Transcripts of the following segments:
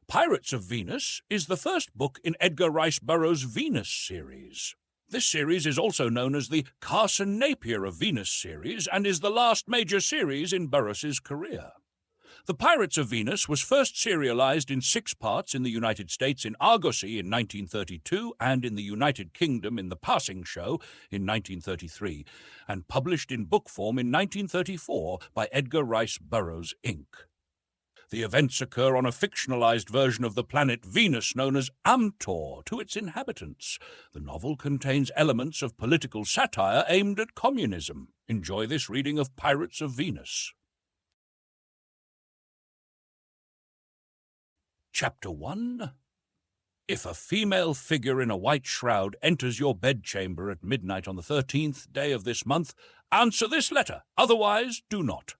Pirates of Venus is the first book in Edgar Rice Burroughs' Venus series. This series is also known as the Carson Napier of Venus series and is the last major series in Burroughs' career. The Pirates of Venus was first serialized in 6 parts in the United States in Argosy in 1932 and in the United Kingdom in The Passing Show in 1933, and published in book form in 1934 by Edgar Rice Burroughs, Inc. The events occur on a fictionalized version of the planet Venus known as Amtor to its inhabitants. The novel contains elements of political satire aimed at communism. Enjoy this reading of Pirates of Venus. Chapter 1. If a female figure in a white shroud enters your bedchamber at midnight on the 13th day of this month, answer this letter, otherwise do not.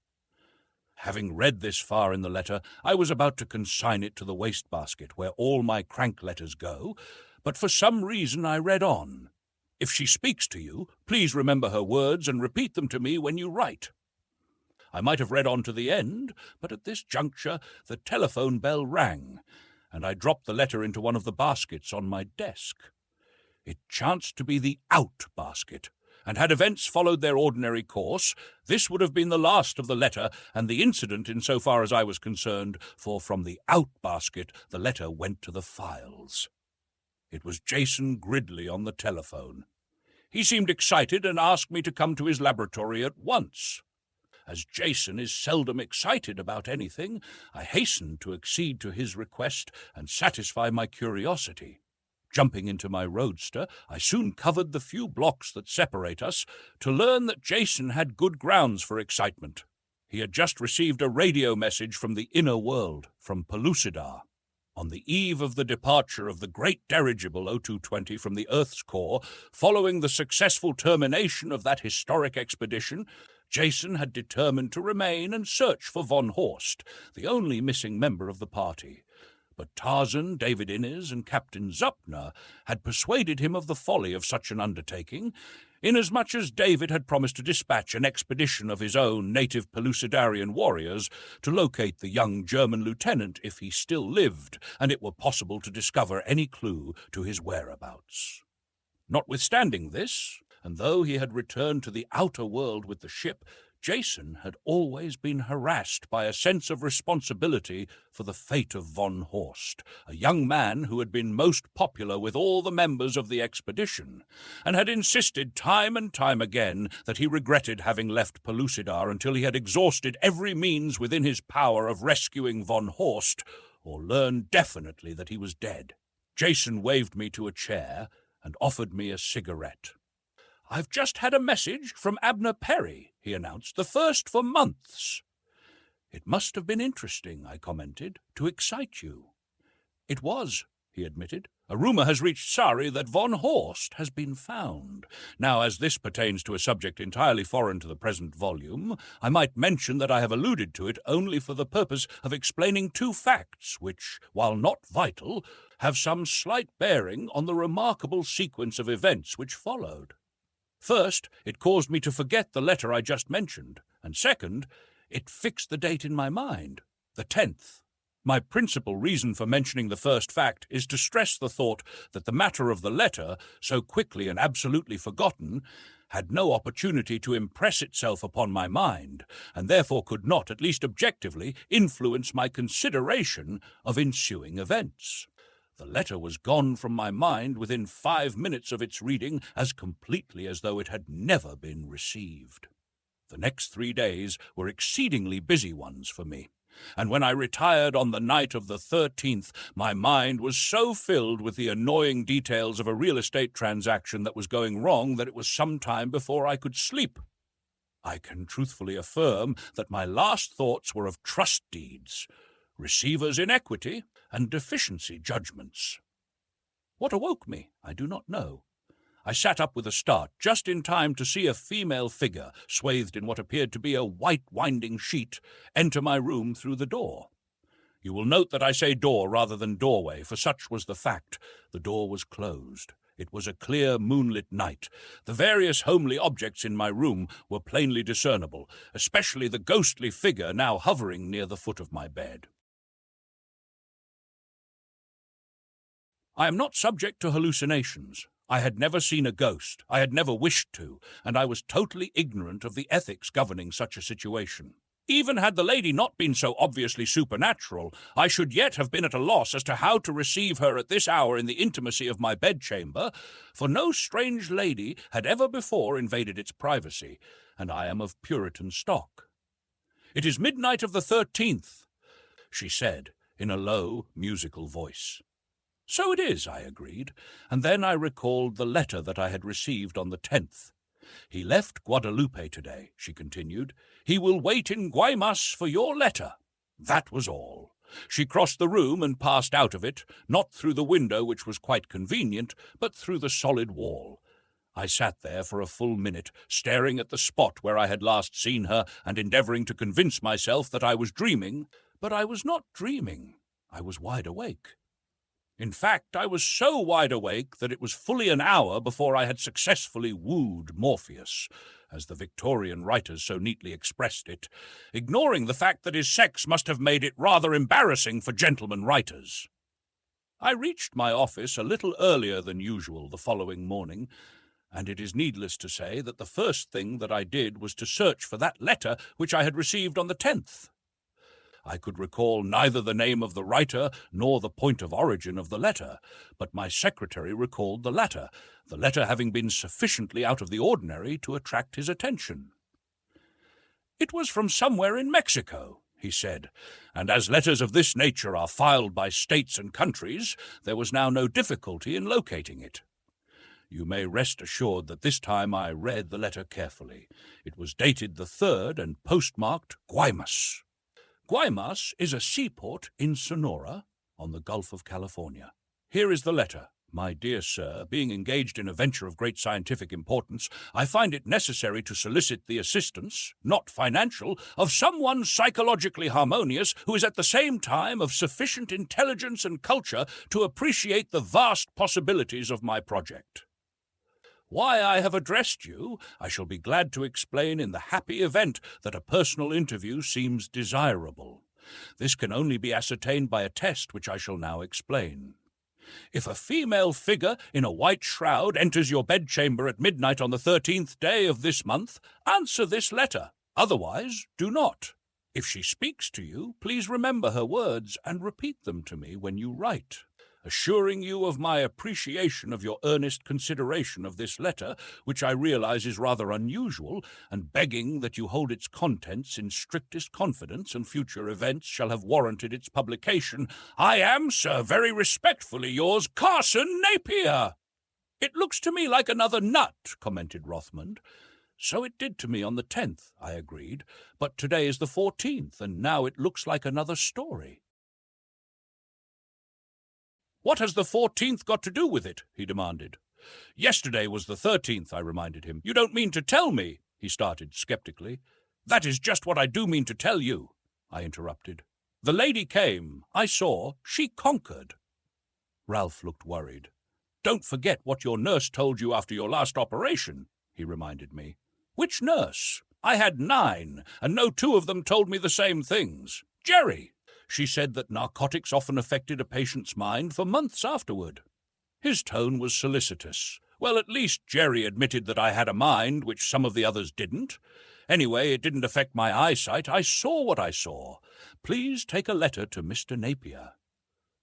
Having read this far in the letter, I was about to consign it to the wastebasket where all my crank letters go, but for some reason I read on. If she speaks to you, please remember her words and repeat them to me when you write. I might have read on to the end, but at this juncture the telephone bell rang, and I dropped the letter into one of the baskets on my desk. It chanced to be the out basket, and had events followed their ordinary course, this would have been the last of the letter and the incident in so far as I was concerned, for from the out basket the letter went to the files. It was Jason Gridley on the telephone. He seemed excited and asked me to come to his laboratory at once. As Jason is seldom excited about anything, I hastened to accede to his request and satisfy my curiosity. Jumping into my roadster, I soon covered the few blocks that separate us to learn that Jason had good grounds for excitement. He had just received a radio message from the inner world, from Pellucidar. On the eve of the departure of the great dirigible O220 from the Earth's core, following the successful termination of that historic expedition, Jason had determined to remain and search for von Horst, the only missing member of the party. But Tarzan, David Innes, and Captain Zuppner had persuaded him of the folly of such an undertaking, inasmuch as David had promised to dispatch an expedition of his own native Pellucidarian warriors to locate the young German lieutenant if he still lived, and it were possible to discover any clue to his whereabouts. Notwithstanding this, and though he had returned to the outer world with the ship, Jason had always been harassed by a sense of responsibility for the fate of von Horst, a young man who had been most popular with all the members of the expedition, and had insisted time and time again that he regretted having left Pellucidar until he had exhausted every means within his power of rescuing von Horst, or learned definitely that he was dead. Jason waved me to a chair and offered me a cigarette. "I've just had a message from Abner Perry," he announced, "the first for months." "It must have been interesting," I commented, "to excite you." "It was," he admitted. "A rumor has reached Sari that von Horst has been found. Now, as this pertains to a subject entirely foreign to the present volume, I might mention that I have alluded to it only for the purpose of explaining 2 facts which, while not vital, have some slight bearing on the remarkable sequence of events which followed. First, it caused me to forget the letter I just mentioned, and second, it fixed the date in my mind, the 10th. My principal reason for mentioning the first fact is to stress the thought that the matter of the letter, so quickly and absolutely forgotten, had no opportunity to impress itself upon my mind, and therefore could not, at least objectively, influence my consideration of ensuing events. The letter was gone from my mind within 5 minutes of its reading as completely as though it had never been received. The next 3 days were exceedingly busy ones for me, and when I retired on the night of the 13th, my mind was so filled with the annoying details of a real estate transaction that was going wrong that it was some time before I could sleep. I can truthfully affirm that my last thoughts were of trust deeds, receivers in equity, and deficiency judgments. What awoke me, I do not know. I sat up with a start, just in time to see a female figure, swathed in what appeared to be a white winding sheet, enter my room through the door. You will note that I say door rather than doorway, for such was the fact. The door was closed. It was a clear moonlit night. The various homely objects in my room were plainly discernible, especially the ghostly figure now hovering near the foot of my bed. I am not subject to hallucinations. I had never seen a ghost. I had never wished to, and I was totally ignorant of the ethics governing such a situation. Even had the lady not been so obviously supernatural, I should yet have been at a loss as to how to receive her at this hour in the intimacy of my bedchamber, for no strange lady had ever before invaded its privacy, and I am of Puritan stock. "It is midnight of the 13th, she said, in a low, musical voice. "So it is," I agreed, and then I recalled the letter that I had received on the 10th. "He left Guadalupe today," she continued. "He will wait in Guaymas for your letter." That was all. She crossed the room and passed out of it, not through the window, which was quite convenient, but through the solid wall. I sat there for a full minute, staring at the spot where I had last seen her and endeavouring to convince myself that I was dreaming. But I was not dreaming. I was wide awake. In fact, I was so wide awake that it was fully an hour before I had successfully wooed Morpheus, as the Victorian writers so neatly expressed it, ignoring the fact that his sex must have made it rather embarrassing for gentlemen writers. I reached my office a little earlier than usual the following morning, and it is needless to say that the first thing that I did was to search for that letter which I had received on the 10th. I could recall neither the name of the writer nor the point of origin of the letter, but my secretary recalled the latter, the letter having been sufficiently out of the ordinary to attract his attention. "It was from somewhere in Mexico," he said, "and as letters of this nature are filed by states and countries, there was now no difficulty in locating it. You may rest assured that this time I read the letter carefully. It was dated the 3rd and postmarked Guaymas. Guaymas is a seaport in Sonora, on the Gulf of California. Here is the letter. My dear sir, being engaged in a venture of great scientific importance, I find it necessary to solicit the assistance, not financial, of someone psychologically harmonious who is at the same time of sufficient intelligence and culture to appreciate the vast possibilities of my project. Why I have addressed you, I shall be glad to explain in the happy event that a personal interview seems desirable. This can only be ascertained by a test which I shall now explain. If a female figure in a white shroud enters your bedchamber at midnight on the 13th day of this month, answer this letter. Otherwise, do not. If she speaks to you, please remember her words and repeat them to me when you write. Assuring you of my appreciation of your earnest consideration of this letter, which I realize is rather unusual, and begging that you hold its contents in strictest confidence and future events shall have warranted its publication, I am, sir, very respectfully yours, Carson Napier." "It looks to me like another nut," commented Rothmond. "So it did to me on the 10th, I agreed, but today is the 14th, and now it looks like another story." "What has the 14th got to do with it?" he demanded. "Yesterday was the 13th, I reminded him. "You don't mean to tell me," he started skeptically. "That is just what I do mean to tell you," I interrupted. "The lady came, I saw, she conquered." Ralph looked worried. "Don't forget what your nurse told you after your last operation," he reminded me. "Which nurse? I had 9, and no 2 of them told me the same things. Jerry. She said that narcotics often affected a patient's mind for months afterward." His tone was solicitous. Well, at least Jerry admitted that I had a mind, which some of the others didn't. Anyway, it didn't affect my eyesight. I saw what I saw. Please take a letter to Mr. Napier.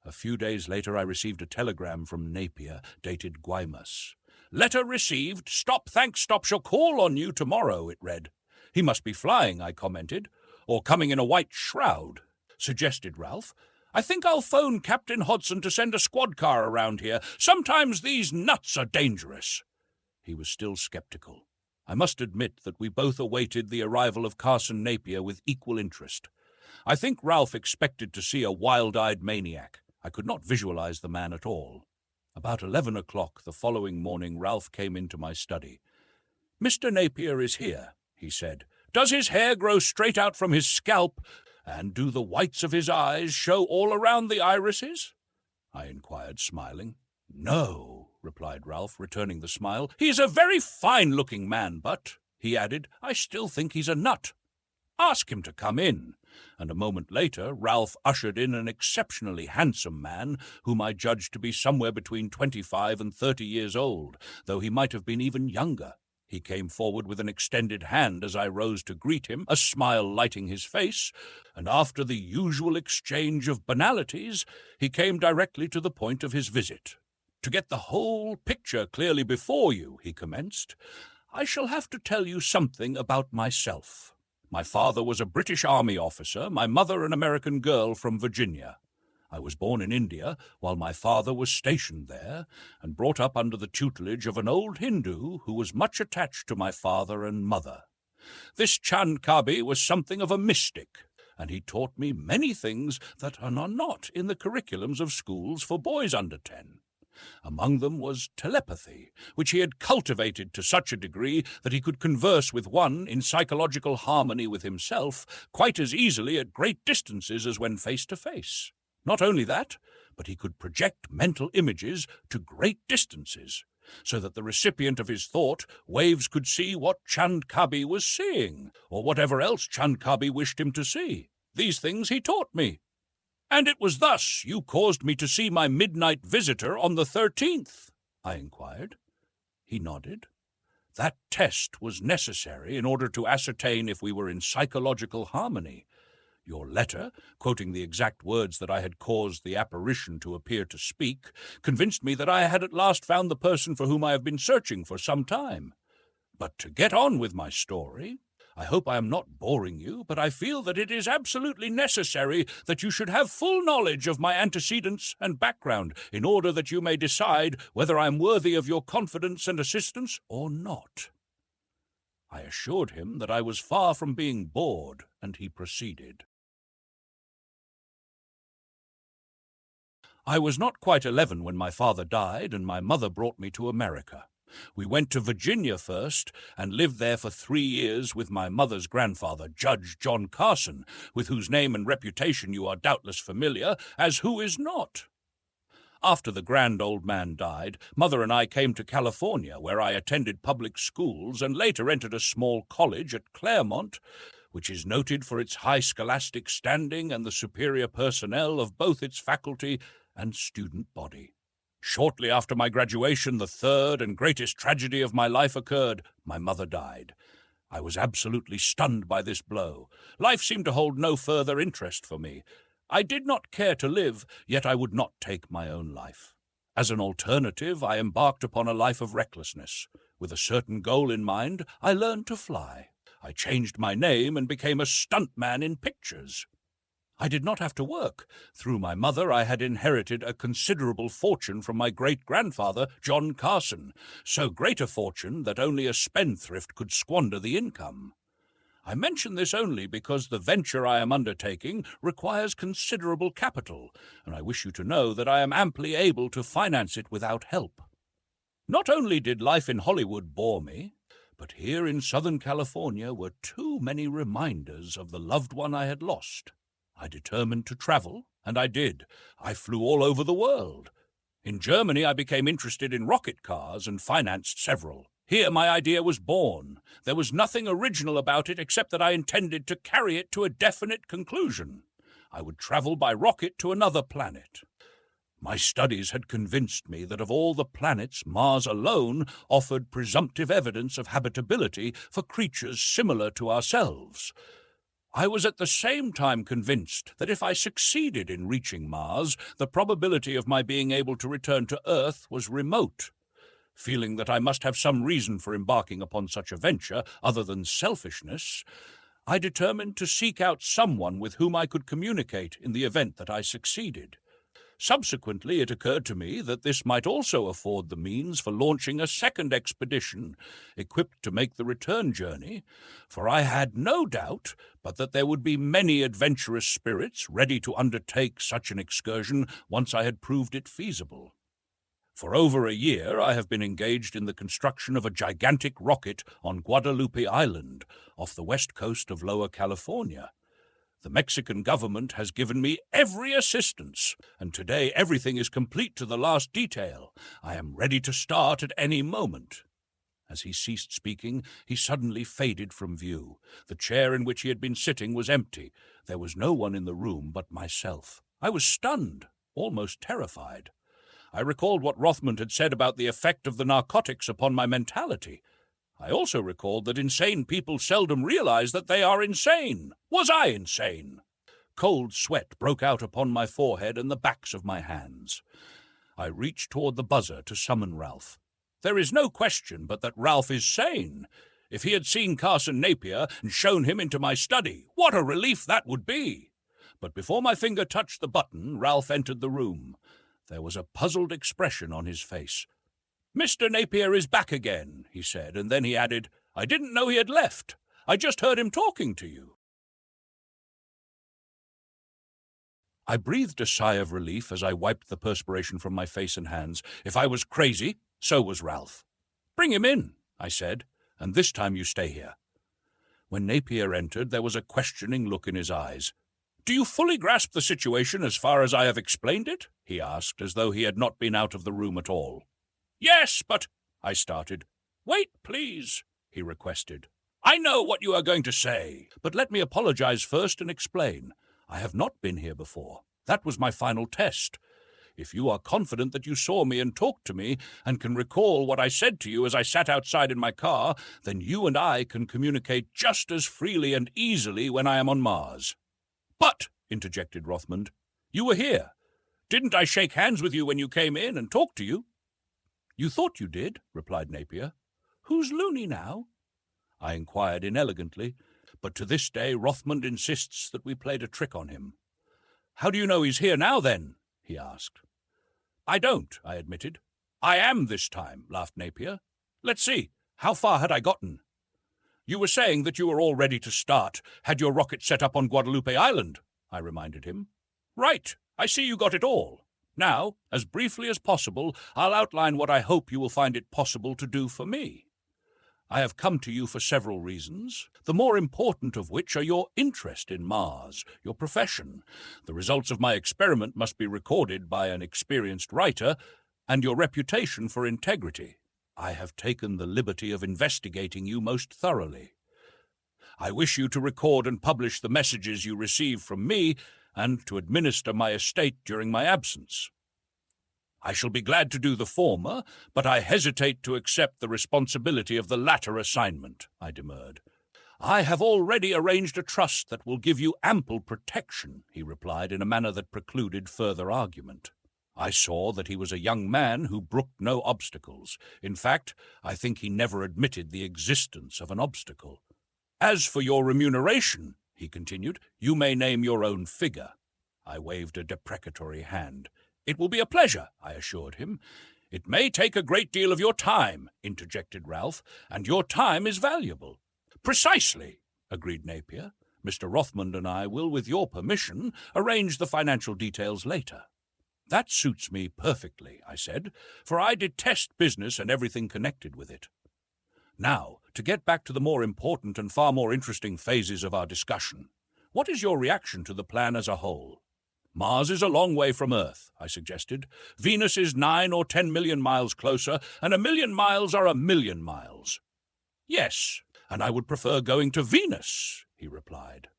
A few days later I received a telegram from Napier, dated Guaymas. "Letter received. Stop, thanks, stop. Shall call on you tomorrow," it read. "He must be flying," I commented. "Or coming in a white shroud," suggested Ralph. "I think I'll phone Captain Hodson to send a squad car around here. Sometimes these nuts are dangerous." He was still skeptical. I must admit that we both awaited the arrival of Carson Napier with equal interest. I think Ralph expected to see a wild-eyed maniac. I could not visualize the man at all. About 11 o'clock the following morning, Ralph came into my study. "Mr. Napier is here," he said. "Does his hair grow straight out from his scalp, and do the whites of his eyes show all around the irises?" I inquired, smiling. "No," replied Ralph, returning the smile. "He's a very fine-looking man, but," he added, "I still think he's a nut." Ask him to come in." And a moment later, Ralph ushered in an exceptionally handsome man whom I judged to be somewhere between 25 and 30 years old, though he might have been even younger. He came forward with an extended hand as I rose to greet him, a smile lighting his face, and after the usual exchange of banalities, he came directly to the point of his visit. "To get the whole picture clearly before you," he commenced, "I shall have to tell you something about myself. My father was a British Army officer, my mother an American girl from Virginia. I was born in India, while my father was stationed there, and brought up under the tutelage of an old Hindu who was much attached to my father and mother. This Chand Kabi was something of a mystic, and he taught me many things that are not in the curriculums of schools for boys under 10. Among them was telepathy, which he had cultivated to such a degree that he could converse with one in psychological harmony with himself quite as easily at great distances as when face to face. Not only that, but he could project mental images to great distances, so that the recipient of his thought waves could see what Chand Kabi was seeing, or whatever else Chand Kabi wished him to see. These things he taught me. "And it was thus you caused me to see my midnight visitor on the 13th?" I inquired. He nodded. "That test was necessary in order to ascertain if we were in psychological harmony. Your letter, quoting the exact words that I had caused the apparition to appear to speak, convinced me that I had at last found the person for whom I have been searching for some time. But to get on with my story, I hope I am not boring you, but I feel that it is absolutely necessary that you should have full knowledge of my antecedents and background in order that you may decide whether I am worthy of your confidence and assistance or not." I assured him that I was far from being bored, and he proceeded. "I was not quite 11 when my father died, and my mother brought me to America. We went to Virginia first, and lived there for 3 years with my mother's grandfather, Judge John Carson, with whose name and reputation you are doubtless familiar, as who is not? After the grand old man died, Mother and I came to California, where I attended public schools and later entered a small college at Claremont, which is noted for its high scholastic standing and the superior personnel of both its faculty and student body. Shortly after my graduation, the third and greatest tragedy of my life occurred. My mother died. I was absolutely stunned by this blow. Life seemed to hold no further interest for me. I did not care to live, yet I would not take my own life. As an alternative, I embarked upon a life of recklessness. With a certain goal in mind, I learned to fly. I changed my name and became a stuntman in pictures. I did not have to work. Through my mother, I had inherited a considerable fortune from my great-grandfather, John Carson, so great a fortune that only a spendthrift could squander the income. I mention this only because the venture I am undertaking requires considerable capital, and I wish you to know that I am amply able to finance it without help. Not only did life in Hollywood bore me, but here in Southern California were too many reminders of the loved one I had lost. I determined to travel, and I did. I flew all over the world. In Germany, I became interested in rocket cars and financed several. Here my idea was born. There was nothing original about it except that I intended to carry it to a definite conclusion. I would travel by rocket to another planet. My studies had convinced me that of all the planets, Mars alone offered presumptive evidence of habitability for creatures similar to ourselves. I was at the same time convinced that if I succeeded in reaching Mars, the probability of my being able to return to Earth was remote. Feeling that I must have some reason for embarking upon such a venture other than selfishness, I determined to seek out someone with whom I could communicate in the event that I succeeded. Subsequently, it occurred to me that this might also afford the means for launching a second expedition, equipped to make the return journey, for I had no doubt but that there would be many adventurous spirits ready to undertake such an excursion once I had proved it feasible. For over a year I have been engaged in the construction of a gigantic rocket on Guadalupe Island, off the west coast of Lower California. The Mexican government has given me every assistance, and today everything is complete to the last detail. I am ready to start at any moment. As he ceased speaking, he suddenly faded from view. The chair in which he had been sitting was empty. There was no one in the room but myself. I was stunned, almost terrified. I recalled what Rothmund had said about the effect of the narcotics upon my mentality. I also recalled that insane people seldom realize that they are insane. Was I insane? Cold sweat broke out upon my forehead and the backs of my hands. I reached toward the buzzer to summon Ralph. There is no question but that Ralph is sane. If he had seen Carson Napier and shown him into my study, what a relief that would be! But before my finger touched the button, Ralph entered the room. There was a puzzled expression on his face. "Mr. Napier is back again," he said, and then he added, "I didn't know he had left. I just heard him talking to you." I breathed a sigh of relief as I wiped the perspiration from my face and hands. If I was crazy, so was Ralph. "Bring him in," I said, "and this time you stay here." When Napier entered, there was a questioning look in his eyes. "Do you fully grasp the situation as far as I have explained it?" he asked, as though he had not been out of the room at all. "Yes, but—" I started. "Wait, please," he requested. "I know what you are going to say, but let me apologize first and explain. I have not been here before. That was my final test. If you are confident that you saw me and talked to me and can recall what I said to you as I sat outside in my car, then you and I can communicate just as freely and easily when I am on Mars." "But," interjected Rothmund, "you were here. Didn't I shake hands with you when you came in and talk to you?" "You thought you did," replied Napier. "Who's loony now?" I inquired inelegantly, but to this day Rothmund insists that we played a trick on him. "How do you know he's here now, then?" he asked. "I don't," I admitted. "I am this time," laughed Napier. "Let's see, how far had I gotten?" "You were saying that you were all ready to start, had your rocket set up on Guadalupe Island," I reminded him. "Right, I see you got it all. Now, as briefly as possible, I'll outline what I hope you will find it possible to do for me. I have come to you for several reasons, the more important of which are your interest in Mars, your profession. The results of my experiment must be recorded by an experienced writer, and your reputation for integrity. I have taken the liberty of investigating you most thoroughly. I wish you to record and publish the messages you receive from me and to administer my estate during my absence. I shall be glad to do the former, but I hesitate to accept the responsibility of the latter assignment," I demurred. "I have already arranged a trust that will give you ample protection," he replied in a manner that precluded further argument. I saw that he was a young man who brooked no obstacles. In fact, I think he never admitted the existence of an obstacle. "As for your remuneration," he continued, "you may name your own figure." I waved a deprecatory hand. "It will be a pleasure," I assured him. "It may take a great deal of your time," interjected Ralph, "and your time is valuable." "Precisely," agreed Napier. "Mr. Rothmund and I will, with your permission, arrange the financial details later." "That suits me perfectly," I said, "for I detest business and everything connected with it. Now, to get back to the more important and far more interesting phases of our discussion. What is your reaction to the plan as a whole?" "Mars is a long way from Earth," I suggested. "Venus is 9 or 10 million miles closer, and 1,000,000 miles are 1,000,000 miles." "Yes, and I would prefer going to Venus," he replied.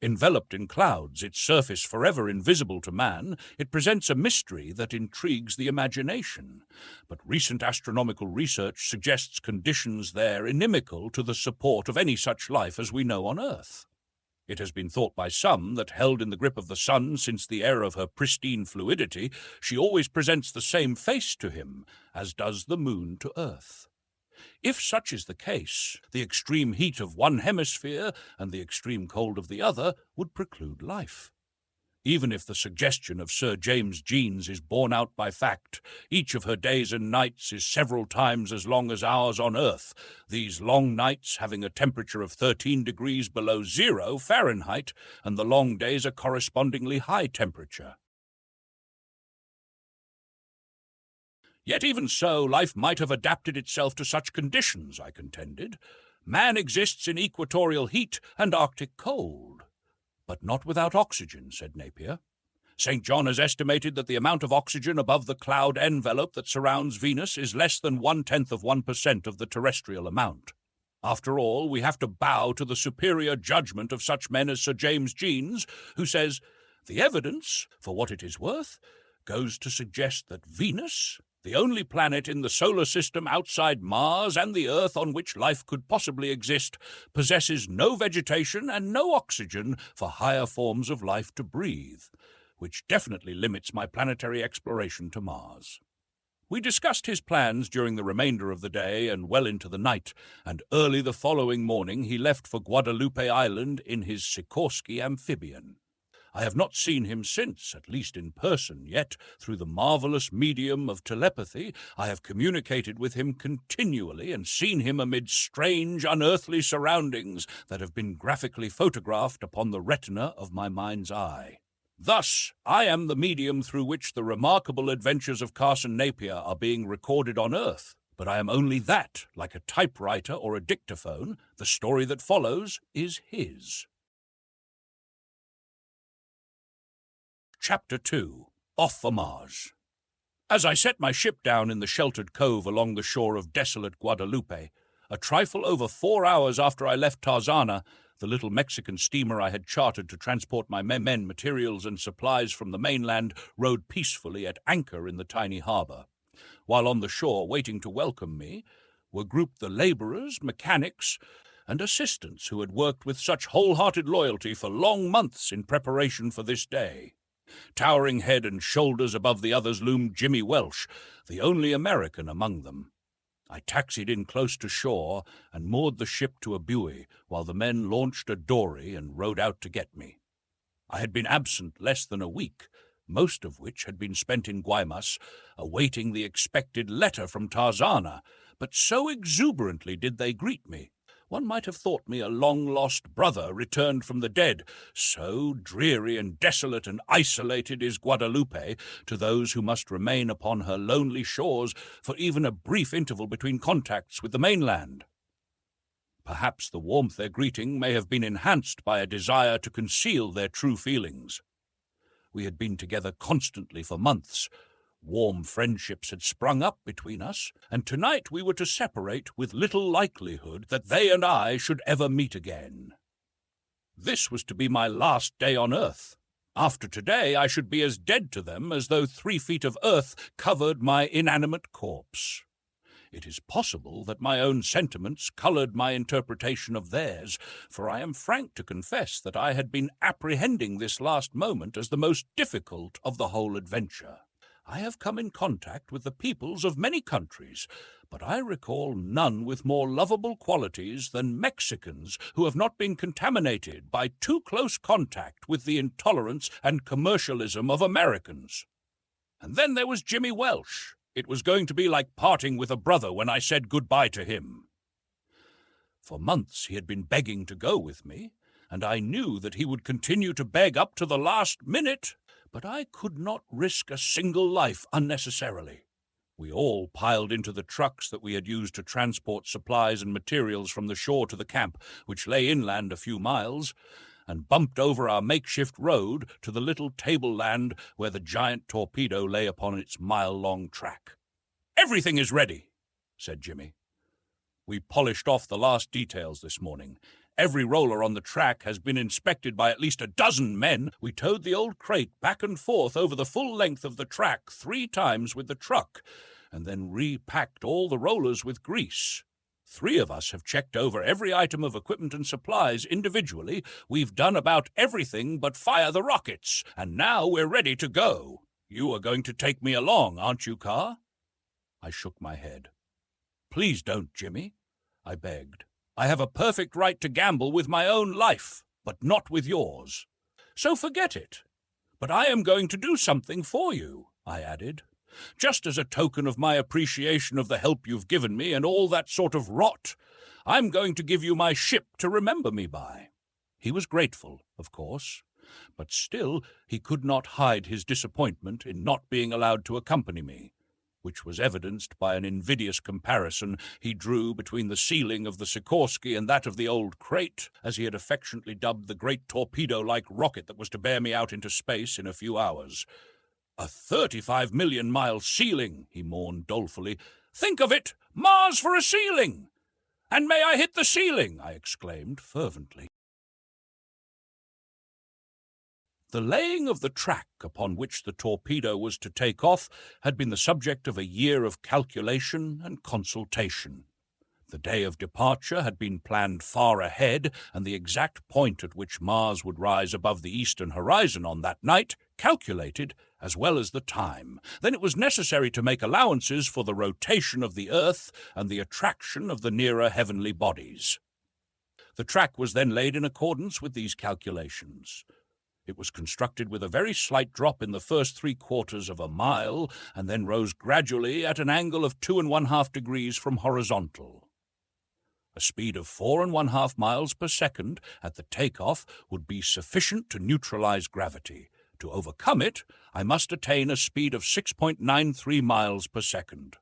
Enveloped in clouds, its surface forever invisible to man, it presents a mystery that intrigues the imagination. But recent astronomical research suggests conditions there inimical to the support of any such life as we know on Earth. It has been thought by some that, held in the grip of the sun since the era of her pristine fluidity, she always presents the same face to him, as does the moon to Earth. If such is the case, the extreme heat of one hemisphere and the extreme cold of the other would preclude life. Even if the suggestion of Sir James Jeans is borne out by fact, each of her days and nights is several times as long as ours on Earth, these long nights having a temperature of 13 degrees below 0 Fahrenheit, and the long days a correspondingly high temperature. Yet even so, life might have adapted itself to such conditions, I contended. Man exists in equatorial heat and Arctic cold. "But not without oxygen," said Napier. St. John has estimated that the amount of oxygen above the cloud envelope that surrounds Venus is less than 1/10% of the terrestrial amount. After all, we have to bow to the superior judgment of such men as Sir James Jeans, who says, "The evidence, for what it is worth, goes to suggest that Venus, the only planet in the solar system outside Mars and the Earth on which life could possibly exist, possesses no vegetation and no oxygen for higher forms of life to breathe, which definitely limits my planetary exploration to Mars." We discussed his plans during the remainder of the day and well into the night, and early the following morning he left for Guadalupe Island in his Sikorsky amphibian. I have not seen him since, at least in person, yet through the marvelous medium of telepathy I have communicated with him continually and seen him amid strange, unearthly surroundings that have been graphically photographed upon the retina of my mind's eye. Thus, I am the medium through which the remarkable adventures of Carson Napier are being recorded on Earth, but I am only that, like a typewriter or a dictaphone. The story that follows is his. Chapter 2. Off for Mars. As I set my ship down in the sheltered cove along the shore of desolate Guadalupe, a trifle over 4 hours after I left Tarzana, the little Mexican steamer I had chartered to transport my men, materials, and supplies from the mainland rode peacefully at anchor in the tiny harbor. While on the shore, waiting to welcome me, were grouped the laborers, mechanics, and assistants who had worked with such wholehearted loyalty for long months in preparation for this day. Towering head and shoulders above the others loomed Jimmy Welsh, the only American among them. I taxied in close to shore and moored the ship to a buoy while the men launched a dory and rowed out to get me. I had been absent less than a week, most of which had been spent in Guaymas, awaiting the expected letter from Tarzana, but so exuberantly did they greet me. One might have thought me a long-lost brother returned from the dead. So dreary and desolate and isolated is Guadalupe to those who must remain upon her lonely shores for even a brief interval between contacts with the mainland. Perhaps the warmth their greeting may have been enhanced by a desire to conceal their true feelings. We had been together constantly for months. Warm friendships had sprung up between us, and tonight we were to separate with little likelihood that they and I should ever meet again. This was to be my last day on Earth. After today I should be as dead to them as though 3 feet of earth covered my inanimate corpse. It is possible that my own sentiments colored my interpretation of theirs, for I am frank to confess that I had been apprehending this last moment as the most difficult of the whole adventure. I have come in contact with the peoples of many countries, but I recall none with more lovable qualities than Mexicans who have not been contaminated by too close contact with the intolerance and commercialism of Americans. And then there was Jimmy Welsh. It was going to be like parting with a brother when I said goodbye to him. For months he had been begging to go with me, and I knew that he would continue to beg up to the last minute, but I could not risk a single life unnecessarily. We all piled into the trucks that we had used to transport supplies and materials from the shore to the camp, which lay inland a few miles, and bumped over our makeshift road to the little tableland where the giant torpedo lay upon its mile-long track. "Everything is ready," said Jimmy. "We polished off the last details this morning. Every roller on the track has been inspected by at least a dozen men. We towed the old crate back and forth over the full length of the track 3 times with the truck, and then repacked all the rollers with grease. 3 of us have checked over every item of equipment and supplies individually. We've done about everything but fire the rockets, and now we're ready to go. You are going to take me along, aren't you, Carr?" I shook my head. "Please don't, Jimmy," I begged. "I have a perfect right to gamble with my own life, but not with yours. So forget it. But I am going to do something for you," I added, "just as a token of my appreciation of the help you've given me and all that sort of rot. I'm going to give you my ship to remember me by." He was grateful, of course, but still he could not hide his disappointment in not being allowed to accompany me. which was evidenced by an invidious comparison he drew between the ceiling of the Sikorsky and that of the old crate, as he had affectionately dubbed the great torpedo-like rocket that was to bear me out into space in a few hours. "A 35-million-mile ceiling," he mourned dolefully. "Think of it! Mars for a ceiling!" "And may I hit the ceiling?" I exclaimed fervently. The laying of the track upon which the torpedo was to take off had been the subject of a year of calculation and consultation. The day of departure had been planned far ahead, and the exact point at which Mars would rise above the eastern horizon on that night calculated, as well as the time. Then it was necessary to make allowances for the rotation of the Earth and the attraction of the nearer heavenly bodies. The track was then laid in accordance with these calculations. It was constructed with a very slight drop in the first 3/4 of a mile, and then rose gradually at an angle of 2½ degrees from horizontal. A speed of 4½ miles per second at the takeoff would be sufficient to neutralize gravity. To overcome it, I must attain a speed of 6.93 miles per second.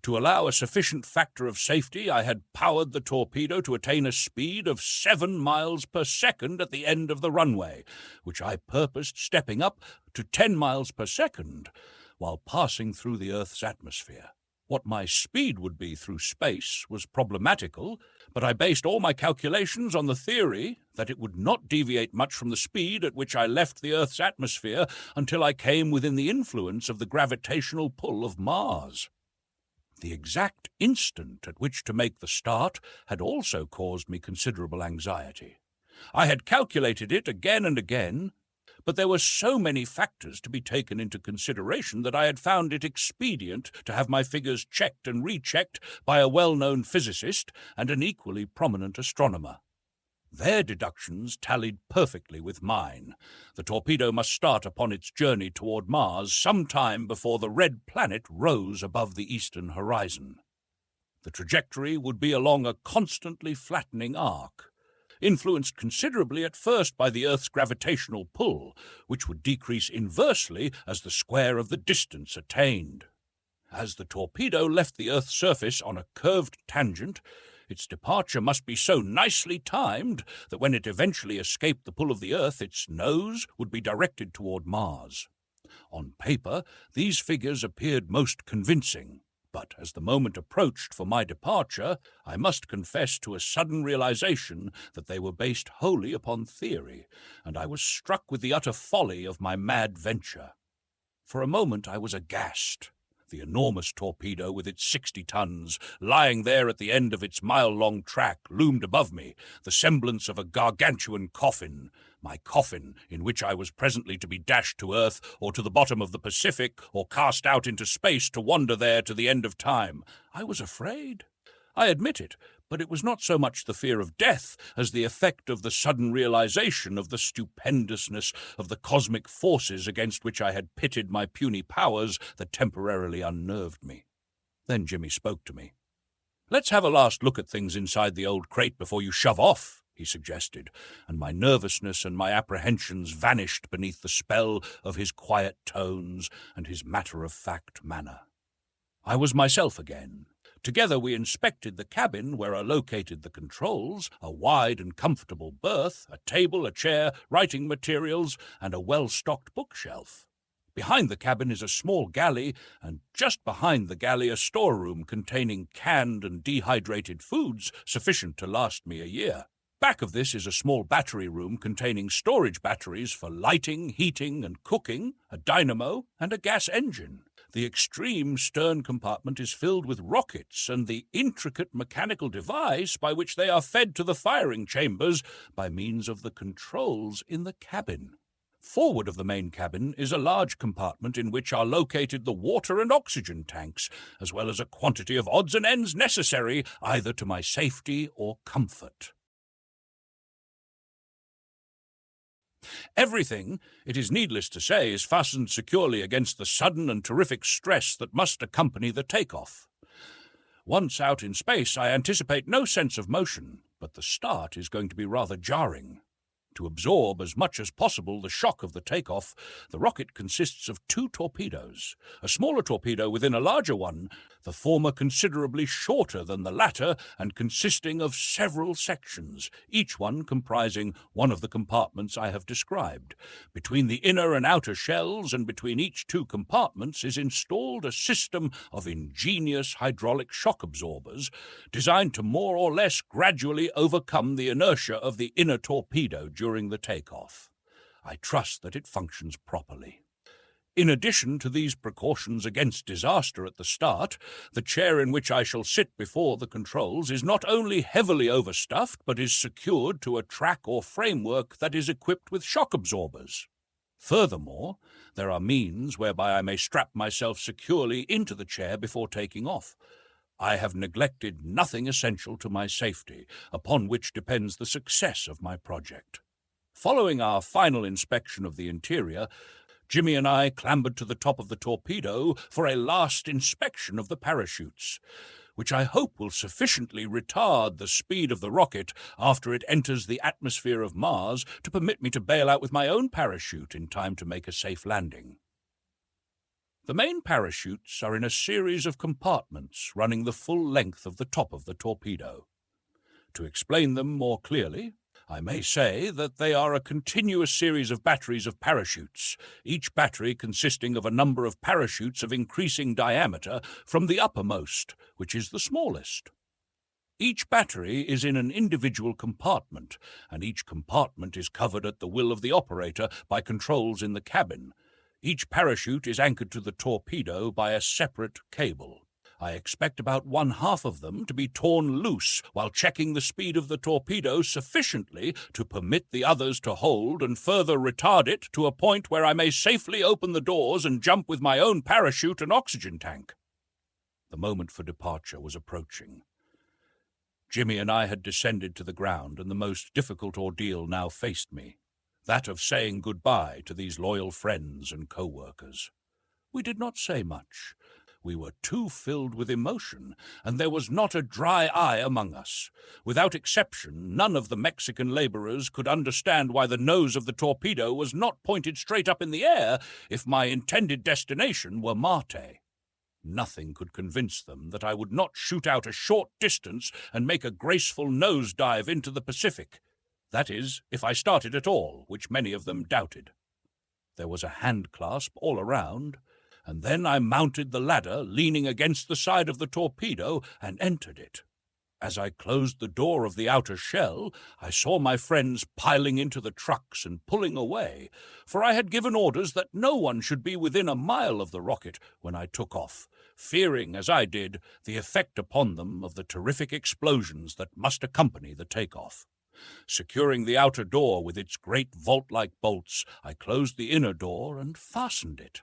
To allow a sufficient factor of safety, I had powered the torpedo to attain a speed of 7 miles per second at the end of the runway, which I purposed stepping up to 10 miles per second while passing through the Earth's atmosphere. What my speed would be through space was problematical, but I based all my calculations on the theory that it would not deviate much from the speed at which I left the Earth's atmosphere until I came within the influence of the gravitational pull of Mars. The exact instant at which to make the start had also caused me considerable anxiety. I had calculated it again and again, but there were so many factors to be taken into consideration that I had found it expedient to have my figures checked and rechecked by a well-known physicist and an equally prominent astronomer. Their deductions tallied perfectly with mine. The torpedo must start upon its journey toward Mars some time before the red planet rose above the eastern horizon. The trajectory would be along a constantly flattening arc, influenced considerably at first by the Earth's gravitational pull, which would decrease inversely as the square of the distance attained. As the torpedo left the Earth's surface on a curved tangent, its departure must be so nicely timed that when it eventually escaped the pull of the Earth, its nose would be directed toward Mars. On paper, these figures appeared most convincing, but as the moment approached for my departure, I must confess to a sudden realization that they were based wholly upon theory, and I was struck with the utter folly of my mad venture. For a moment I was aghast. The enormous torpedo, with its 60 tons, lying there at the end of its mile-long track, loomed above me, the semblance of a gargantuan coffin, my coffin, in which I was presently to be dashed to earth or to the bottom of the Pacific or cast out into space to wander there to the end of time. I was afraid. I admit it, but it was not so much the fear of death as the effect of the sudden realization of the stupendousness of the cosmic forces against which I had pitted my puny powers that temporarily unnerved me. Then Jimmy spoke to me. "Let's have a last look at things inside the old crate before you shove off," he suggested, and my nervousness and my apprehensions vanished beneath the spell of his quiet tones and his matter-of-fact manner. I was myself again. Together we inspected the cabin where are located the controls, a wide and comfortable berth, a table, a chair, writing materials, and a well-stocked bookshelf. Behind the cabin is a small galley, and just behind the galley a storeroom containing canned and dehydrated foods sufficient to last me a year. Back of this is a small battery room containing storage batteries for lighting, heating, and cooking, a dynamo, and a gas engine. The extreme stern compartment is filled with rockets and the intricate mechanical device by which they are fed to the firing chambers by means of the controls in the cabin. Forward of the main cabin is a large compartment in which are located the water and oxygen tanks, as well as a quantity of odds and ends necessary either to my safety or comfort. Everything, it is needless to say, is fastened securely against the sudden and terrific stress that must accompany the takeoff. Once out in space, I anticipate no sense of motion, but the start is going to be rather jarring. To absorb as much as possible the shock of the takeoff, the rocket consists of 2 torpedoes, a smaller torpedo within a larger one, the former considerably shorter than the latter and consisting of several sections, each one comprising one of the compartments I have described. Between the inner and outer shells and between each 2 compartments is installed a system of ingenious hydraulic shock absorbers designed to more or less gradually overcome the inertia of the inner torpedo during the takeoff. I trust that it functions properly. In addition to these precautions against disaster at the start, the chair in which I shall sit before the controls is not only heavily overstuffed, but is secured to a track or framework that is equipped with shock absorbers. Furthermore, there are means whereby I may strap myself securely into the chair before taking off. I have neglected nothing essential to my safety, upon which depends the success of my project. Following our final inspection of the interior, Jimmy and I clambered to the top of the torpedo for a last inspection of the parachutes, which I hope will sufficiently retard the speed of the rocket after it enters the atmosphere of Mars to permit me to bail out with my own parachute in time to make a safe landing. The main parachutes are in a series of compartments running the full length of the top of the torpedo. To explain them more clearly, I may say that they are a continuous series of batteries of parachutes, each battery consisting of a number of parachutes of increasing diameter from the uppermost, which is the smallest. Each battery is in an individual compartment, and each compartment is covered at the will of the operator by controls in the cabin. Each parachute is anchored to the torpedo by a separate cable. I expect about 1/2 of them to be torn loose while checking the speed of the torpedo sufficiently to permit the others to hold and further retard it to a point where I may safely open the doors and jump with my own parachute and oxygen tank. The moment for departure was approaching. Jimmy and I had descended to the ground, and the most difficult ordeal now faced me, that of saying goodbye to these loyal friends and co-workers. We did not say much. We were too filled with emotion, and there was not a dry eye among us. Without exception, none of the Mexican laborers could understand why the nose of the torpedo was not pointed straight up in the air if my intended destination were Marte. Nothing could convince them that I would not shoot out a short distance and make a graceful nose-dive into the Pacific. That is, if I started at all, which many of them doubted. There was a hand-clasp all around, and then I mounted the ladder, leaning against the side of the torpedo, and entered it. As I closed the door of the outer shell, I saw my friends piling into the trucks and pulling away, for I had given orders that no one should be within a mile of the rocket when I took off, fearing, as I did, the effect upon them of the terrific explosions that must accompany the takeoff. Securing the outer door with its great vault-like bolts, I closed the inner door and fastened it.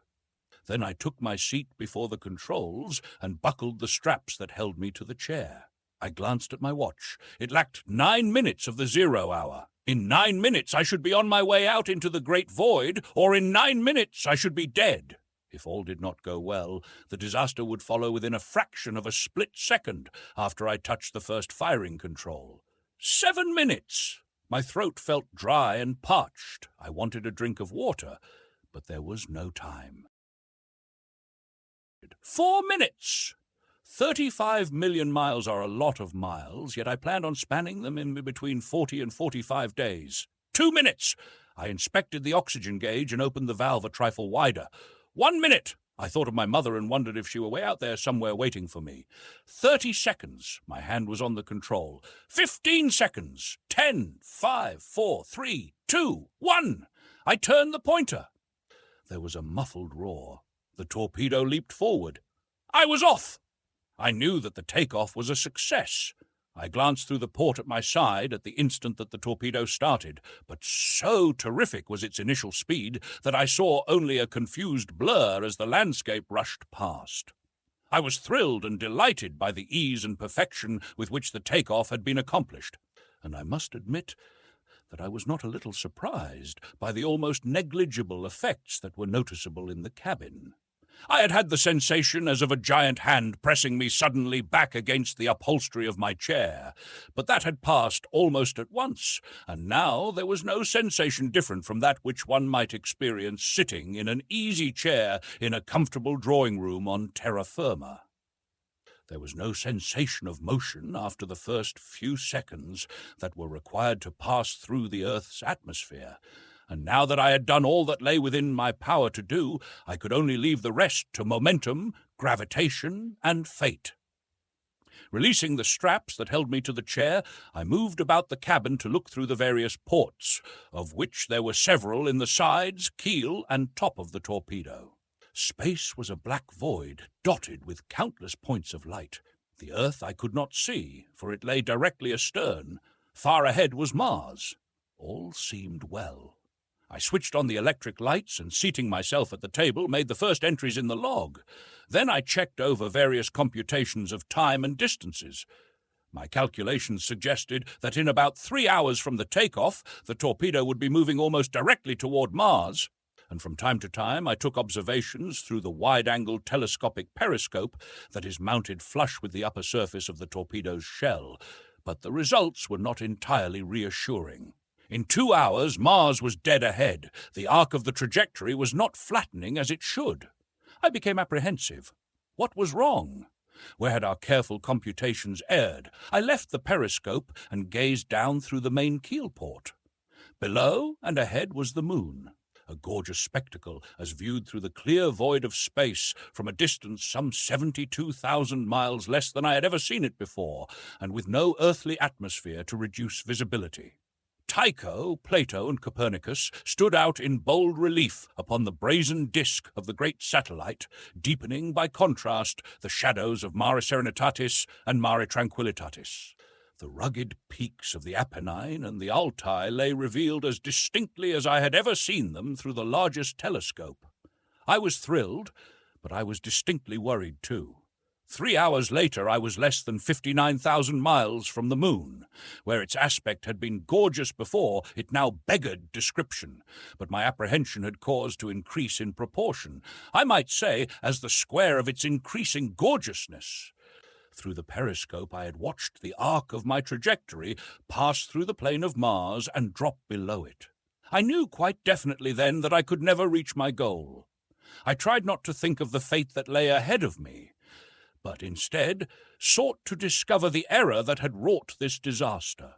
Then I took my seat before the controls and buckled the straps that held me to the chair. I glanced at my watch. It lacked 9 minutes of the 0 hour. In 9 minutes I should be on my way out into the great void, or in 9 minutes I should be dead. If all did not go well, the disaster would follow within a fraction of a split second after I touched the first firing control. 7 minutes! My throat felt dry and parched. I wanted a drink of water, but there was no time. 4 minutes! 35 million miles are a lot of miles, yet I planned on spanning them in between 40 and 45 days. 2 minutes! I inspected the oxygen gauge and opened the valve a trifle wider. 1 minute! I thought of my mother and wondered if she were way out there somewhere waiting for me. 30 seconds. My hand was on the control. 15 seconds. 10, 5, 4, 3, 2, 1. I turned the pointer. There was a muffled roar. The torpedo leaped forward. I was off! I knew that the takeoff was a success. I glanced through the port at my side at the instant that the torpedo started, but so terrific was its initial speed that I saw only a confused blur as the landscape rushed past. I was thrilled and delighted by the ease and perfection with which the takeoff had been accomplished, and I must admit that I was not a little surprised by the almost negligible effects that were noticeable in the cabin. I had had the sensation as of a giant hand pressing me suddenly back against the upholstery of my chair, but that had passed almost at once, and now there was no sensation different from that which one might experience sitting in an easy chair in a comfortable drawing-room on terra firma. There was no sensation of motion after the first few seconds that were required to pass through the Earth's atmosphere, and now that I had done all that lay within my power to do, I could only leave the rest to momentum, gravitation, and fate. Releasing the straps that held me to the chair, I moved about the cabin to look through the various ports, of which there were several in the sides, keel, and top of the torpedo. Space was a black void, dotted with countless points of light. The Earth I could not see, for it lay directly astern. Far ahead was Mars. All seemed well. I switched on the electric lights and, seating myself at the table, made the first entries in the log. Then I checked over various computations of time and distances. My calculations suggested that in about 3 hours from the takeoff, the torpedo would be moving almost directly toward Mars, and from time to time I took observations through the wide-angle telescopic periscope that is mounted flush with the upper surface of the torpedo's shell, but the results were not entirely reassuring. In 2 hours, Mars was dead ahead. The arc of the trajectory was not flattening as it should. I became apprehensive. What was wrong? Where had our careful computations erred? I left the periscope and gazed down through the main keel port. Below and ahead was the moon, a gorgeous spectacle as viewed through the clear void of space from a distance some 72,000 miles less than I had ever seen it before, and with no earthly atmosphere to reduce visibility. Tycho, Plato, and Copernicus stood out in bold relief upon the brazen disk of the great satellite, deepening by contrast the shadows of Mare Serenitatis and Mare Tranquillitatis. The rugged peaks of the Apennine and the Altai lay revealed as distinctly as I had ever seen them through the largest telescope. I was thrilled, but I was distinctly worried too. 3 hours later, I was less than 59,000 miles from the moon. Where its aspect had been gorgeous before, it now beggared description, but my apprehension had cause to increase in proportion, I might say, as the square of its increasing gorgeousness. Through the periscope I had watched the arc of my trajectory pass through the plane of Mars and drop below it. I knew quite definitely then that I could never reach my goal. I tried not to think of the fate that lay ahead of me, but instead sought to discover the error that had wrought this disaster.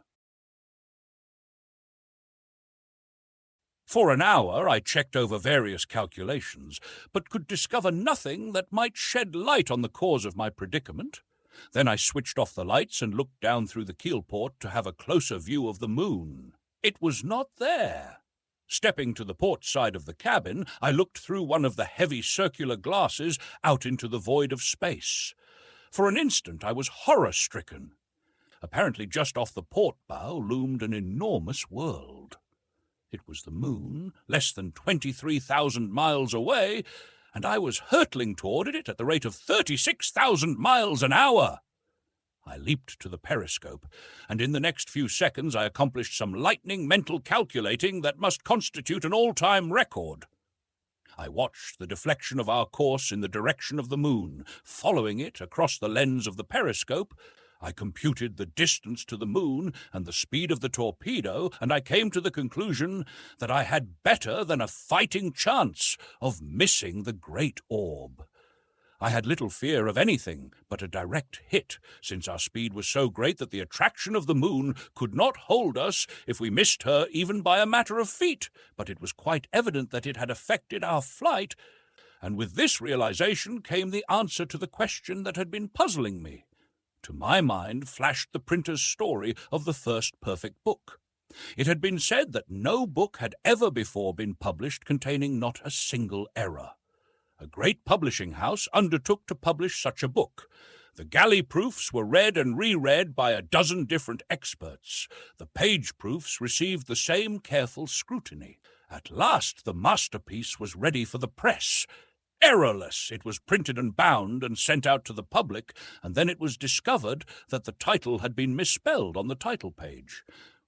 For an hour I checked over various calculations, but could discover nothing that might shed light on the cause of my predicament. Then I switched off the lights and looked down through the keel port to have a closer view of the moon. It was not there. Stepping to the port side of the cabin, I looked through one of the heavy circular glasses out into the void of space. For an instant I was horror-stricken. Apparently just off the port bow loomed an enormous world. It was the moon, less than 23,000 miles away, and I was hurtling toward it at the rate of 36,000 miles an hour. I leaped to the periscope, and in the next few seconds I accomplished some lightning mental calculating that must constitute an all-time record. I watched the deflection of our course in the direction of the moon. Following it across the lens of the periscope, I computed the distance to the moon and the speed of the torpedo, and I came to the conclusion that I had better than a fighting chance of missing the great orb. I had little fear of anything but a direct hit, since our speed was so great that the attraction of the moon could not hold us if we missed her even by a matter of feet, but it was quite evident that it had affected our flight, and with this realization came the answer to the question that had been puzzling me. To my mind flashed the printer's story of the first perfect book. It had been said that no book had ever before been published containing not a single error. A great publishing house undertook to publish such a book. The galley proofs were read and reread by a dozen different experts. The page proofs received the same careful scrutiny. At last the masterpiece was ready for the press. Errorless, it was printed and bound and sent out to the public, and then it was discovered that the title had been misspelled on the title page.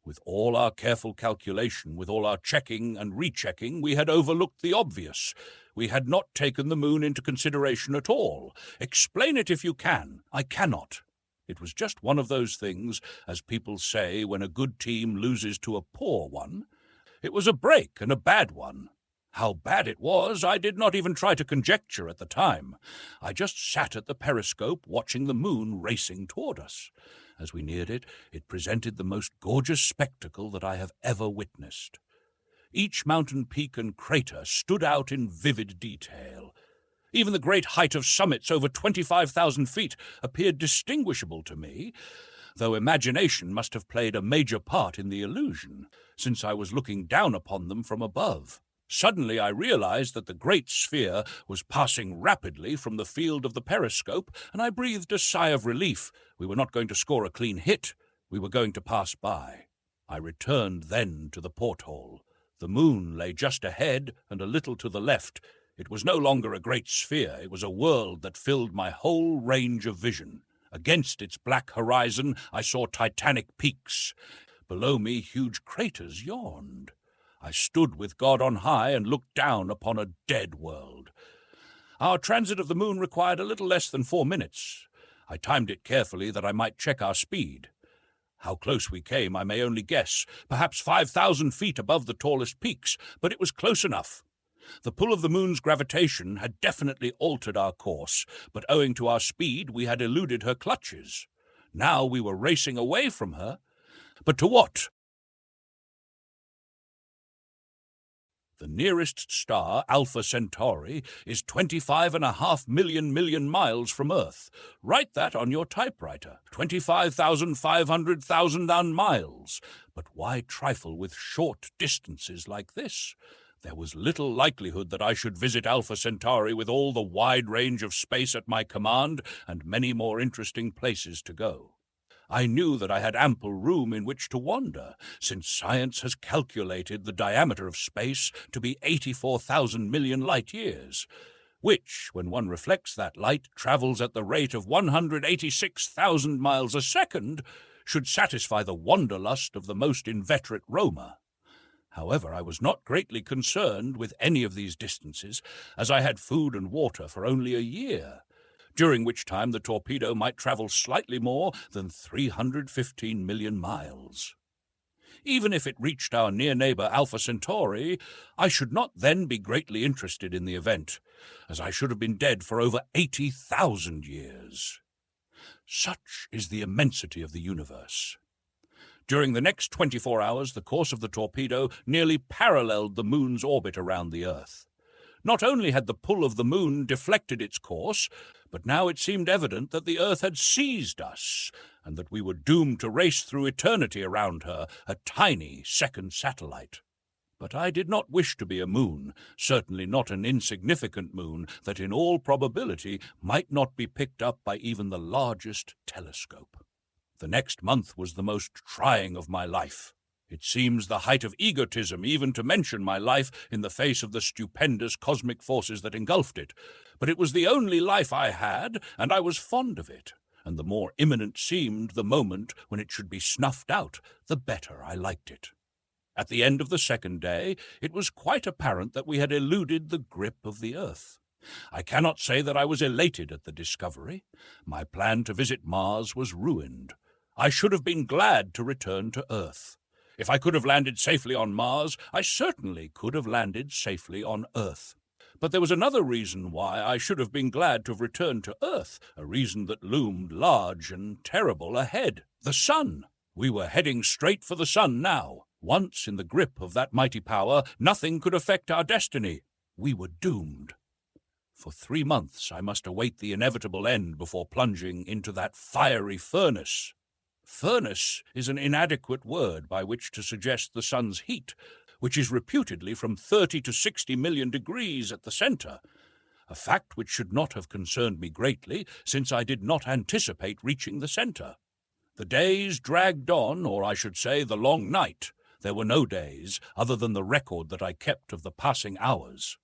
With all our careful calculation, with all our checking and rechecking, we had overlooked the obvious. We had not taken the moon into consideration at all. Explain it if you can. I cannot. It was just one of those things, as people say when a good team loses to a poor one. It was a break, and a bad one. How bad it was, I did not even try to conjecture at the time. I just sat at the periscope watching the moon racing toward us. As we neared it, it presented the most gorgeous spectacle that I have ever witnessed. Each mountain peak and crater stood out in vivid detail. Even the great height of summits over 25,000 feet appeared distinguishable to me, though imagination must have played a major part in the illusion, since I was looking down upon them from above. Suddenly I realized that the great sphere was passing rapidly from the field of the periscope, and I breathed a sigh of relief. We were not going to score a clean hit. We were going to pass by. I returned then to the porthole. The moon lay just ahead and a little to the left. It was no longer a great sphere. It was a world that filled my whole range of vision. Against its black horizon I saw titanic peaks. Below me huge craters yawned. I stood with God on high and looked down upon a dead world. Our transit of the moon required a little less than 4 minutes. I timed it carefully that I might check our speed. How close we came I may only guess, perhaps 5,000 feet above the tallest peaks, but it was close enough. The pull of the moon's gravitation had definitely altered our course, but owing to our speed we had eluded her clutches. Now we were racing away from her. But to what? The nearest star, Alpha Centauri, is 25.5 million miles from Earth. Write that on your typewriter. 25,500,000 miles. But why trifle with short distances like this? There was little likelihood that I should visit Alpha Centauri with all the wide range of space at my command and many more interesting places to go. I knew that I had ample room in which to wander, since science has calculated the diameter of space to be 84,000 million light-years, which, when one reflects that light travels at the rate of 186,000 miles a second, should satisfy the wanderlust of the most inveterate roamer. However, I was not greatly concerned with any of these distances, as I had food and water for only a year, during which time the torpedo might travel slightly more than 315 million miles. Even if it reached our near neighbor Alpha Centauri, I should not then be greatly interested in the event, as I should have been dead for over 80,000 years. Such is the immensity of the universe. During the next 24 hours, the course of the torpedo nearly paralleled the moon's orbit around the Earth. Not only had the pull of the moon deflected its course, but now it seemed evident that the Earth had seized us, and that we were doomed to race through eternity around her, a tiny second satellite. But I did not wish to be a moon, certainly not an insignificant moon that in all probability might not be picked up by even the largest telescope. The next month was the most trying of my life. It seems the height of egotism even to mention my life in the face of the stupendous cosmic forces that engulfed it. But it was the only life I had, and I was fond of it, and the more imminent seemed the moment when it should be snuffed out, the better I liked it. At the end of the second day, it was quite apparent that we had eluded the grip of the Earth. I cannot say that I was elated at the discovery. My plan to visit Mars was ruined. I should have been glad to return to Earth. If I could have landed safely on Mars, I certainly could have landed safely on Earth. But there was another reason why I should have been glad to have returned to Earth, a reason that loomed large and terrible ahead. The sun. We were heading straight for the sun now. Once in the grip of that mighty power, nothing could affect our destiny. We were doomed. For 3 months I must await the inevitable end before plunging into that fiery furnace. Furnace is an inadequate word by which to suggest the sun's heat, which is reputedly from 30 to 60 million degrees at the center, a fact which should not have concerned me greatly, since I did not anticipate reaching the center. The days dragged on, or I should say the long night. There were no days, other than the record that I kept of the passing hours.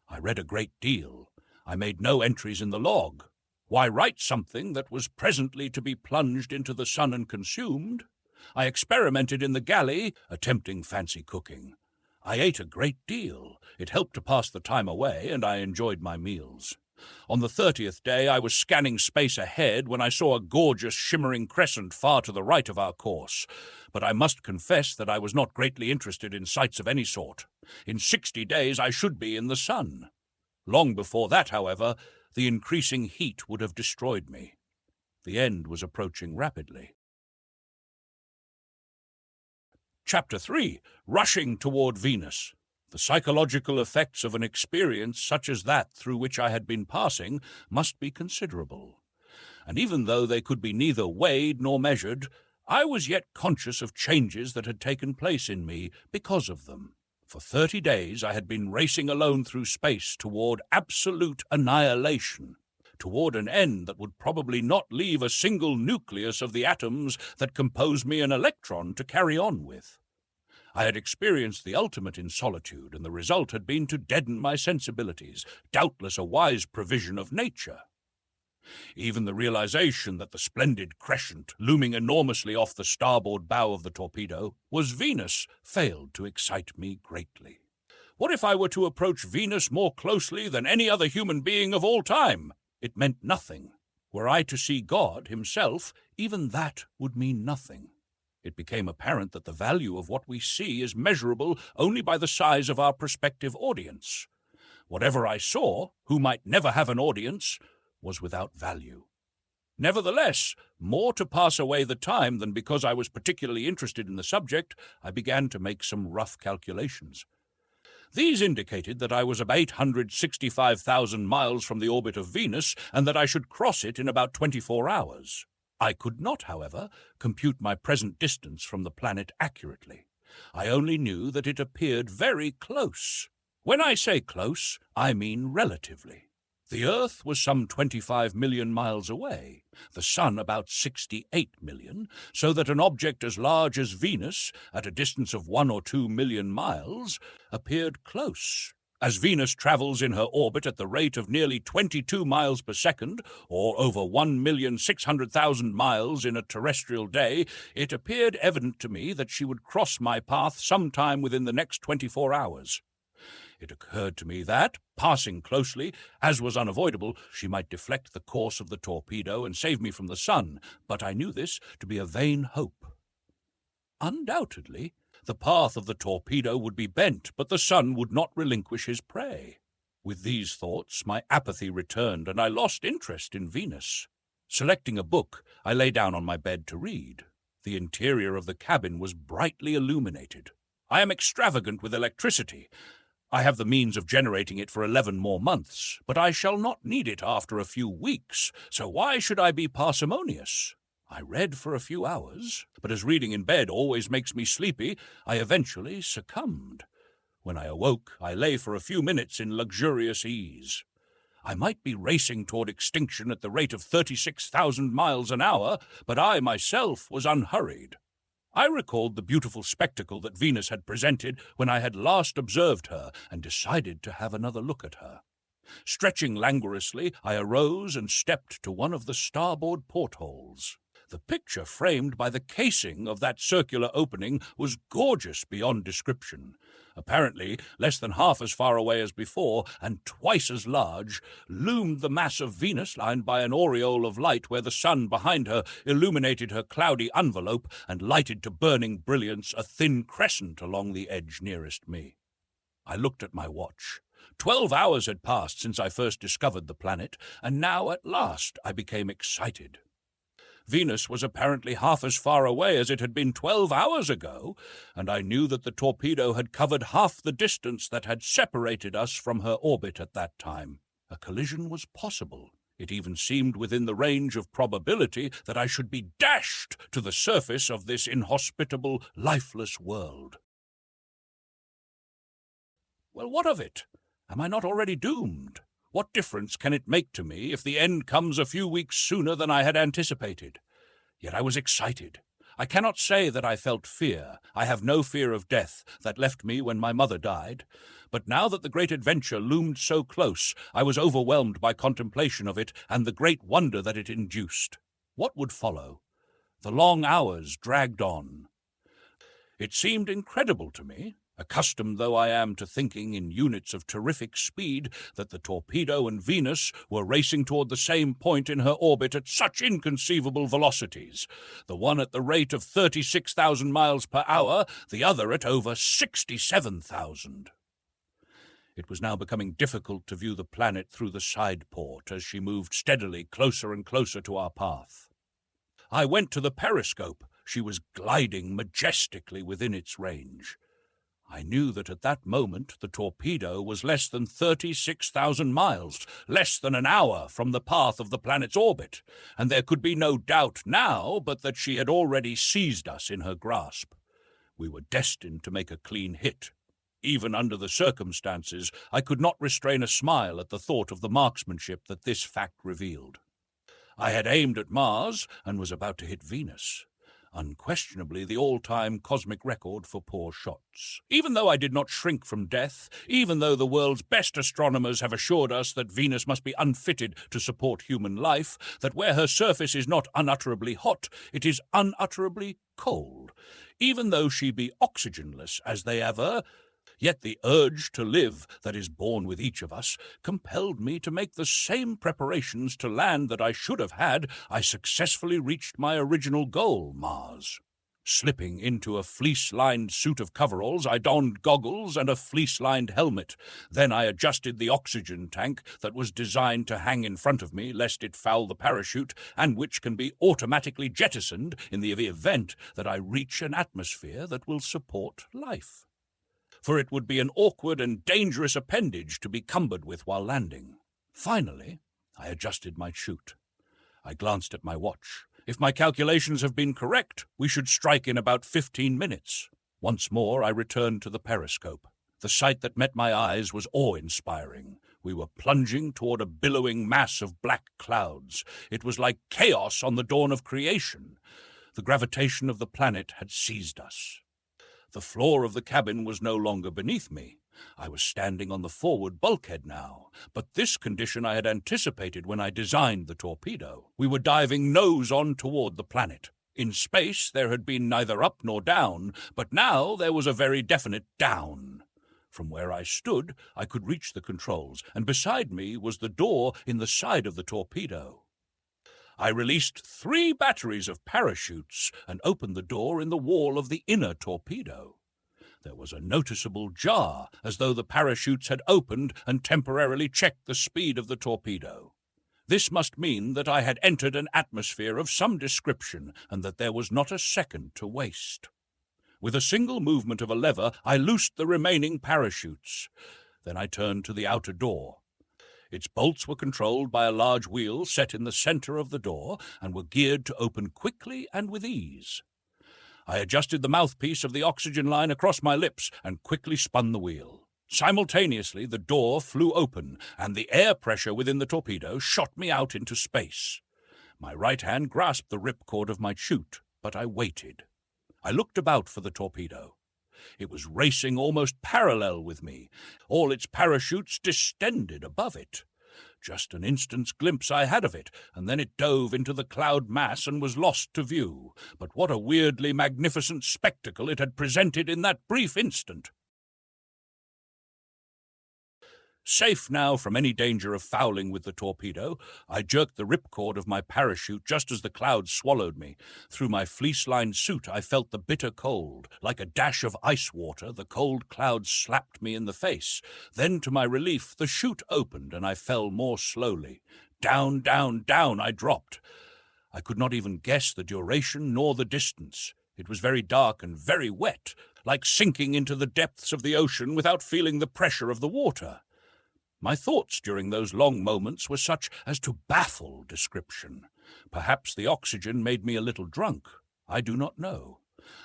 I read a great deal. I made no entries in the log. Why write something that was presently to be plunged into the sun and consumed? I experimented in the galley, attempting fancy cooking. I ate a great deal. It helped to pass the time away, and I enjoyed my meals. On the 30th day, I was scanning space ahead when I saw a gorgeous shimmering crescent far to the right of our course. But I must confess that I was not greatly interested in sights of any sort. In 60 days, I should be in the sun. Long before that, however, the increasing heat would have destroyed me. The end was approaching rapidly. Chapter 3. Rushing toward Venus. The psychological effects of an experience such as that through which I had been passing must be considerable. And even though they could be neither weighed nor measured, I was yet conscious of changes that had taken place in me because of them. For 30 days I had been racing alone through space toward absolute annihilation, toward an end that would probably not leave a single nucleus of the atoms that compose me an electron to carry on with. I had experienced the ultimate in solitude, and the result had been to deaden my sensibilities, doubtless a wise provision of nature. Even the realization that the splendid crescent, looming enormously off the starboard bow of the torpedo, was Venus failed to excite me greatly. What if I were to approach Venus more closely than any other human being of all time? It meant nothing. Were I to see God himself, even that would mean nothing. It became apparent that the value of what we see is measurable only by the size of our prospective audience. Whatever I saw, who might never have an audience, was without value. Nevertheless, more to pass away the time than because I was particularly interested in the subject, I began to make some rough calculations. These indicated that I was about 865,000 miles from the orbit of Venus, and that I should cross it in about 24 hours. I could not, however, compute my present distance from the planet accurately. I only knew that it appeared very close. When I say close, I mean relatively. The Earth was some 25 million miles away, the Sun about 68 million, so that an object as large as Venus, at a distance of 1 or 2 million miles, appeared close. As Venus travels in her orbit at the rate of nearly 22 miles per second, or over 1,600,000 miles in a terrestrial day, it appeared evident to me that she would cross my path sometime within the next 24 hours. It occurred to me that, passing closely, as was unavoidable, she might deflect the course of the torpedo and save me from the sun, but I knew this to be a vain hope. Undoubtedly, the path of the torpedo would be bent, but the sun would not relinquish his prey. With these thoughts, my apathy returned, and I lost interest in Venus. Selecting a book, I lay down on my bed to read. The interior of the cabin was brightly illuminated. I am extravagant with electricity. I have the means of generating it for 11 more months, but I shall not need it after a few weeks, so why should I be parsimonious? I read for a few hours, but as reading in bed always makes me sleepy, I eventually succumbed. When I awoke, I lay for a few minutes in luxurious ease. I might be racing toward extinction at the rate of 36,000 miles an hour, but I myself was unhurried. I recalled the beautiful spectacle that Venus had presented when I had last observed her and decided to have another look at her. Stretching languorously, I arose and stepped to one of the starboard portholes. The picture framed by the casing of that circular opening was gorgeous beyond description. Apparently, less than half as far away as before, and twice as large, loomed the mass of Venus lined by an aureole of light where the sun behind her illuminated her cloudy envelope and lighted to burning brilliance a thin crescent along the edge nearest me. I looked at my watch. 12 hours had passed since I first discovered the planet, and now at last I became excited. Venus was apparently half as far away as it had been 12 hours ago, and I knew that the torpedo had covered half the distance that had separated us from her orbit at that time. A collision was possible. It even seemed within the range of probability that I should be dashed to the surface of this inhospitable, lifeless world. Well, what of it? Am I not already doomed? What difference can it make to me if the end comes a few weeks sooner than I had anticipated? Yet I was excited. I cannot say that I felt fear. I have no fear of death. That left me when my mother died. But now that the great adventure loomed so close, I was overwhelmed by contemplation of it and the great wonder that it induced. What would follow? The long hours dragged on. It seemed incredible to me, accustomed though I am to thinking in units of terrific speed, that the torpedo and Venus were racing toward the same point in her orbit at such inconceivable velocities, the one at the rate of 36,000 miles per hour, the other at over 67,000. It was now becoming difficult to view the planet through the side port as she moved steadily closer and closer to our path. I went to the periscope. She was gliding majestically within its range. I knew that at that moment the torpedo was less than 36,000 miles, less than an hour from the path of the planet's orbit, and there could be no doubt now but that she had already seized us in her grasp. We were destined to make a clean hit. Even under the circumstances, I could not restrain a smile at the thought of the marksmanship that this fact revealed. I had aimed at Mars and was about to hit Venus. Unquestionably the all-time cosmic record for poor shots. Even though I did not shrink from death, even though the world's best astronomers have assured us that Venus must be unfitted to support human life, that where her surface is not unutterably hot, it is unutterably cold, even though she be oxygenless as they aver, yet the urge to live that is born with each of us compelled me to make the same preparations to land that I should have had I successfully reached my original goal, Mars. Slipping into a fleece-lined suit of coveralls, I donned goggles and a fleece-lined helmet. Then I adjusted the oxygen tank that was designed to hang in front of me lest it foul the parachute, and which can be automatically jettisoned in the event that I reach an atmosphere that will support life. For it would be an awkward and dangerous appendage to be cumbered with while landing. Finally, I adjusted my chute. I glanced at my watch. If my calculations have been correct, we should strike in about 15 minutes. Once more I returned to the periscope. The sight that met my eyes was awe-inspiring. We were plunging toward a billowing mass of black clouds. It was like chaos on the dawn of creation. The gravitation of the planet had seized us. The floor of the cabin was no longer beneath me. I was standing on the forward bulkhead now, but this condition I had anticipated when I designed the torpedo. We were diving nose-on toward the planet. In space there had been neither up nor down, but now there was a very definite down. From where I stood, I could reach the controls, and beside me was the door in the side of the torpedo. I released 3 batteries of parachutes and opened the door in the wall of the inner torpedo. There was a noticeable jar, as though the parachutes had opened and temporarily checked the speed of the torpedo. This must mean that I had entered an atmosphere of some description, and that there was not a second to waste. With a single movement of a lever, I loosed the remaining parachutes. Then I turned to the outer door. Its bolts were controlled by a large wheel set in the center of the door and were geared to open quickly and with ease. I adjusted the mouthpiece of the oxygen line across my lips and quickly spun the wheel. Simultaneously, the door flew open, and the air pressure within the torpedo shot me out into space. My right hand grasped the ripcord of my chute, but I waited. I looked about for the torpedo. It was racing almost parallel with me, all its parachutes distended above it. Just an instant's glimpse I had of it, and then it dove into the cloud mass and was lost to view. But what a weirdly magnificent spectacle it had presented in that brief instant! Safe now from any danger of fouling with the torpedo, I jerked the ripcord of my parachute just as the clouds swallowed me. Through my fleece-lined suit I felt the bitter cold. Like a dash of ice water, the cold clouds slapped me in the face. Then, to my relief, the chute opened and I fell more slowly. Down, down, down I dropped. I could not even guess the duration nor the distance. It was very dark and very wet, like sinking into the depths of the ocean without feeling the pressure of the water. My thoughts during those long moments were such as to baffle description. Perhaps the oxygen made me a little drunk. I do not know.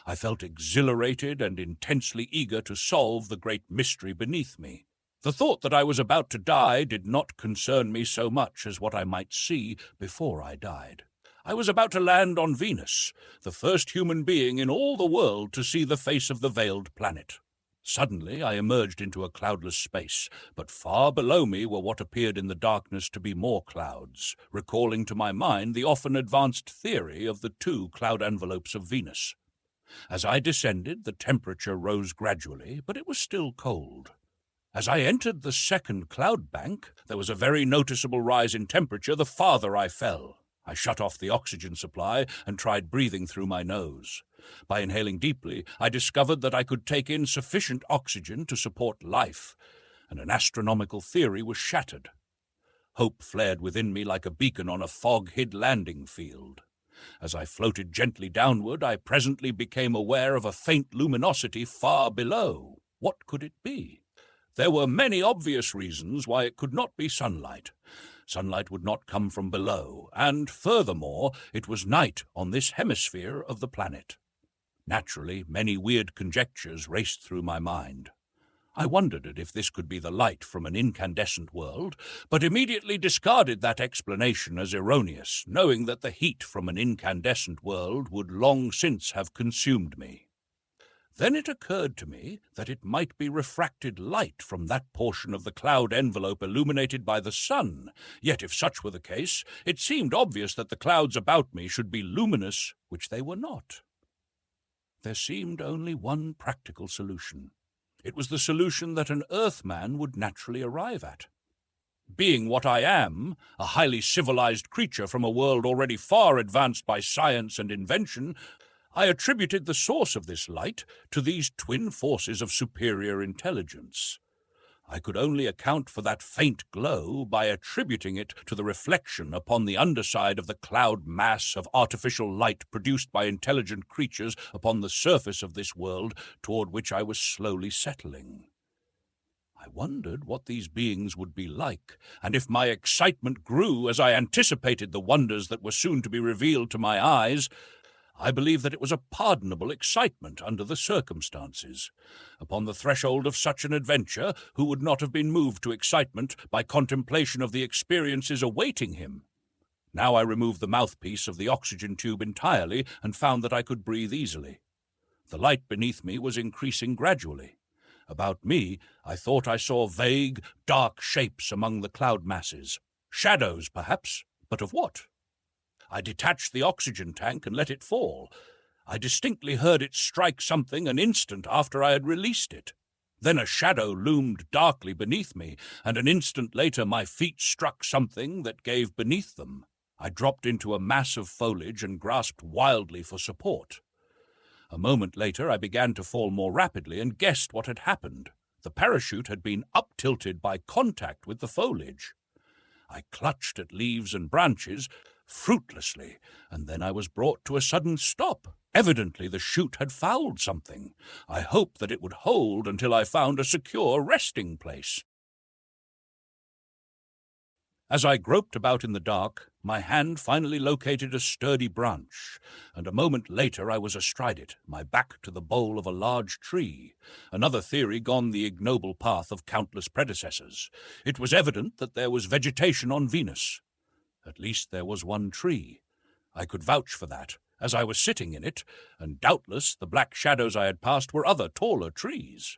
I felt exhilarated and intensely eager to solve the great mystery beneath me. The thought that I was about to die did not concern me so much as what I might see before I died. I was about to land on Venus, the first human being in all the world to see the face of the veiled planet. Suddenly I emerged into a cloudless space, but far below me were what appeared in the darkness to be more clouds, recalling to my mind the often advanced theory of the two cloud envelopes of Venus. As I descended, the temperature rose gradually, but it was still cold. As I entered the second cloud bank, there was a very noticeable rise in temperature the farther I fell. I shut off the oxygen supply and tried breathing through my nose. By inhaling deeply, I discovered that I could take in sufficient oxygen to support life, and an astronomical theory was shattered. Hope flared within me like a beacon on a fog-hid landing field. As I floated gently downward, I presently became aware of a faint luminosity far below. What could it be? There were many obvious reasons why it could not be sunlight. Sunlight would not come from below, and, furthermore, it was night on this hemisphere of the planet. Naturally, many weird conjectures raced through my mind. I wondered if this could be the light from an incandescent world, but immediately discarded that explanation as erroneous, knowing that the heat from an incandescent world would long since have consumed me. Then it occurred to me that it might be refracted light from that portion of the cloud envelope illuminated by the sun, yet if such were the case, it seemed obvious that the clouds about me should be luminous, which they were not. There seemed only one practical solution. It was the solution that an Earthman would naturally arrive at. Being what I am, a highly civilized creature from a world already far advanced by science and invention, I attributed the source of this light to these twin forces of superior intelligence. I could only account for that faint glow by attributing it to the reflection upon the underside of the cloud mass of artificial light produced by intelligent creatures upon the surface of this world toward which I was slowly settling. I wondered what these beings would be like, and if my excitement grew as I anticipated the wonders that were soon to be revealed to my eyes, I believe that it was a pardonable excitement under the circumstances. Upon the threshold of such an adventure, who would not have been moved to excitement by contemplation of the experiences awaiting him? Now I removed the mouthpiece of the oxygen tube entirely and found that I could breathe easily. The light beneath me was increasing gradually. About me, I thought I saw vague, dark shapes among the cloud masses. Shadows, perhaps, but of what? I detached the oxygen tank and let it fall. I distinctly heard it strike something an instant after I had released it. Then a shadow loomed darkly beneath me, and an instant later my feet struck something that gave beneath them. I dropped into a mass of foliage and grasped wildly for support. A moment later I began to fall more rapidly and guessed what had happened. The parachute had been up-tilted by contact with the foliage. I clutched at leaves and branches, fruitlessly, and then I was brought to a sudden stop. Evidently the chute had fouled something. I hoped that it would hold until I found a secure resting place. As I groped about in the dark, my hand finally located a sturdy branch, and a moment later I was astride it, my back to the bole of a large tree. Another theory gone the ignoble path of countless predecessors. It was evident that there was vegetation on Venus. At least there was one tree. I could vouch for that, as I was sitting in it, and doubtless the black shadows I had passed were other taller trees.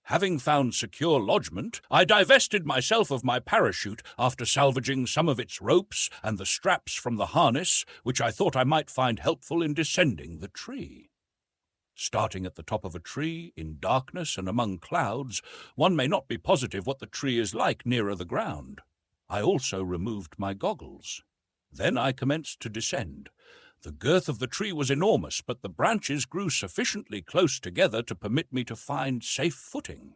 Having found secure lodgment, I divested myself of my parachute after salvaging some of its ropes and the straps from the harness, which I thought I might find helpful in descending the tree. Starting at the top of a tree, in darkness and among clouds, one may not be positive what the tree is like nearer the ground. I also removed my goggles. Then I commenced to descend. The girth of the tree was enormous, but the branches grew sufficiently close together to permit me to find safe footing.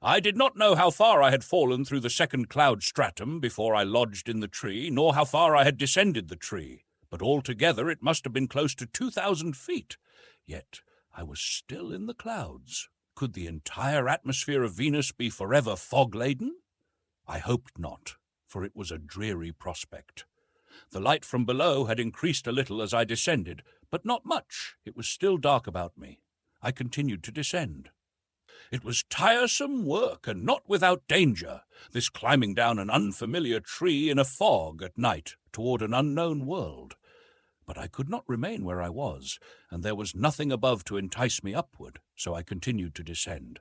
I did not know how far I had fallen through the second cloud stratum before I lodged in the tree, nor how far I had descended the tree, but altogether it must have been close to 2,000 feet. Yet I was still in the clouds. Could the entire atmosphere of Venus be forever fog-laden? I hoped not, for it was a dreary prospect. The light from below had increased a little as I descended, but not much. It was still dark about me. I continued to descend. It was tiresome work, and not without danger, this climbing down an unfamiliar tree in a fog at night toward an unknown world. But I could not remain where I was, and there was nothing above to entice me upward. So I continued to descend.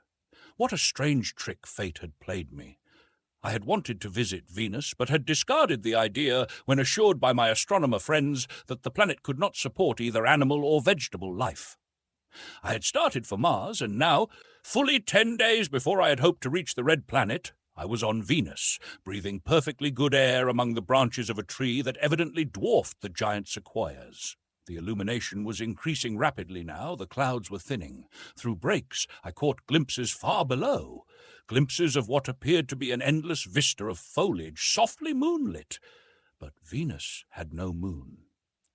What a strange trick fate had played me. I had wanted to visit Venus, but had discarded the idea when assured by my astronomer friends that the planet could not support either animal or vegetable life. I had started for Mars, and now, fully 10 days before I had hoped to reach the Red Planet, I was on Venus, breathing perfectly good air among the branches of a tree that evidently dwarfed the giant sequoias. The illumination was increasing rapidly now, the clouds were thinning. Through breaks, I caught glimpses far below, glimpses of what appeared to be an endless vista of foliage, softly moonlit. But Venus had no moon.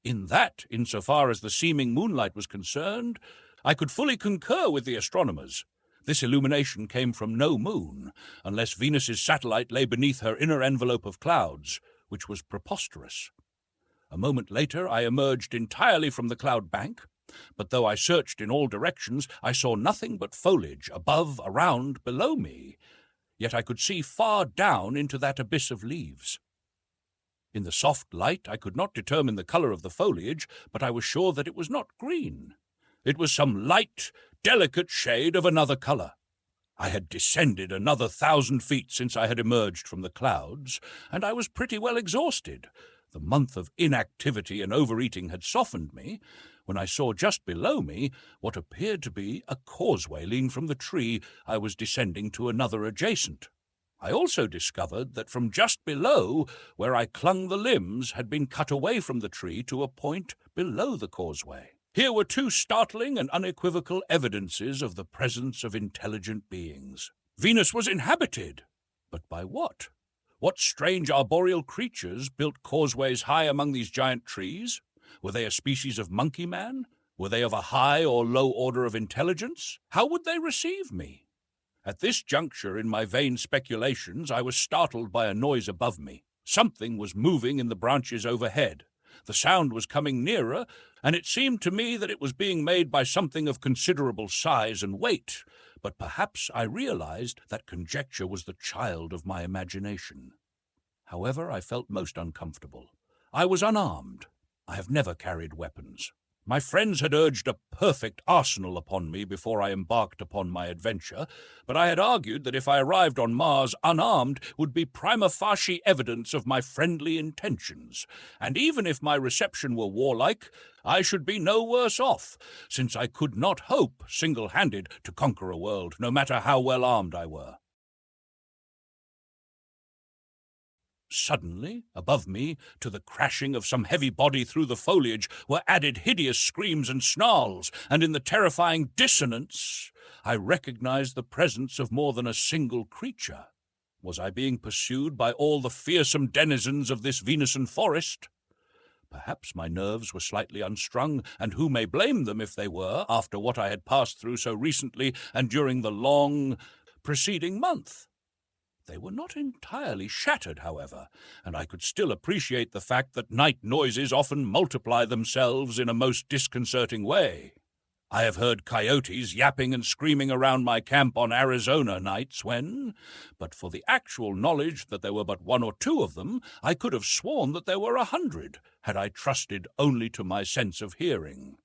In that, insofar as the seeming moonlight was concerned, I could fully concur with the astronomers. This illumination came from no moon, unless Venus's satellite lay beneath her inner envelope of clouds, which was preposterous. A moment later I emerged entirely from the cloud bank, but though I searched in all directions, I saw nothing but foliage above, around, below me. Yet I could see far down into that abyss of leaves. In the soft light I could not determine the colour of the foliage, but I was sure that it was not green. It was some light, delicate shade of another colour. I had descended another 1,000 feet since I had emerged from the clouds, and I was pretty well exhausted. The month of inactivity and overeating had softened me, when I saw just below me what appeared to be a causeway leading from the tree I was descending to another adjacent. I also discovered that from just below, where I clung the limbs, had been cut away from the tree to a point below the causeway. Here were two startling and unequivocal evidences of the presence of intelligent beings. Venus was inhabited, but by what? What strange arboreal creatures built causeways high among these giant trees? Were they a species of monkey man? Were they of a high or low order of intelligence? How would they receive me? At this juncture in my vain speculations, I was startled by a noise above me. Something was moving in the branches overhead. The sound was coming nearer, and it seemed to me that it was being made by something of considerable size and weight, but perhaps I realized that conjecture was the child of my imagination. However, I felt most uncomfortable. I was unarmed. I have never carried weapons. My friends had urged a perfect arsenal upon me before I embarked upon my adventure, but I had argued that if I arrived on Mars unarmed would be prima facie evidence of my friendly intentions, and even if my reception were warlike, I should be no worse off, since I could not hope, single-handed, to conquer a world, no matter how well armed I were. Suddenly, above me, to the crashing of some heavy body through the foliage, were added hideous screams and snarls, and in the terrifying dissonance, I recognized the presence of more than a single creature. Was I being pursued by all the fearsome denizens of this Venusian forest? Perhaps my nerves were slightly unstrung, and who may blame them if they were, after what I had passed through so recently and during the long preceding month? They were not entirely shattered, however, and I could still appreciate the fact that night noises often multiply themselves in a most disconcerting way. I have heard coyotes yapping and screaming around my camp on Arizona nights when, but for the actual knowledge that there were but one or two of them, I could have sworn that there were 100, had I trusted only to my sense of hearing.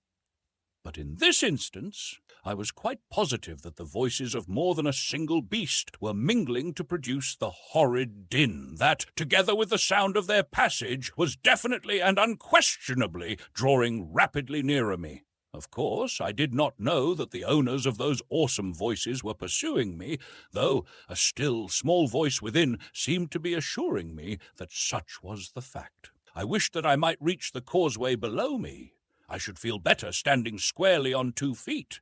But in this instance, I was quite positive that the voices of more than a single beast were mingling to produce the horrid din that, together with the sound of their passage, was definitely and unquestionably drawing rapidly nearer me. Of course, I did not know that the owners of those awesome voices were pursuing me, though a still, small voice within seemed to be assuring me that such was the fact. I wished that I might reach the causeway below me. I should feel better standing squarely on 2 feet.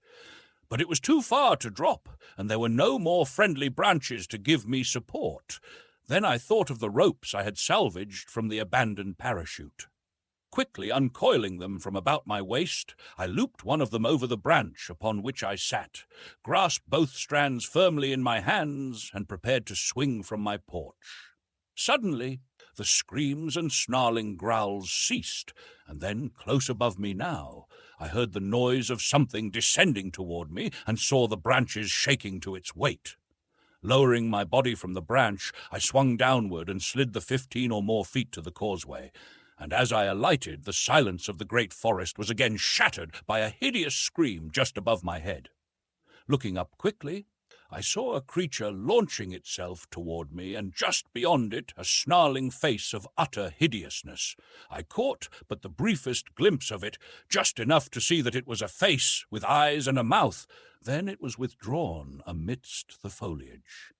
But it was too far to drop, and there were no more friendly branches to give me support. Then I thought of the ropes I had salvaged from the abandoned parachute. Quickly uncoiling them from about my waist, I looped one of them over the branch upon which I sat, grasped both strands firmly in my hands, and prepared to swing from my porch. Suddenly, the screams and snarling growls ceased, and then, close above me now, I heard the noise of something descending toward me and saw the branches shaking to its weight. Lowering my body from the branch, I swung downward and slid the 15 or more feet to the causeway, and as I alighted, the silence of the great forest was again shattered by a hideous scream just above my head. Looking up quickly, I saw a creature launching itself toward me, and just beyond it a snarling face of utter hideousness. I caught but the briefest glimpse of it, just enough to see that it was a face with eyes and a mouth. Then it was withdrawn amidst the foliage.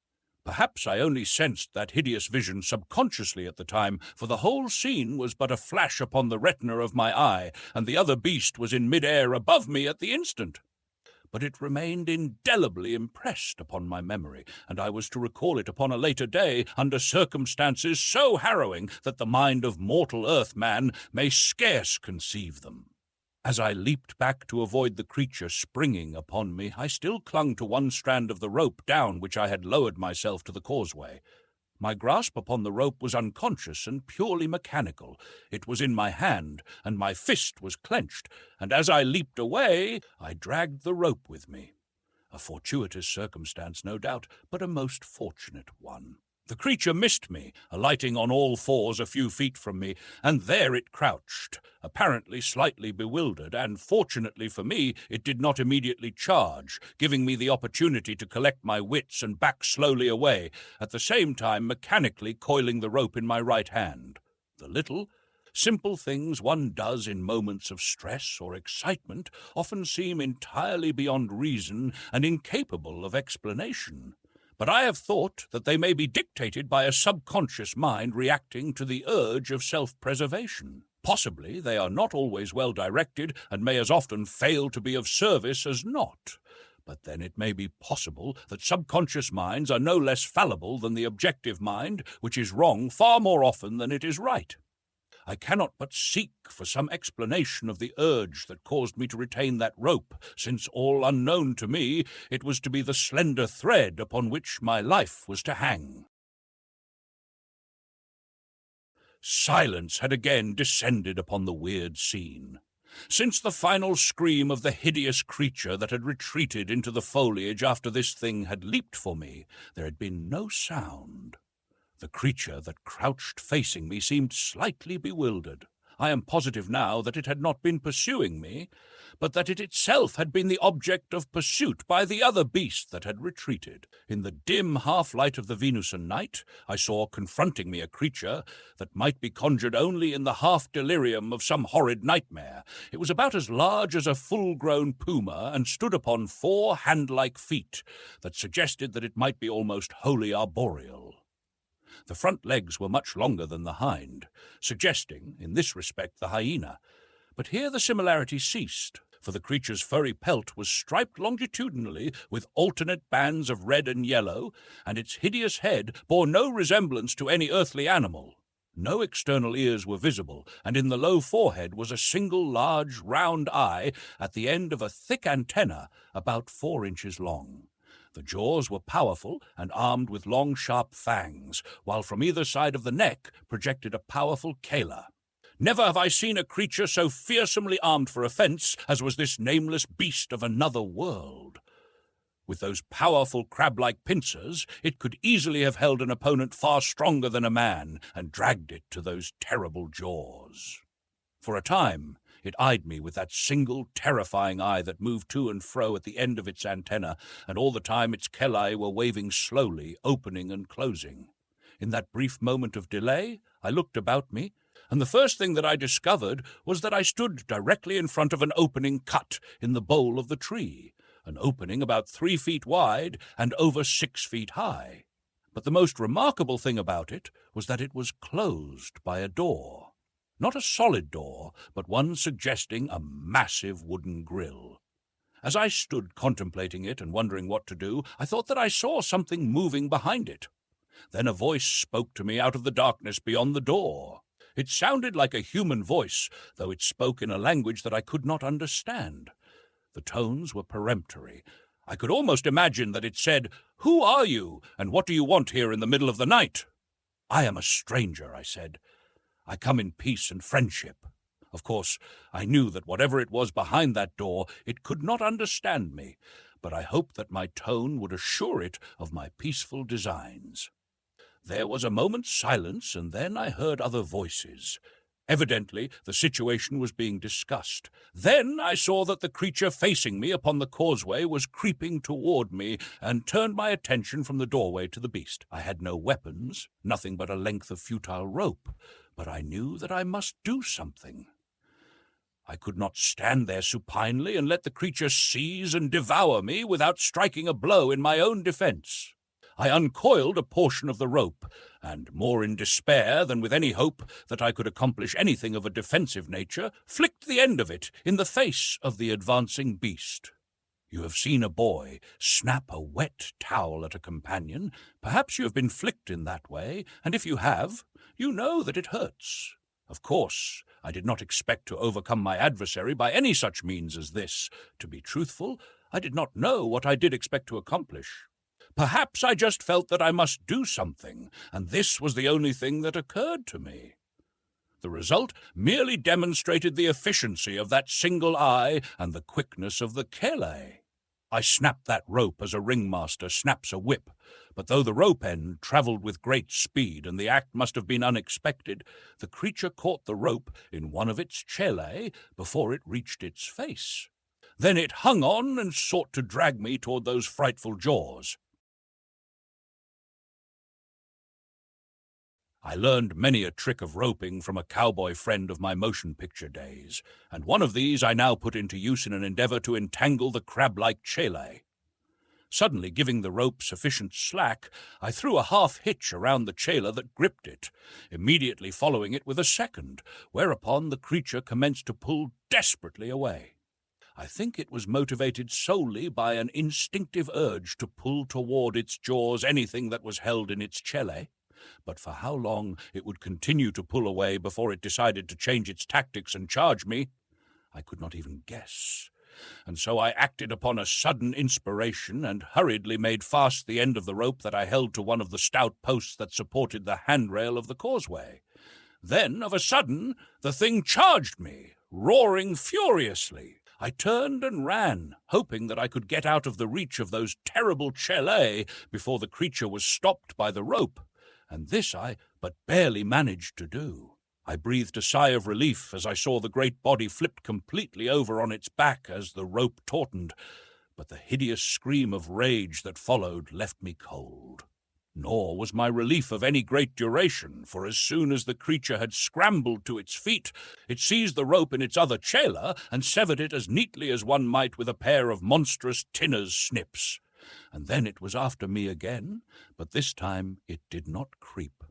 Perhaps I only sensed that hideous vision subconsciously at the time, for the whole scene was but a flash upon the retina of my eye, and the other beast was in mid-air above me at the instant. But it remained indelibly impressed upon my memory, and I was to recall it upon a later day under circumstances so harrowing that the mind of mortal earth-man may scarce conceive them. As I leaped back to avoid the creature springing upon me, I still clung to one strand of the rope down which I had lowered myself to the causeway. My grasp upon the rope was unconscious and purely mechanical. It was in my hand, and my fist was clenched, and as I leaped away, I dragged the rope with me. A fortuitous circumstance, no doubt, but a most fortunate one. The creature missed me, alighting on all fours a few feet from me, and there it crouched, apparently slightly bewildered, and fortunately for me, it did not immediately charge, giving me the opportunity to collect my wits and back slowly away, at the same time mechanically coiling the rope in my right hand. The little, simple things one does in moments of stress or excitement often seem entirely beyond reason and incapable of explanation. But I have thought that they may be dictated by a subconscious mind reacting to the urge of self-preservation. Possibly they are not always well directed and may as often fail to be of service as not. But then it may be possible that subconscious minds are no less fallible than the objective mind, which is wrong far more often than it is right. I cannot but seek for some explanation of the urge that caused me to retain that rope, since, all unknown to me, it was to be the slender thread upon which my life was to hang. Silence had again descended upon the weird scene. Since the final scream of the hideous creature that had retreated into the foliage after this thing had leaped for me, there had been no sound. The creature that crouched facing me seemed slightly bewildered. I am positive now that it had not been pursuing me, but that it itself had been the object of pursuit by the other beast that had retreated. In the dim half-light of the Venusian night, I saw confronting me a creature that might be conjured only in the half-delirium of some horrid nightmare. It was about as large as a full-grown puma and stood upon 4 hand-like feet that suggested that it might be almost wholly arboreal. The front legs were much longer than the hind, suggesting, in this respect, the hyena. But here the similarity ceased, for the creature's furry pelt was striped longitudinally with alternate bands of red and yellow, and its hideous head bore no resemblance to any earthly animal. No external ears were visible, and in the low forehead was a single large round eye at the end of a thick antenna about 4 inches long. The jaws were powerful and armed with long, sharp fangs, while from either side of the neck projected a powerful cala. Never have I seen a creature so fearsomely armed for offence as was this nameless beast of another world. With those powerful crab-like pincers, it could easily have held an opponent far stronger than a man and dragged it to those terrible jaws. For a time, it eyed me with that single terrifying eye that moved to and fro at the end of its antenna, and all the time its chelae were waving slowly, opening and closing. In that brief moment of delay, I looked about me, and the first thing that I discovered was that I stood directly in front of an opening cut in the bole of the tree, an opening about 3 feet wide and over 6 feet high. But the most remarkable thing about it was that it was closed by a door. Not a solid door, but one suggesting a massive wooden grill. As I stood contemplating it and wondering what to do, I thought that I saw something moving behind it. Then a voice spoke to me out of the darkness beyond the door. It sounded like a human voice, though it spoke in a language that I could not understand. The tones were peremptory. I could almost imagine that it said, "Who are you, and what do you want here in the middle of the night?" "I am a stranger," I said. "I come in peace and friendship." Of course, I knew that whatever it was behind that door, it could not understand me, but I hoped that my tone would assure it of my peaceful designs. There was a moment's silence, and then I heard other voices. Evidently, the situation was being discussed. Then I saw that the creature facing me upon the causeway was creeping toward me, and turned my attention from the doorway to the beast. I had no weapons, nothing but a length of futile rope, but I knew that I must do something. I could not stand there supinely and let the creature seize and devour me without striking a blow in my own defense. I uncoiled a portion of the rope, and, more in despair than with any hope that I could accomplish anything of a defensive nature, flicked the end of it in the face of the advancing beast. You have seen a boy snap a wet towel at a companion. Perhaps you have been flicked in that way, and if you have, you know that it hurts. Of course, I did not expect to overcome my adversary by any such means as this. To be truthful, I did not know what I did expect to accomplish. Perhaps I just felt that I must do something, and this was the only thing that occurred to me. The result merely demonstrated the efficiency of that single eye and the quickness of the chele. I snapped that rope as a ringmaster snaps a whip, but though the rope end travelled with great speed and the act must have been unexpected, the creature caught the rope in one of its chele before it reached its face. Then it hung on and sought to drag me toward those frightful jaws. I learned many a trick of roping from a cowboy friend of my motion picture days, and one of these I now put into use in an endeavor to entangle the crab-like chele. Suddenly giving the rope sufficient slack, I threw a half-hitch around the chela that gripped it, immediately following it with a second, whereupon the creature commenced to pull desperately away. I think it was motivated solely by an instinctive urge to pull toward its jaws anything that was held in its chele. But for how long it would continue to pull away before it decided to change its tactics and charge me, I could not even guess. And so I acted upon a sudden inspiration and hurriedly made fast the end of the rope that I held to one of the stout posts that supported the handrail of the causeway. Then, of a sudden, the thing charged me, roaring furiously. I turned and ran, hoping that I could get out of the reach of those terrible chele before the creature was stopped by the rope. And this I but barely managed to do. I breathed a sigh of relief as I saw the great body flipped completely over on its back as the rope tautened, but the hideous scream of rage that followed left me cold. Nor was my relief of any great duration, for as soon as the creature had scrambled to its feet, it seized the rope in its other chela and severed it as neatly as one might with a pair of monstrous tinner's snips. And then it was after me again, but this time it did not creep.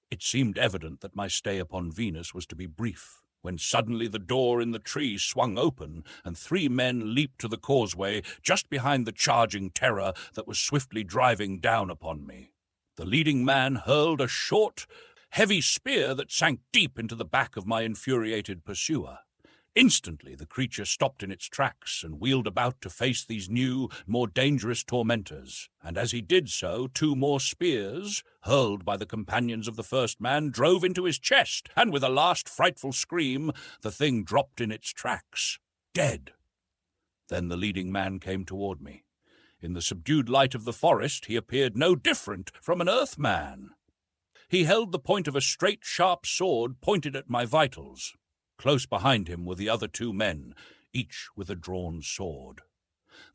It seemed evident that my stay upon Venus was to be brief, when suddenly the door in the tree swung open, and 3 men leaped to the causeway just behind the charging terror that was swiftly driving down upon me. The leading man hurled a short, heavy spear that sank deep into the back of my infuriated pursuer. Instantly the creature stopped in its tracks and wheeled about to face these new, more dangerous tormentors, and as he did so 2 more spears, hurled by the companions of the first man, drove into his chest, and with a last frightful scream, the thing dropped in its tracks, dead. Then the leading man came toward me. In the subdued light of the forest he appeared no different from an earthman. He held the point of a straight, sharp sword pointed at my vitals. Close behind him were the other 2 men, each with a drawn sword.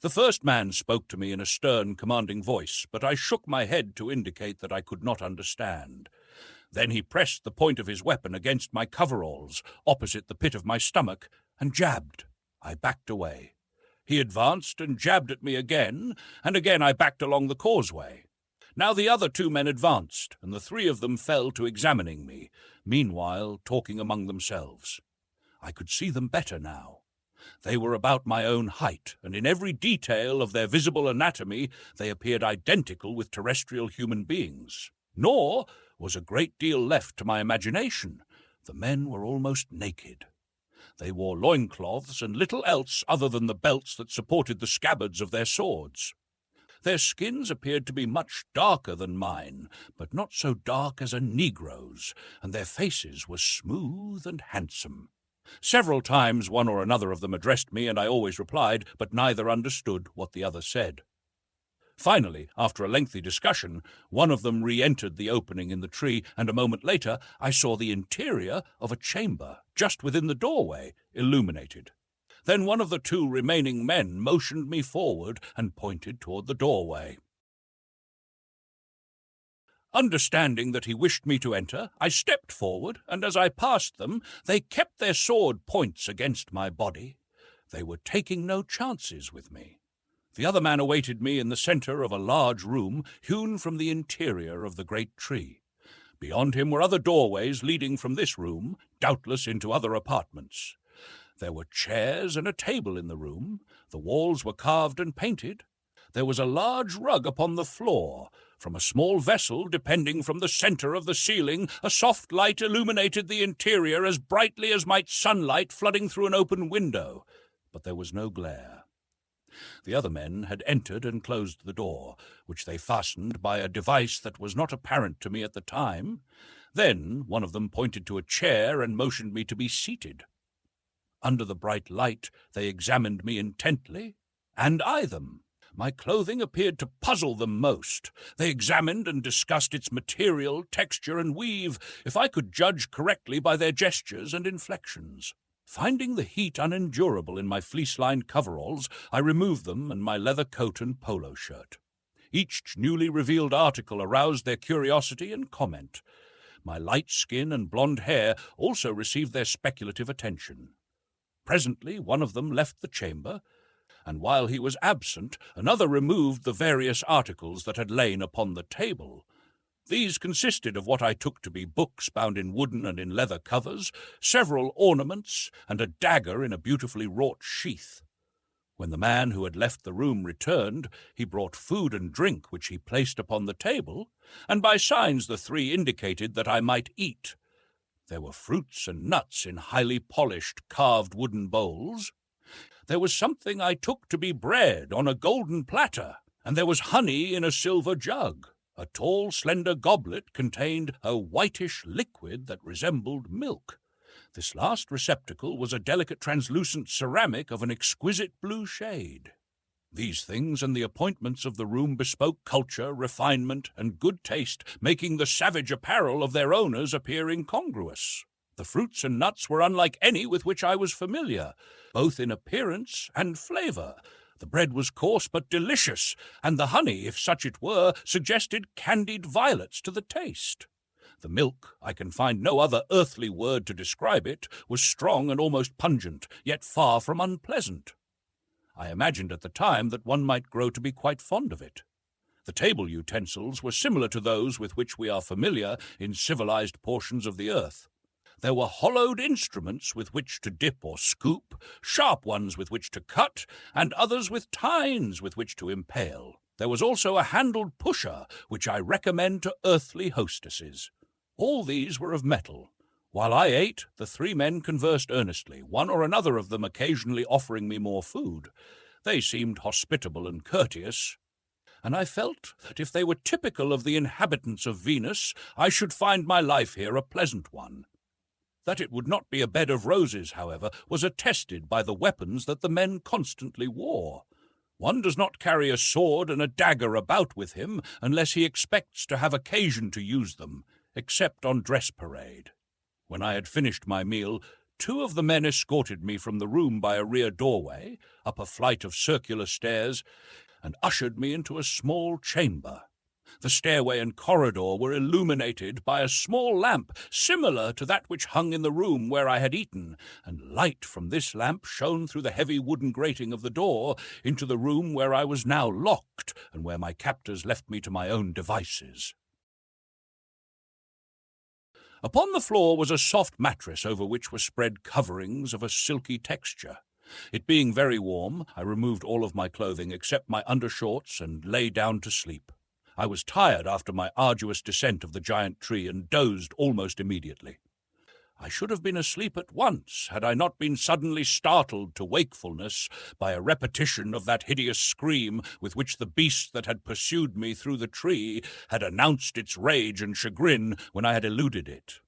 The first man spoke to me in a stern, commanding voice, but I shook my head to indicate that I could not understand. Then he pressed the point of his weapon against my coveralls, opposite the pit of my stomach, and jabbed. I backed away. He advanced and jabbed at me again, and again I backed along the causeway. Now the other 2 men advanced, and the 3 of them fell to examining me, meanwhile talking among themselves. I could see them better now. They were about my own height, and in every detail of their visible anatomy they appeared identical with terrestrial human beings. Nor was a great deal left to my imagination. The men were almost naked. They wore loincloths and little else other than the belts that supported the scabbards of their swords. Their skins appeared to be much darker than mine, but not so dark as a Negro's, and their faces were smooth and handsome. Several times one or another of them addressed me, and I always replied, but neither understood what the other said. Finally, after a lengthy discussion, one of them re-entered the opening in the tree, and a moment later I saw the interior of a chamber, just within the doorway, illuminated. Then one of the two remaining men motioned me forward and pointed toward the doorway. Understanding that he wished me to enter, I stepped forward, and as I passed them, they kept their sword points against my body. They were taking no chances with me. The other man awaited me in the center of a large room hewn from the interior of the great tree. Beyond him were other doorways leading from this room, doubtless into other apartments. There were chairs and a table in the room. The walls were carved and painted. There was a large rug upon the floor. From a small vessel depending from the center of the ceiling, a soft light illuminated the interior as brightly as might sunlight flooding through an open window. But there was no glare. The other men had entered and closed the door, which they fastened by a device that was not apparent to me at the time. Then one of them pointed to a chair and motioned me to be seated. Under the bright light, they examined me intently, and I them. My clothing appeared to puzzle them most. They examined and discussed its material, texture, and weave, if I could judge correctly by their gestures and inflections. Finding the heat unendurable in my fleece-lined coveralls, I removed them and my leather coat and polo shirt. Each newly revealed article aroused their curiosity and comment. My light skin and blonde hair also received their speculative attention. Presently one of them left the chamber, and while he was absent, another removed the various articles that had lain upon the table. These consisted of what I took to be books bound in wooden and in leather covers, several ornaments, and a dagger in a beautifully wrought sheath. When the man who had left the room returned, he brought food and drink which he placed upon the table, and by signs the three indicated that I might eat. There were fruits and nuts in highly polished, carved wooden bowls. There was something I took to be bread on a golden platter, and there was honey in a silver jug. A tall, slender goblet contained a whitish liquid that resembled milk. This last receptacle was a delicate translucent ceramic of an exquisite blue shade. These things and the appointments of the room bespoke culture, refinement, and good taste, making the savage apparel of their owners appear incongruous. The fruits and nuts were unlike any with which I was familiar, both in appearance and flavor. The bread was coarse but delicious, and the honey, if such it were, suggested candied violets to the taste. The milk, I can find no other earthly word to describe it, was strong and almost pungent, yet far from unpleasant. I imagined at the time that one might grow to be quite fond of it. The table utensils were similar to those with which we are familiar in civilized portions of the earth. There were hollowed instruments with which to dip or scoop, sharp ones with which to cut, and others with tines with which to impale. There was also a handled pusher, which I recommend to earthly hostesses. All these were of metal. While I ate, the three men conversed earnestly, one or another of them occasionally offering me more food. They seemed hospitable and courteous, and I felt that if they were typical of the inhabitants of Venus, I should find my life here a pleasant one. That it would not be a bed of roses, however, was attested by the weapons that the men constantly wore. One does not carry a sword and a dagger about with him unless he expects to have occasion to use them, except on dress parade. When I had finished my meal, two of the men escorted me from the room by a rear doorway, up a flight of circular stairs, and ushered me into a small chamber. The stairway and corridor were illuminated by a small lamp similar to that which hung in the room where I had eaten, and light from this lamp shone through the heavy wooden grating of the door into the room where I was now locked and where my captors left me to my own devices. Upon the floor was a soft mattress over which were spread coverings of a silky texture. It being very warm, I removed all of my clothing except my undershorts and lay down to sleep. I was tired after my arduous descent of the giant tree and dozed almost immediately. I should have been asleep at once had I not been suddenly startled to wakefulness by a repetition of that hideous scream with which the beast that had pursued me through the tree had announced its rage and chagrin when I had eluded it.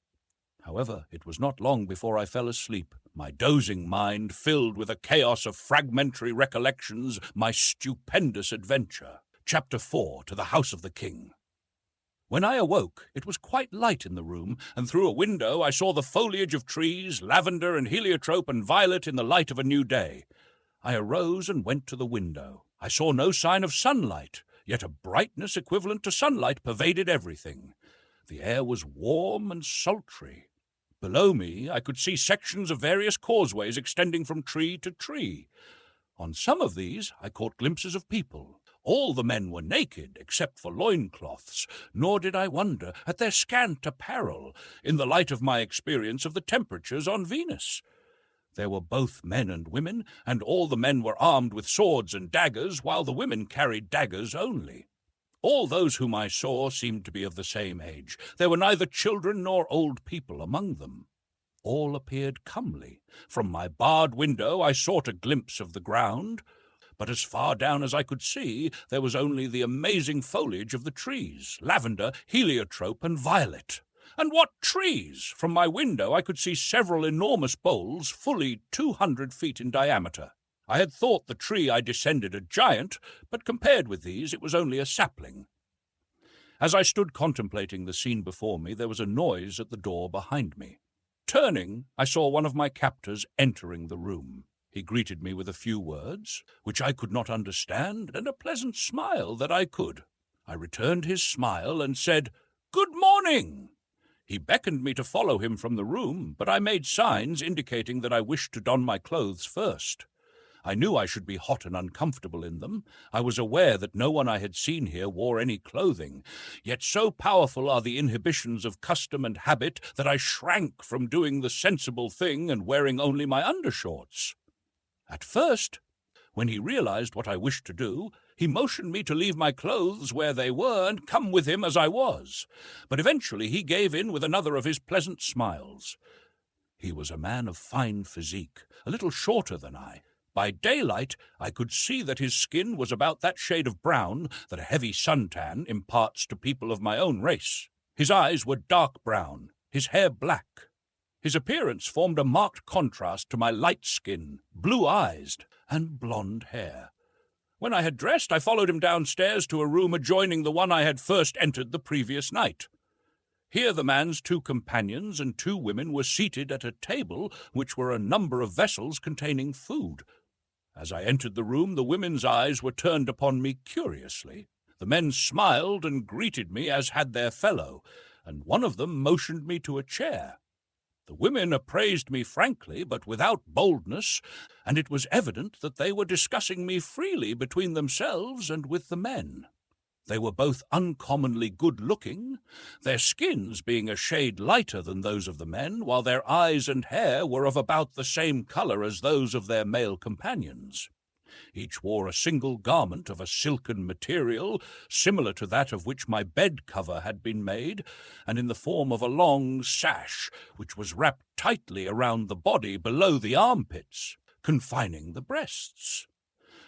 However, it was not long before I fell asleep, my dozing mind filled with a chaos of fragmentary recollections, my stupendous adventure. Chapter 4, To the House of the King. When I awoke, it was quite light in the room, and through a window I saw the foliage of trees, lavender and heliotrope and violet in the light of a new day. I arose and went to the window. I saw no sign of sunlight, yet a brightness equivalent to sunlight pervaded everything. The air was warm and sultry. Below me, I could see sections of various causeways extending from tree to tree. On some of these, I caught glimpses of people. All the men were naked, except for loincloths, nor did I wonder at their scant apparel, in the light of my experience of the temperatures on Venus. There were both men and women, and all the men were armed with swords and daggers, while the women carried daggers only. All those whom I saw seemed to be of the same age. There were neither children nor old people among them. All appeared comely. From my barred window I sought a glimpse of the ground, but as far down as I could see, there was only the amazing foliage of the trees, lavender, heliotrope, and violet. And what trees! From my window I could see several enormous boles, fully 200 feet in diameter. I had thought the tree I descended a giant, but compared with these it was only a sapling. As I stood contemplating the scene before me, there was a noise at the door behind me. Turning, I saw one of my captors entering the room. He greeted me with a few words, which I could not understand, and a pleasant smile that I could. I returned his smile and said, "Good morning." He beckoned me to follow him from the room, but I made signs indicating that I wished to don my clothes first. I knew I should be hot and uncomfortable in them. I was aware that no one I had seen here wore any clothing, yet so powerful are the inhibitions of custom and habit that I shrank from doing the sensible thing and wearing only my undershorts. At first, when he realized what I wished to do, he motioned me to leave my clothes where they were and come with him as I was, but eventually he gave in with another of his pleasant smiles. He was a man of fine physique, a little shorter than I. By daylight, I could see that his skin was about that shade of brown that a heavy suntan imparts to people of my own race. His eyes were dark brown, his hair black. His appearance formed a marked contrast to my light skin, blue-eyed, and blonde hair. When I had dressed, I followed him downstairs to a room adjoining the one I had first entered the previous night. Here the man's 2 companions and 2 women were seated at a table which were a number of vessels containing food. As I entered the room, the women's eyes were turned upon me curiously. The men smiled and greeted me as had their fellow, and one of them motioned me to a chair. The women appraised me frankly, but without boldness, and it was evident that they were discussing me freely between themselves and with the men. They were both uncommonly good-looking, their skins being a shade lighter than those of the men, while their eyes and hair were of about the same color as those of their male companions. Each wore a single garment of a silken material, similar to that of which my bed cover had been made, and in the form of a long sash, which was wrapped tightly around the body below the armpits, confining the breasts.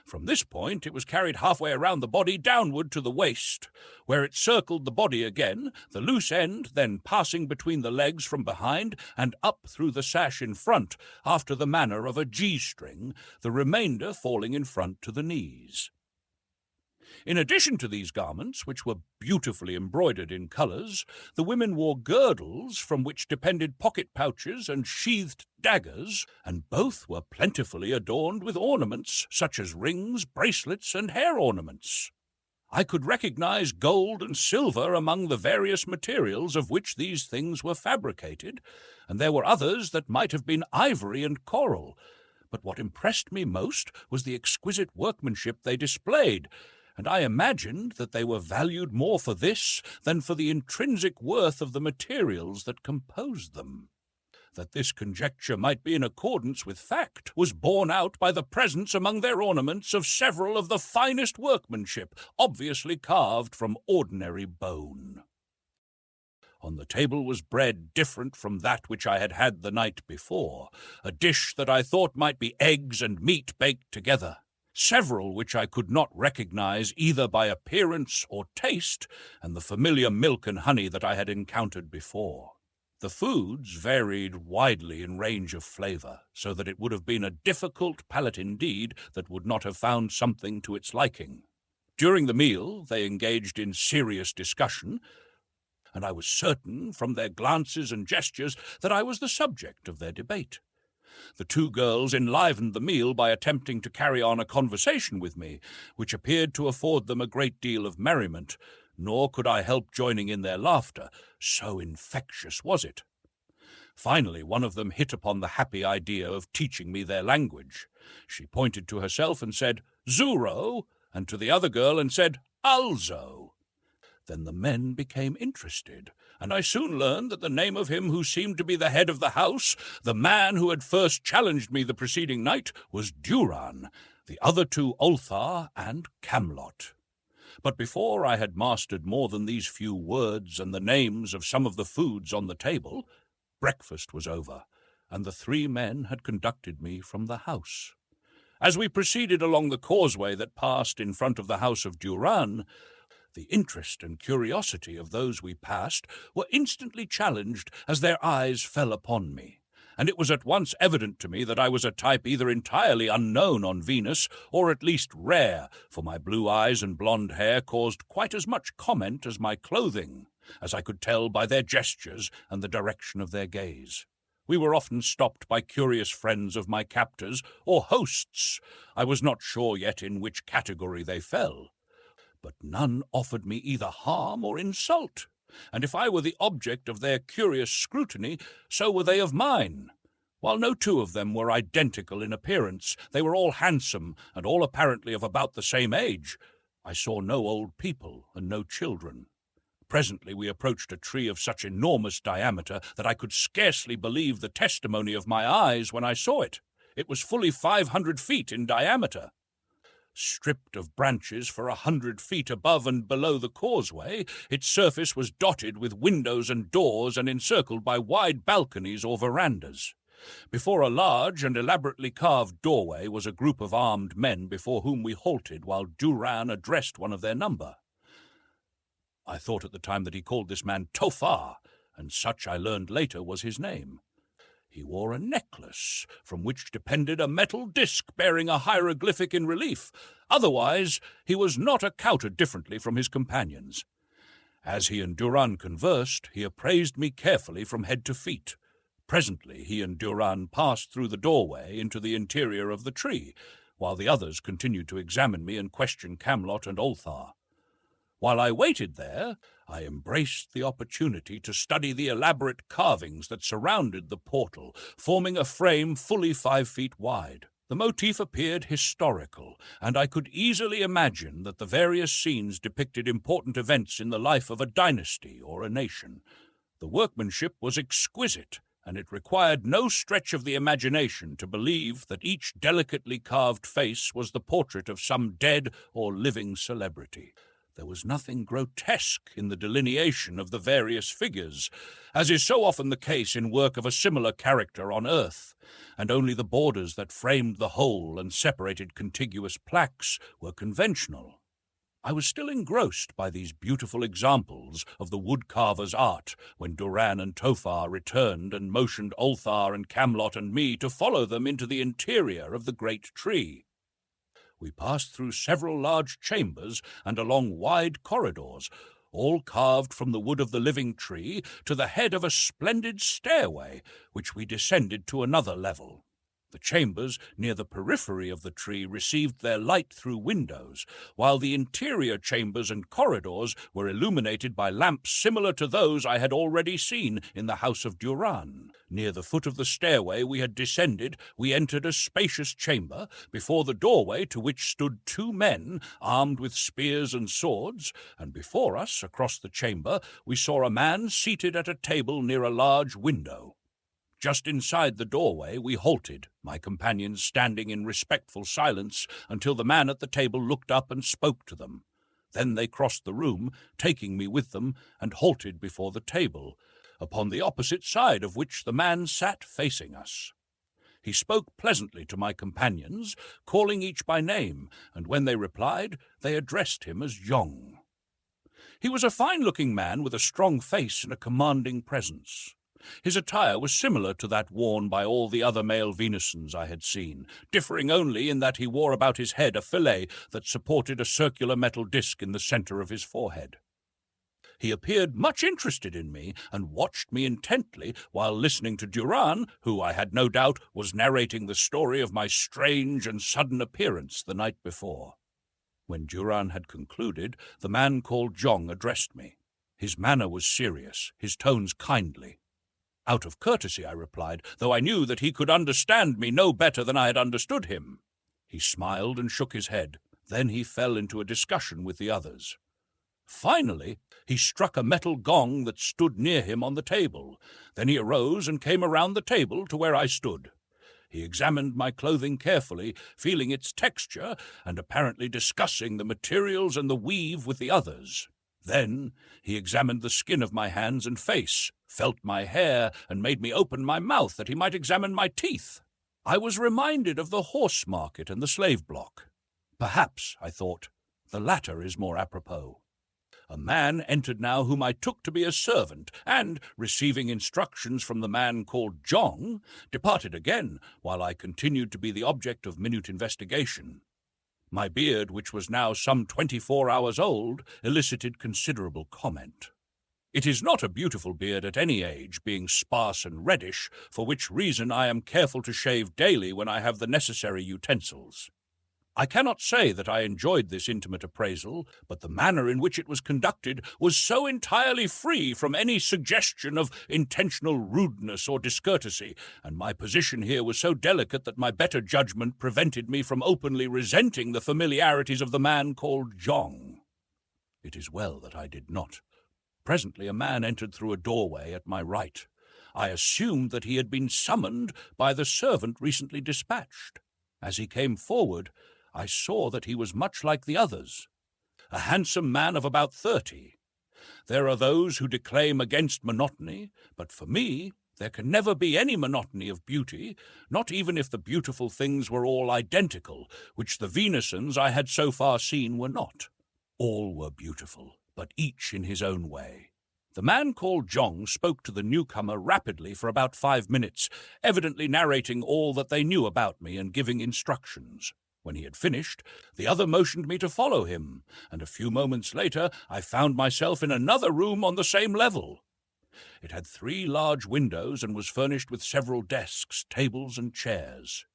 From this point it was carried halfway around the body downward to the waist, where it circled the body again, the loose end then passing between the legs from behind and up through the sash in front, after the manner of a G-string, the remainder falling in front to the knees. In addition to these garments, which were beautifully embroidered in colors, the women wore girdles from which depended pocket pouches and sheathed daggers, and both were plentifully adorned with ornaments such as rings, bracelets, and hair ornaments. I could recognize gold and silver among the various materials of which these things were fabricated, and there were others that might have been ivory and coral. But what impressed me most was the exquisite workmanship they displayed, and I imagined that they were valued more for this than for the intrinsic worth of the materials that composed them. That this conjecture might be in accordance with fact was borne out by the presence among their ornaments of several of the finest workmanship, obviously carved from ordinary bone. On the table was bread different from that which I had had the night before, a dish that I thought might be eggs and meat baked together. Several which I could not recognize either by appearance or taste, and the familiar milk and honey that I had encountered before. The foods varied widely in range of flavor, so that it would have been a difficult palate indeed that would not have found something to its liking. During the meal, they engaged in serious discussion, and I was certain from their glances and gestures that I was the subject of their debate. The two girls enlivened the meal by attempting to carry on a conversation with me, which appeared to afford them a great deal of merriment, nor could I help joining in their laughter, so infectious was it. Finally, one of them hit upon the happy idea of teaching me their language. She pointed to herself and said, "Zuro," and to the other girl and said, "Also." Then the men became interested, and I soon learned that the name of him who seemed to be the head of the house, the man who had first challenged me the preceding night, was Duran, the other two Ulthar and Camlot. But before I had mastered more than these few words and the names of some of the foods on the table, breakfast was over, and the three men had conducted me from the house. As we proceeded along the causeway that passed in front of the house of Duran, the interest and curiosity of those we passed were instantly challenged as their eyes fell upon me, and it was at once evident to me that I was a type either entirely unknown on Venus or at least rare, for my blue eyes and blonde hair caused quite as much comment as my clothing, as I could tell by their gestures and the direction of their gaze. We were often stopped by curious friends of my captors, or hosts. I was not sure yet in which category they fell. But none offered me either harm or insult, and if I were the object of their curious scrutiny, so were they of mine. While no two of them were identical in appearance, they were all handsome, and all apparently of about the same age. I saw no old people and no children. Presently we approached a tree of such enormous diameter that I could scarcely believe the testimony of my eyes when I saw it. It was fully 500 feet in diameter. Stripped of branches for 100 feet above and below the causeway, its surface was dotted with windows and doors and encircled by wide balconies or verandas. Before a large and elaborately carved doorway was a group of armed men before whom we halted while Duran addressed one of their number. I thought at the time that he called this man Tofar, and such I learned later was his name. He wore a necklace, from which depended a metal disc bearing a hieroglyphic in relief. Otherwise, he was not accounted differently from his companions. As he and Duran conversed, he appraised me carefully from head to feet. Presently he and Duran passed through the doorway into the interior of the tree, while the others continued to examine me and question Camlot and Ulthar. While I waited there, I embraced the opportunity to study the elaborate carvings that surrounded the portal, forming a frame fully 5 feet wide. The motif appeared historical, and I could easily imagine that the various scenes depicted important events in the life of a dynasty or a nation. The workmanship was exquisite, and it required no stretch of the imagination to believe that each delicately carved face was the portrait of some dead or living celebrity. There was nothing grotesque in the delineation of the various figures, as is so often the case in work of a similar character on earth, and only the borders that framed the whole and separated contiguous plaques were conventional. I was still engrossed by these beautiful examples of the woodcarver's art when Duran and Tofar returned and motioned Ulthar and Camlot and me to follow them into the interior of the great tree. We passed through several large chambers and along wide corridors, all carved from the wood of the living tree, to the head of a splendid stairway, which we descended to another level. The chambers near the periphery of the tree received their light through windows, while the interior chambers and corridors were illuminated by lamps similar to those I had already seen in the house of Duran. Near the foot of the stairway we had descended, we entered a spacious chamber, before the doorway to which stood 2 men, armed with spears and swords, and before us, across the chamber, we saw a man seated at a table near a large window. Just inside the doorway we halted, my companions standing in respectful silence until the man at the table looked up and spoke to them. Then they crossed the room, taking me with them, and halted before the table, upon the opposite side of which the man sat facing us. He spoke pleasantly to my companions, calling each by name, and when they replied, they addressed him as Yong. He was a fine-looking man with a strong face and a commanding presence. His attire was similar to that worn by all the other male Venusons I had seen, differing only in that he wore about his head a fillet that supported a circular metal disc in the center of his forehead. He appeared much interested in me and watched me intently while listening to Duran, who, I had no doubt, was narrating the story of my strange and sudden appearance the night before. When Duran had concluded, the man called Jong addressed me. His manner was serious, his tones kindly. Out of courtesy, I replied, though I knew that he could understand me no better than I had understood him. He smiled and shook his head. Then he fell into a discussion with the others. Finally, he struck a metal gong that stood near him on the table. Then he arose and came around the table to where I stood. He examined my clothing carefully, feeling its texture and apparently discussing the materials and the weave with the others. Then he examined the skin of my hands and face, felt my hair, and made me open my mouth that he might examine my teeth. I was reminded of the horse market and the slave block. Perhaps, I thought, the latter is more apropos. A man entered now whom I took to be a servant, and, receiving instructions from the man called Jong, departed again, while I continued to be the object of minute investigation. My beard, which was now some 24 hours old, elicited considerable comment. It is not a beautiful beard at any age, being sparse and reddish, for which reason I am careful to shave daily when I have the necessary utensils. I cannot say that I enjoyed this intimate appraisal, but the manner in which it was conducted was so entirely free from any suggestion of intentional rudeness or discourtesy, and my position here was so delicate that my better judgment prevented me from openly resenting the familiarities of the man called Jong. It is well that I did not. Presently a man entered through a doorway at my right. I assumed that he had been summoned by the servant recently dispatched. As he came forward, I saw that he was much like the others, a handsome man of about 30. There are those who declaim against monotony, but for me there can never be any monotony of beauty, not even if the beautiful things were all identical, which the Venusons I had so far seen were not. All were beautiful, but each in his own way. The man called Jong spoke to the newcomer rapidly for about 5 minutes, evidently narrating all that they knew about me and giving instructions. When he had finished, the other motioned me to follow him, and a few moments later I found myself in another room on the same level. It had 3 large windows and was furnished with several desks, tables, and chairs.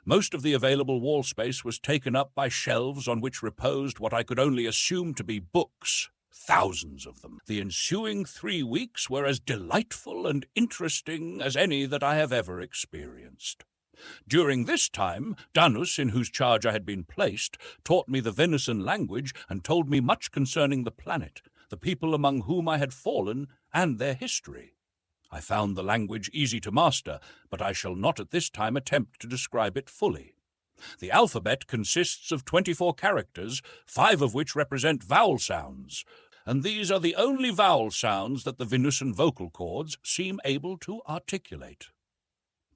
Most of the available wall space was taken up by shelves on which reposed what I could only assume to be books, thousands of them. The ensuing 3 weeks were as delightful and interesting as any that I have ever experienced. During this time, Danus, in whose charge I had been placed, taught me the Venusan language and told me much concerning the planet, the people among whom I had fallen, and their history. I found the language easy to master, but I shall not at this time attempt to describe it fully. The alphabet consists of 24 characters, 5 of which represent vowel sounds, and these are the only vowel sounds that the Venusan vocal cords seem able to articulate.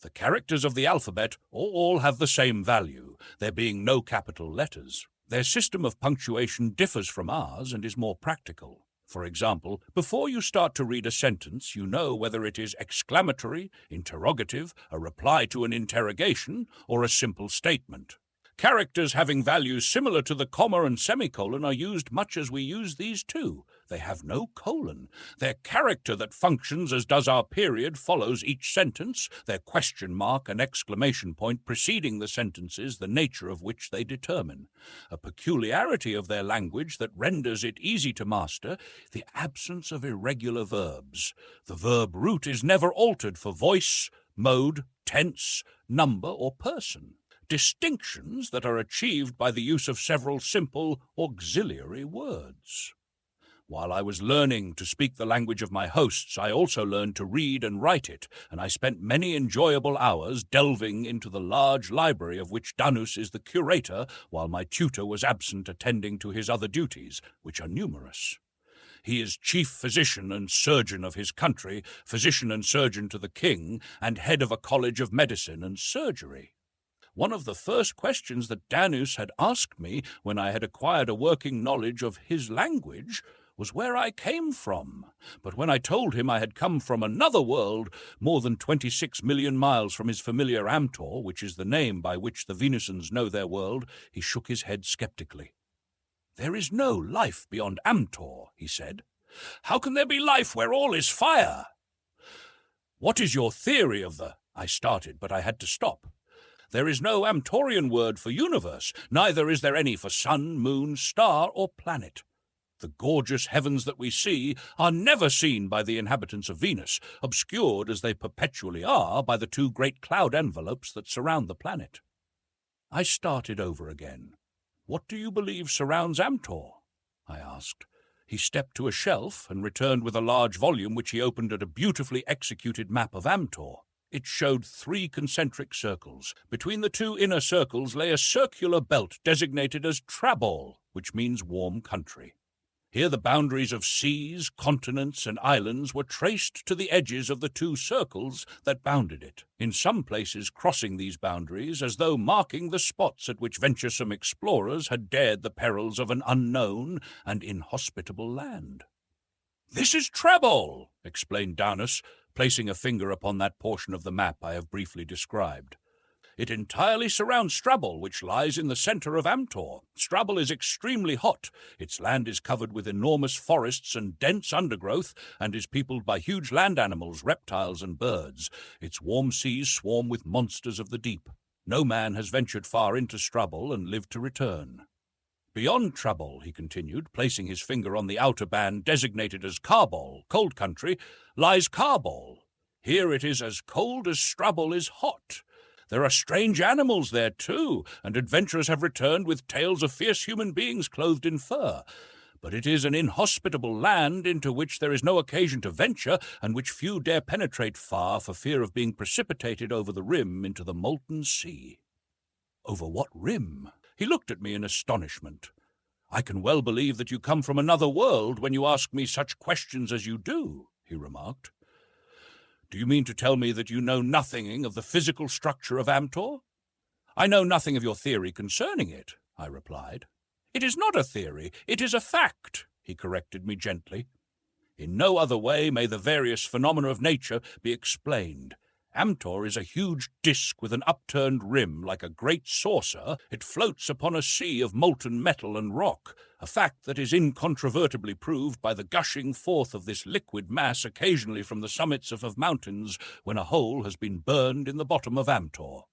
The characters of the alphabet all have the same value, there being no capital letters. Their system of punctuation differs from ours and is more practical. For example, before you start to read a sentence, you know whether it is exclamatory, interrogative, a reply to an interrogation, or a simple statement. Characters having values similar to the comma and semicolon are used much as we use these too. They have no colon. Their character that functions as does our period follows each sentence, their question mark and exclamation point preceding the sentences, the nature of which they determine. A peculiarity of their language that renders it easy to master, the absence of irregular verbs. The verb root is never altered for voice, mode, tense, number, or person. Distinctions that are achieved by the use of several simple auxiliary words. While I was learning to speak the language of my hosts, I also learned to read and write it, and I spent many enjoyable hours delving into the large library of which Danus is the curator, while my tutor was absent attending to his other duties, which are numerous. He is chief physician and surgeon of his country, physician and surgeon to the king, and head of a college of medicine and surgery. One of the first questions that Danus had asked me when I had acquired a working knowledge of his language was where I came from, But when I told him I had come from another world, more than 26 million miles from his familiar Amtor, which is the name by which the Venusians know their world, he shook his head skeptically. "There is no life beyond Amtor," he said. "How can there be life where all is fire?" "What is your theory of the—" I started, but I had to stop. "There is no Amtorian word for universe, neither is there any for sun, moon, star, or planet. The gorgeous heavens that we see are never seen by the inhabitants of Venus, obscured as they perpetually are by the two great cloud envelopes that surround the planet." I started over again. "What do you believe surrounds Amtor?" I asked. He stepped to a shelf and returned with a large volume which he opened at a beautifully executed map of Amtor. It showed 3 concentric circles. Between the 2 inner circles lay a circular belt designated as Trabol, which means warm country. Here the boundaries of seas, continents, and islands were traced to the edges of the 2 circles that bounded it, in some places crossing these boundaries as though marking the spots at which venturesome explorers had dared the perils of an unknown and inhospitable land. "This is Trabol," explained Daunus, placing a finger upon that portion of the map I have briefly described. "It entirely surrounds Strabol, which lies in the center of Amtor. Strabol is extremely hot. Its land is covered with enormous forests and dense undergrowth, and is peopled by huge land animals, reptiles, and birds. Its warm seas swarm with monsters of the deep. No man has ventured far into Strabol and lived to return. Beyond Trabol," he continued, placing his finger on the outer band designated as Carbol, cold country, lies Carbol. Here it is as cold as Strabol is hot. There are strange animals there, too, and adventurers have returned with tales of fierce human beings clothed in fur. But it is an inhospitable land into which there is no occasion to venture, and which few dare penetrate far for fear of being precipitated over the rim into the molten sea." "Over what rim?" He looked at me in astonishment. "I can well believe that you come from another world when you ask me such questions as you do," he remarked. "Do you mean to tell me that you know nothing of the physical structure of Amtor?" "I know nothing of your theory concerning it," I replied. "It is not a theory, it is a fact," he corrected me gently. "In no other way may the various phenomena of nature be explained. Amtor is a huge disk with an upturned rim like a great saucer. It floats upon a sea of molten metal and rock, a fact that is incontrovertibly proved by the gushing forth of this liquid mass occasionally from the summits of mountains when a hole has been burned in the bottom of Amtor.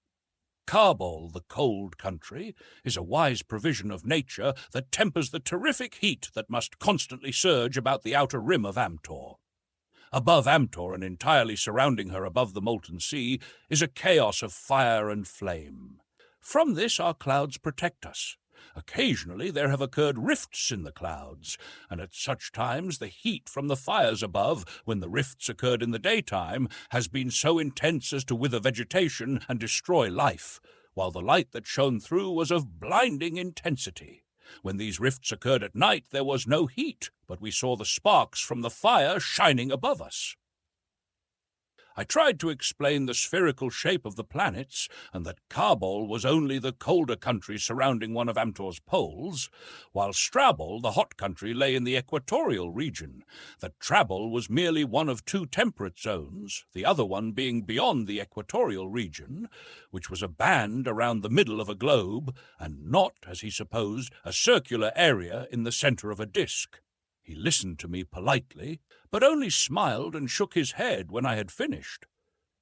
Carbol, the cold country, is a wise provision of nature that tempers the terrific heat that must constantly surge about the outer rim of Amtor. Above Amtor, and entirely surrounding her above the molten sea, is a chaos of fire and flame. From this our clouds protect us. Occasionally there have occurred rifts in the clouds, and at such times the heat from the fires above, when the rifts occurred in the daytime, has been so intense as to wither vegetation and destroy life, while the light that shone through was of blinding intensity. When these rifts occurred at night, there was no heat, but we saw the sparks from the fire shining above us. I tried to explain the spherical shape of the planets, and that Carbol was only the colder country surrounding one of Amtor's poles, while Strabol, the hot country, lay in the equatorial region, that Trabol was merely one of 2 temperate zones, the other one being beyond the equatorial region, which was a band around the middle of a globe, and not, as he supposed, a circular area in the center of a disk. He listened to me politely, but only smiled and shook his head when I had finished.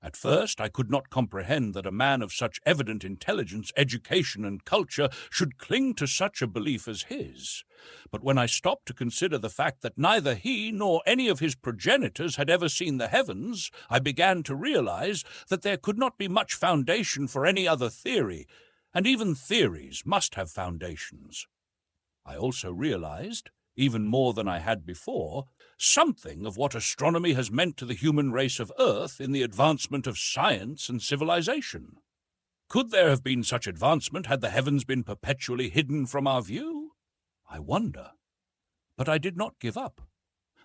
At first I could not comprehend that a man of such evident intelligence, education, and culture should cling to such a belief as his. But when I stopped to consider the fact that neither he nor any of his progenitors had ever seen the heavens, I began to realize that there could not be much foundation for any other theory, and even theories must have foundations. I also realized, even more than I had before, something of what astronomy has meant to the human race of Earth in the advancement of science and civilization. Could there have been such advancement had the heavens been perpetually hidden from our view? I wonder. But I did not give up.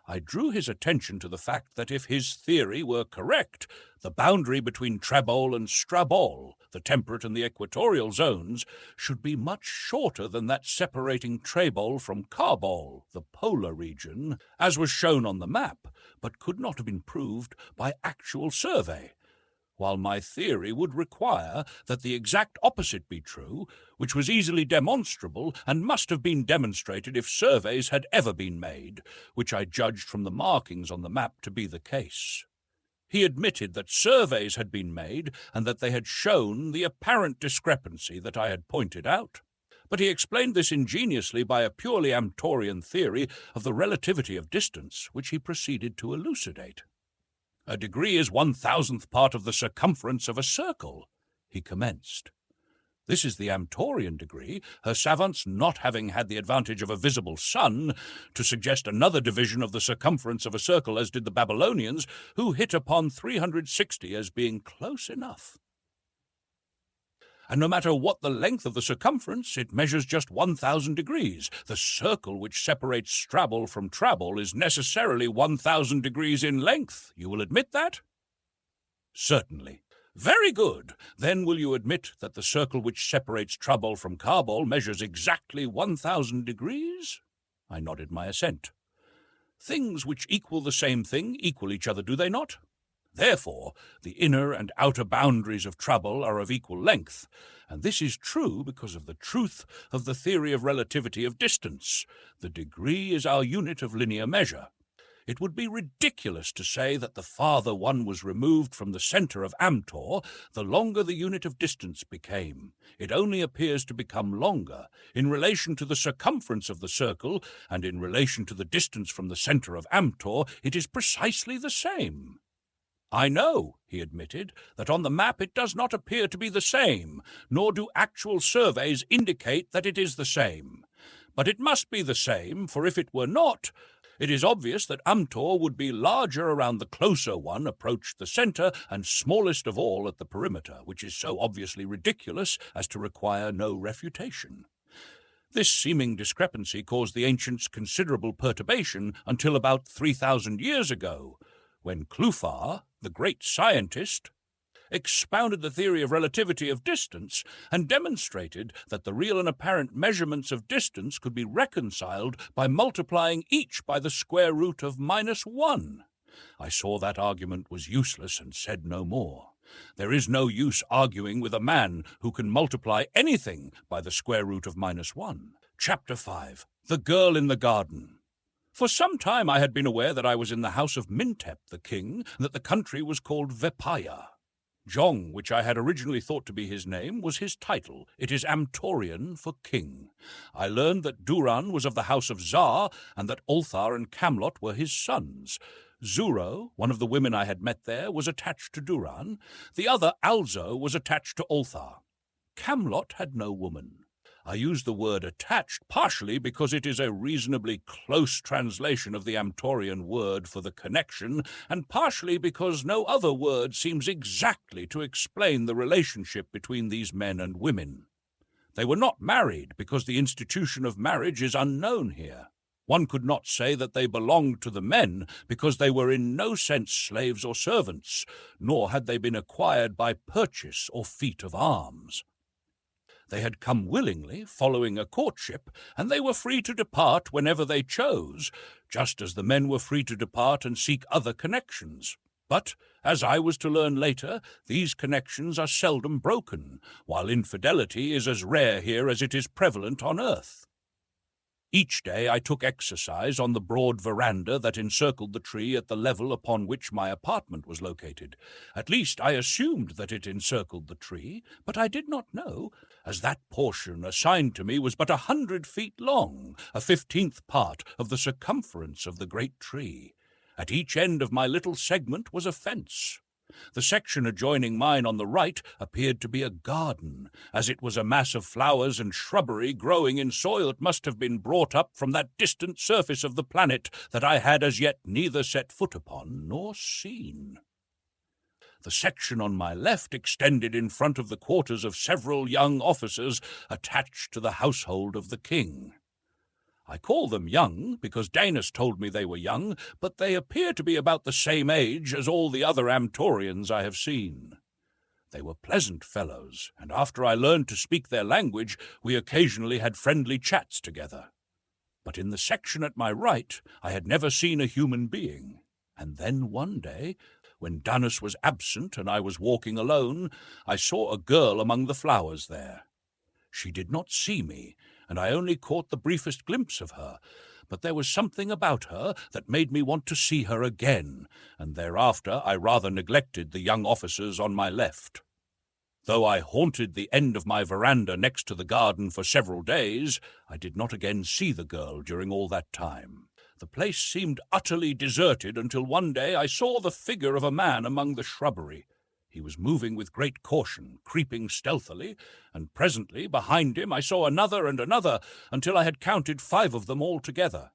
I drew his attention to the fact that if his theory were correct, the boundary between Trabol and Strabol, the temperate and the equatorial zones, should be much shorter than that separating Trebol from Carbol, the polar region, as was shown on the map, but could not have been proved by actual survey, while my theory would require that the exact opposite be true, which was easily demonstrable and must have been demonstrated if surveys had ever been made, which I judged from the markings on the map to be the case. He admitted that surveys had been made and that they had shown the apparent discrepancy that I had pointed out. But he explained this ingeniously by a purely Amtorian theory of the relativity of distance, which he proceeded to elucidate. "A degree is 1,000th part of the circumference of a circle," he commenced. "This is the Amtorian degree, her savants not having had the advantage of a visible sun to suggest another division of the circumference of a circle as did the Babylonians, who hit upon 360 as being close enough. And no matter what the length of the circumference, it measures just 1,000 degrees. The circle which separates Strabol from Trabol is necessarily 1,000 degrees in length. You will admit that?" "Certainly." "Very good. Then will you admit that the circle which separates Trabol from Carbol measures exactly 1,000 degrees?" I nodded my assent. "Things which equal the same thing equal each other, do they not? Therefore, the inner and outer boundaries of Trabol are of equal length, and this is true because of the truth of the theory of relativity of distance. The degree is our unit of linear measure. It would be ridiculous to say that the farther one was removed from the centre of Amtor, the longer the unit of distance became. It only appears to become longer in relation to the circumference of the circle, and in relation to the distance from the centre of Amtor, it is precisely the same." "I know," he admitted, "that on the map it does not appear to be the same, nor do actual surveys indicate that it is the same. But it must be the same, for if it were not, it is obvious that Amtor would be larger around the closer one approached the centre, and smallest of all at the perimeter, which is so obviously ridiculous as to require no refutation." This seeming discrepancy caused the ancients considerable perturbation until about 3,000 years ago, when Clufar, the great scientist, expounded the theory of relativity of distance and demonstrated that the real and apparent measurements of distance could be reconciled by multiplying each by the square root of -1. I saw that argument was useless and said no more. There is no use arguing with a man who can multiply anything by the square root of -1. Chapter 5. The Girl in the Garden. For some time I had been aware that I was in the house of Mintep the king, and that the country was called Vepaya. Jong, which I had originally thought to be his name, was his title. It is Amtorian for king. I learned that Duran was of the house of Zar, and that Ulthar and Camlot were his sons. Zuro, one of the women I had met there, was attached to Duran. The other, Alzo, was attached to Ulthar. Camlot had no woman. I use the word attached partially because it is a reasonably close translation of the Amtorian word for the connection, and partially because no other word seems exactly to explain the relationship between these men and women. They were not married because the institution of marriage is unknown here. One could not say that they belonged to the men because they were in no sense slaves or servants, nor had they been acquired by purchase or feat of arms. They had come willingly, following a courtship, and they were free to depart whenever they chose, just as the men were free to depart and seek other connections. But, as I was to learn later, these connections are seldom broken, while infidelity is as rare here as it is prevalent on earth. Each day I took exercise on the broad veranda that encircled the tree at the level upon which my apartment was located. At least I assumed that it encircled the tree, but I did not know, as that portion assigned to me was but 100 feet long, a 15th part of the circumference of the great tree. At each end of my little segment was a fence. The section adjoining mine on the right appeared to be a garden, as it was a mass of flowers and shrubbery growing in soil that must have been brought up from that distant surface of the planet that I had as yet neither set foot upon nor seen. The section on my left extended in front of the quarters of several young officers attached to the household of the king. I call them young because Danis told me they were young, but they appear to be about the same age as all the other Amtorians I have seen. They were pleasant fellows, and after I learned to speak their language, we occasionally had friendly chats together. But in the section at my right, I had never seen a human being. And then one day, when Danus was absent and I was walking alone, I saw a girl among the flowers there. She did not see me, and I only caught the briefest glimpse of her, but there was something about her that made me want to see her again, and thereafter I rather neglected the young officers on my left. Though I haunted the end of my veranda next to the garden for several days, I did not again see the girl during all that time. The place seemed utterly deserted until one day I saw the figure of a man among the shrubbery. He was moving with great caution, creeping stealthily, and presently behind him I saw another and another, until I had counted 5 of them altogether.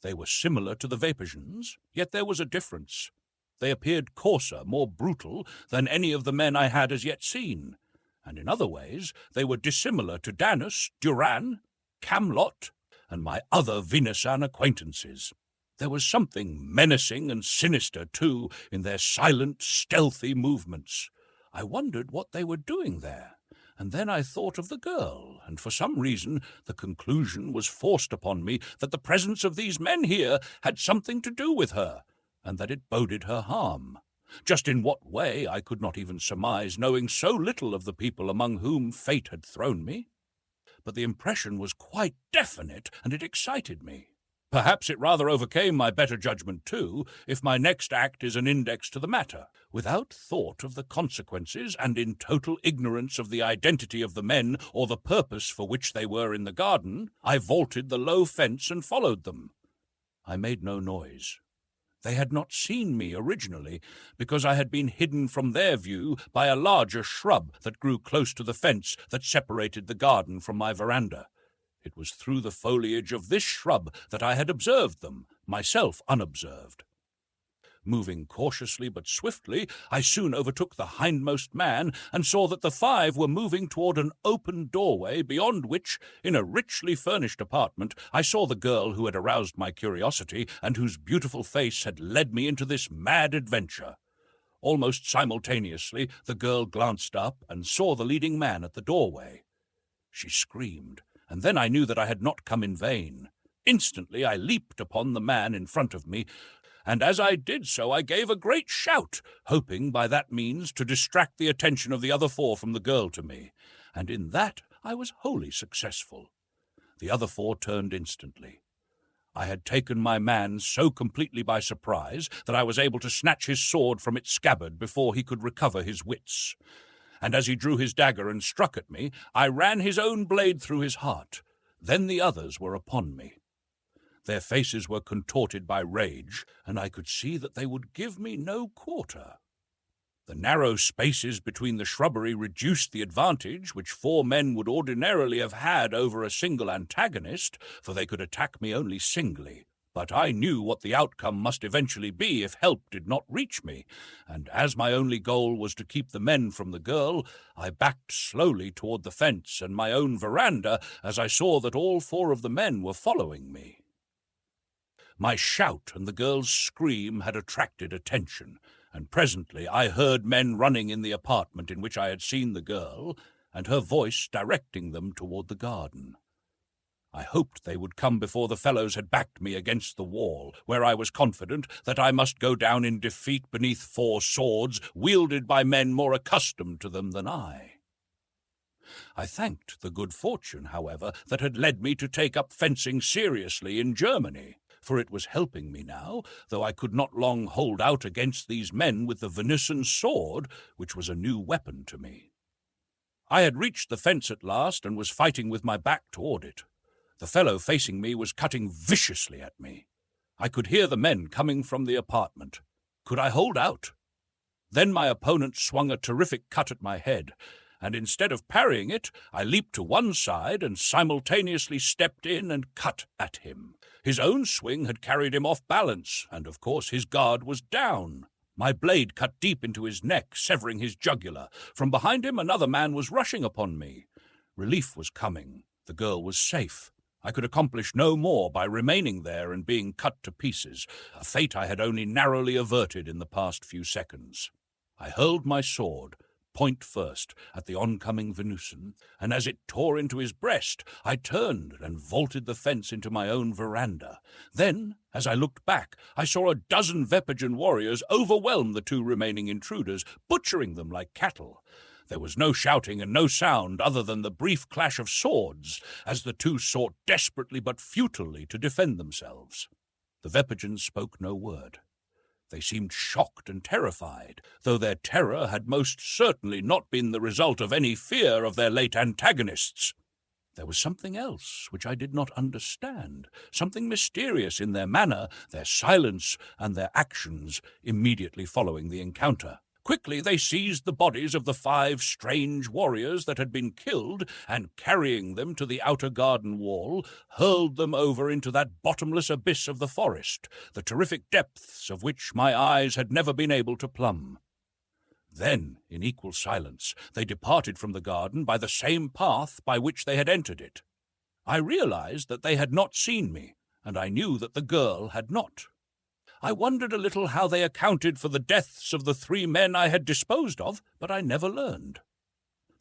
They were similar to the Vapigians, yet there was a difference. They appeared coarser, more brutal than any of the men I had as yet seen, and in other ways they were dissimilar to Danus, Duran, Camlot, and my other Venusan acquaintances. There was something menacing and sinister, too, in their silent, stealthy movements. I wondered what they were doing there, and then I thought of the girl, and for some reason the conclusion was forced upon me that the presence of these men here had something to do with her, and that it boded her harm. Just in what way I could not even surmise, knowing so little of the people among whom fate had thrown me. But the impression was quite definite, and it excited me. Perhaps it rather overcame my better judgment, too, if my next act is an index to the matter. Without thought of the consequences, and in total ignorance of the identity of the men or the purpose for which they were in the garden, I vaulted the low fence and followed them. I made no noise. They had not seen me originally, because I had been hidden from their view by a larger shrub that grew close to the fence that separated the garden from my veranda. It was through the foliage of this shrub that I had observed them, myself unobserved. Moving cautiously but swiftly, I soon overtook the hindmost man and saw that the 5 were moving toward an open doorway beyond which, in a richly furnished apartment, I saw the girl who had aroused my curiosity and whose beautiful face had led me into this mad adventure. Almost simultaneously, the girl glanced up and saw the leading man at the doorway. She screamed, and then I knew that I had not come in vain. Instantly I leaped upon the man in front of me, and as I did so I gave a great shout, hoping by that means to distract the attention of the other 4 from the girl to me, and in that I was wholly successful. The other 4 turned instantly. I had taken my man so completely by surprise that I was able to snatch his sword from its scabbard before he could recover his wits. And as he drew his dagger and struck at me, I ran his own blade through his heart. Then the others were upon me. Their faces were contorted by rage, and I could see that they would give me no quarter. The narrow spaces between the shrubbery reduced the advantage which 4 men would ordinarily have had over a single antagonist, for they could attack me only singly. But I knew what the outcome must eventually be if help did not reach me, and as my only goal was to keep the men from the girl, I backed slowly toward the fence and my own veranda as I saw that all 4 of the men were following me. My shout and the girl's scream had attracted attention, and presently I heard men running in the apartment in which I had seen the girl, and her voice directing them toward the garden. I hoped they would come before the fellows had backed me against the wall, where I was confident that I must go down in defeat beneath 4 swords wielded by men more accustomed to them than I. I thanked the good fortune, however, that had led me to take up fencing seriously in Germany, for it was helping me now, though I could not long hold out against these men with the Venusan sword, which was a new weapon to me. I had reached the fence at last and was fighting with my back toward it. The fellow facing me was cutting viciously at me. I could hear the men coming from the apartment. Could I hold out? Then my opponent swung a terrific cut at my head, and instead of parrying it, I leaped to one side and simultaneously stepped in and cut at him. His own swing had carried him off balance, and of course his guard was down. My blade cut deep into his neck, severing his jugular. From behind him another man was rushing upon me. Relief was coming. The girl was safe. I could accomplish no more by remaining there and being cut to pieces, a fate I had only narrowly averted in the past few seconds. I hurled my sword, point first, at the oncoming Venusian, and as it tore into his breast, I turned and vaulted the fence into my own veranda. Then, as I looked back, I saw a dozen Vepigan warriors overwhelm the two remaining intruders, butchering them like cattle. There was no shouting and no sound other than the brief clash of swords as the two sought desperately but futilely to defend themselves. The Vepigans spoke no word. They seemed shocked and terrified, though their terror had most certainly not been the result of any fear of their late antagonists. There was something else which I did not understand, something mysterious in their manner, their silence, and their actions immediately following the encounter. Quickly they seized the bodies of the 5 strange warriors that had been killed, and carrying them to the outer garden wall, hurled them over into that bottomless abyss of the forest, the terrific depths of which my eyes had never been able to plumb. Then, in equal silence, they departed from the garden by the same path by which they had entered it. I realized that they had not seen me, and I knew that the girl had not. I wondered a little how they accounted for the deaths of the 3 men I had disposed of, but I never learned.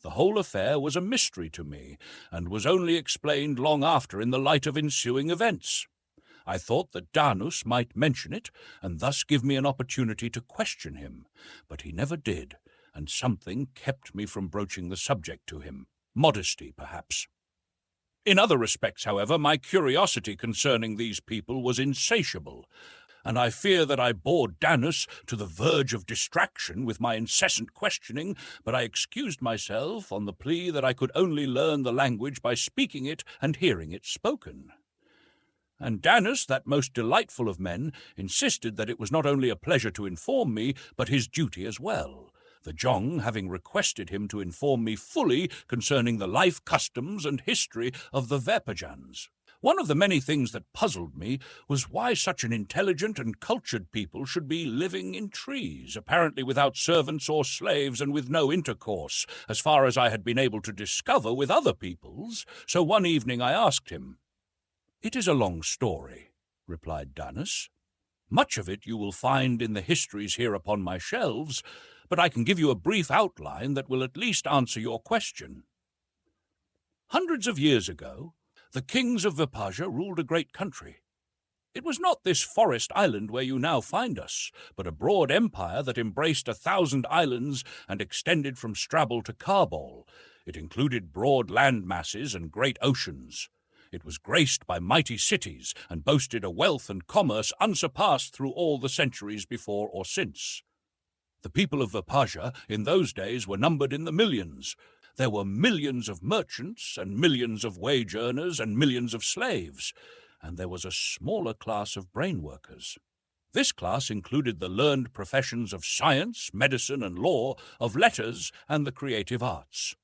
The whole affair was a mystery to me, and was only explained long after in the light of ensuing events. I thought that Danus might mention it, and thus give me an opportunity to question him, but he never did, and something kept me from broaching the subject to him. Modesty, perhaps. In other respects, however, my curiosity concerning these people was insatiable, and I fear that I bored Danus to the verge of distraction with my incessant questioning, but I excused myself on the plea that I could only learn the language by speaking it and hearing it spoken. And Danus, that most delightful of men, insisted that it was not only a pleasure to inform me, but his duty as well, the Jong having requested him to inform me fully concerning the life, customs, and history of the Vepigans. One of the many things that puzzled me was why such an intelligent and cultured people should be living in trees, apparently without servants or slaves and with no intercourse, as far as I had been able to discover with other peoples. So one evening I asked him. "It is a long story," replied Danus. "Much of it you will find in the histories here upon my shelves, but I can give you a brief outline that will at least answer your question. Hundreds of years ago, the kings of Vepasia ruled a great country. It was not this forest island where you now find us, but a broad empire that embraced 1,000 islands and extended from Strabul to Carbol. It included broad land masses and great oceans. It was graced by mighty cities and boasted a wealth and commerce unsurpassed through all the centuries before or since. The people of Vepasia in those days were numbered in the millions. There were millions of merchants and millions of wage earners and millions of slaves, and there was a smaller class of brain workers. This class included the learned professions of science, medicine, and law, of letters, and the creative arts.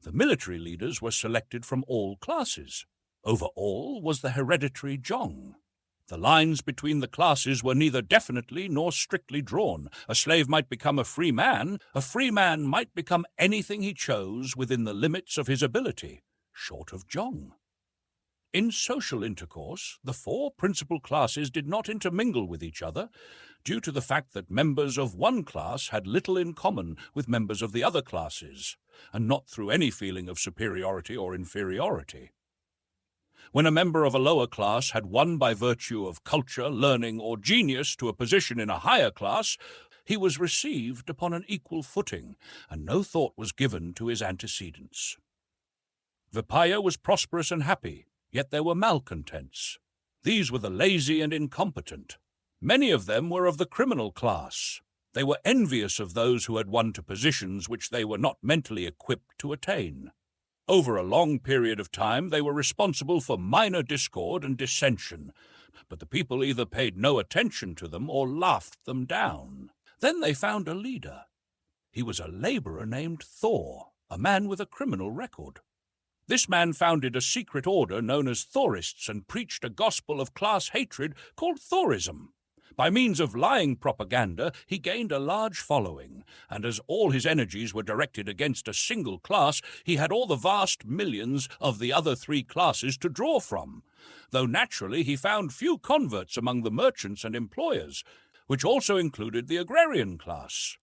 The military leaders were selected from all classes. Over all was the hereditary Jong. The lines between the classes were neither definitely nor strictly drawn. A slave might become a free man might become anything he chose within the limits of his ability, short of Jong. In social intercourse, the 4 principal classes did not intermingle with each other, due to the fact that members of one class had little in common with members of the other classes, and not through any feeling of superiority or inferiority. When a member of a lower class had won by virtue of culture, learning, or genius to a position in a higher class, he was received upon an equal footing, and no thought was given to his antecedents. Vepasia was prosperous and happy, yet there were malcontents. These were the lazy and incompetent. Many of them were of the criminal class. They were envious of those who had won to positions which they were not mentally equipped to attain. Over a long period of time they were responsible for minor discord and dissension, but the people either paid no attention to them or laughed them down. Then they found a leader. He was a laborer named Thor, a man with a criminal record. This man founded a secret order known as Thorists and preached a gospel of class hatred called Thorism. By means of lying propaganda, he gained a large following, and as all his energies were directed against a single class, he had all the vast millions of the other 3 classes to draw from, though naturally he found few converts among the merchants and employers, which also included the agrarian class.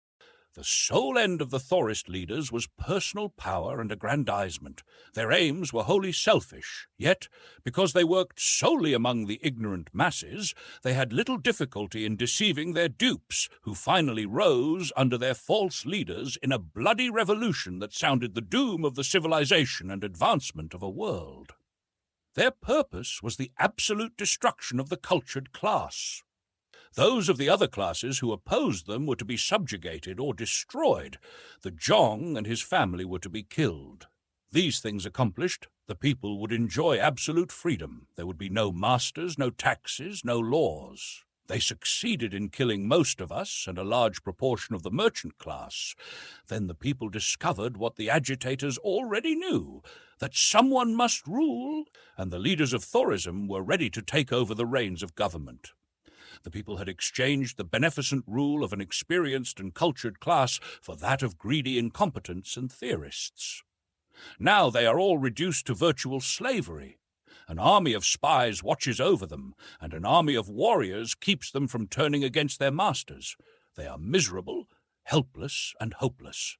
The sole end of the Thorist leaders was personal power and aggrandizement. Their aims were wholly selfish, yet, because they worked solely among the ignorant masses, they had little difficulty in deceiving their dupes, who finally rose under their false leaders in a bloody revolution that sounded the doom of the civilization and advancement of a world. Their purpose was the absolute destruction of the cultured class. Those of the other classes who opposed them were to be subjugated or destroyed. The Zhong and his family were to be killed. These things accomplished, the people would enjoy absolute freedom. There would be no masters, no taxes, no laws. They succeeded in killing most of us and a large proportion of the merchant class. Then the people discovered what the agitators already knew, that someone must rule, and the leaders of Thorism were ready to take over the reins of government. The people had exchanged the beneficent rule of an experienced and cultured class for that of greedy incompetents and theorists. Now they are all reduced to virtual slavery. An army of spies watches over them, and an army of warriors keeps them from turning against their masters. They are miserable, helpless, and hopeless.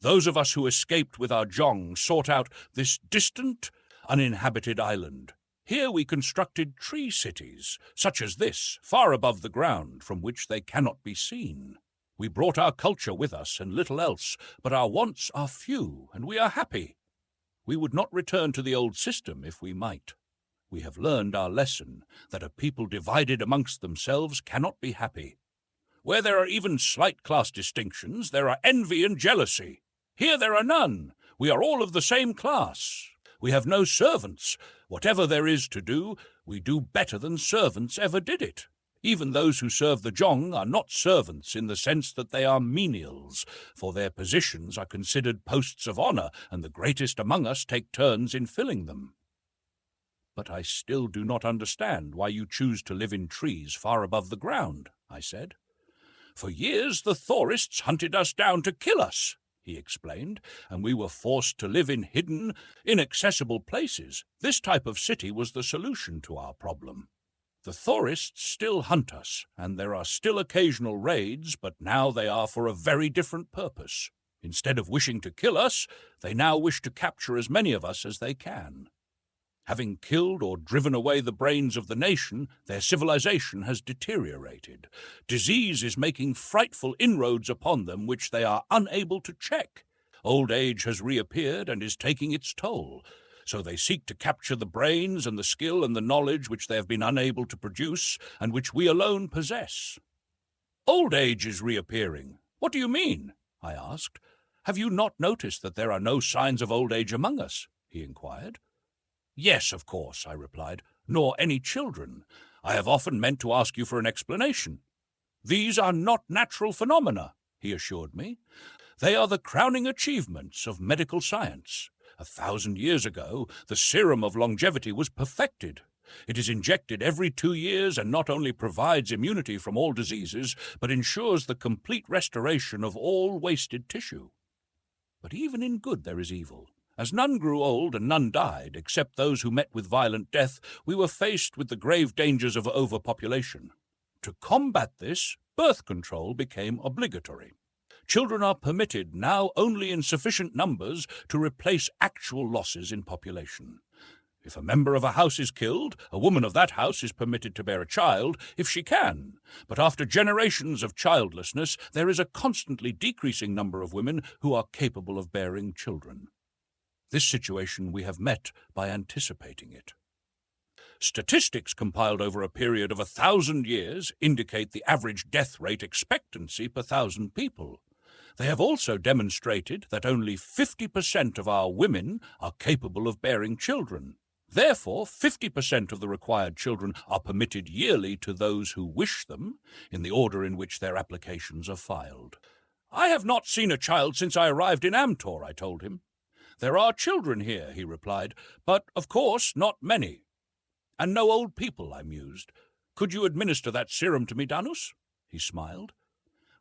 Those of us who escaped with our Zhong sought out this distant, uninhabited island. Here we constructed tree cities, such as this, far above the ground, from which they cannot be seen. We brought our culture with us and little else, but our wants are few, and we are happy. We would not return to the old system if we might. We have learned our lesson, that a people divided amongst themselves cannot be happy. Where there are even slight class distinctions, there are envy and jealousy. Here there are none. We are all of the same class. We have no servants. Whatever there is to do, we do better than servants ever did it. Even those who serve the Zhong are not servants in the sense that they are menials, for their positions are considered posts of honor, and the greatest among us take turns in filling them. But I still do not understand why you choose to live in trees far above the ground, I said. For years the Thorists hunted us down to kill us, he explained, and we were forced to live in hidden, inaccessible places. This type of city was the solution to our problem. The Thorists still hunt us, and there are still occasional raids, but now they are for a very different purpose. Instead of wishing to kill us, they now wish to capture as many of us as they can. Having killed or driven away the brains of the nation, their civilization has deteriorated. Disease is making frightful inroads upon them which they are unable to check. Old age has reappeared and is taking its toll. So they seek to capture the brains and the skill and the knowledge which they have been unable to produce, and which we alone possess. Old age is reappearing. What do you mean? I asked. Have you not noticed that there are no signs of old age among us? He inquired. Yes, of course, I replied, nor any children. I have often meant to ask you for an explanation. These are not natural phenomena, he assured me. They are the crowning achievements of medical science. 1,000 years ago, the serum of longevity was perfected. It is injected every 2 years and not only provides immunity from all diseases, but ensures the complete restoration of all wasted tissue. But even in good there is evil. As none grew old and none died, except those who met with violent death, we were faced with the grave dangers of overpopulation. To combat this, birth control became obligatory. Children are permitted now only in sufficient numbers to replace actual losses in population. If a member of a house is killed, a woman of that house is permitted to bear a child if she can. But after generations of childlessness, there is a constantly decreasing number of women who are capable of bearing children. This situation we have met by anticipating it. Statistics compiled over a period of 1,000 years indicate the average death rate expectancy per 1,000 people. They have also demonstrated that only 50% of our women are capable of bearing children. Therefore, 50% of the required children are permitted yearly to those who wish them, in the order in which their applications are filed. I have not seen a child since I arrived in Amtor, I told him. There are children here, he replied, but, of course, not many. And no old people, I mused. Could you administer that serum to me, Danus? He smiled.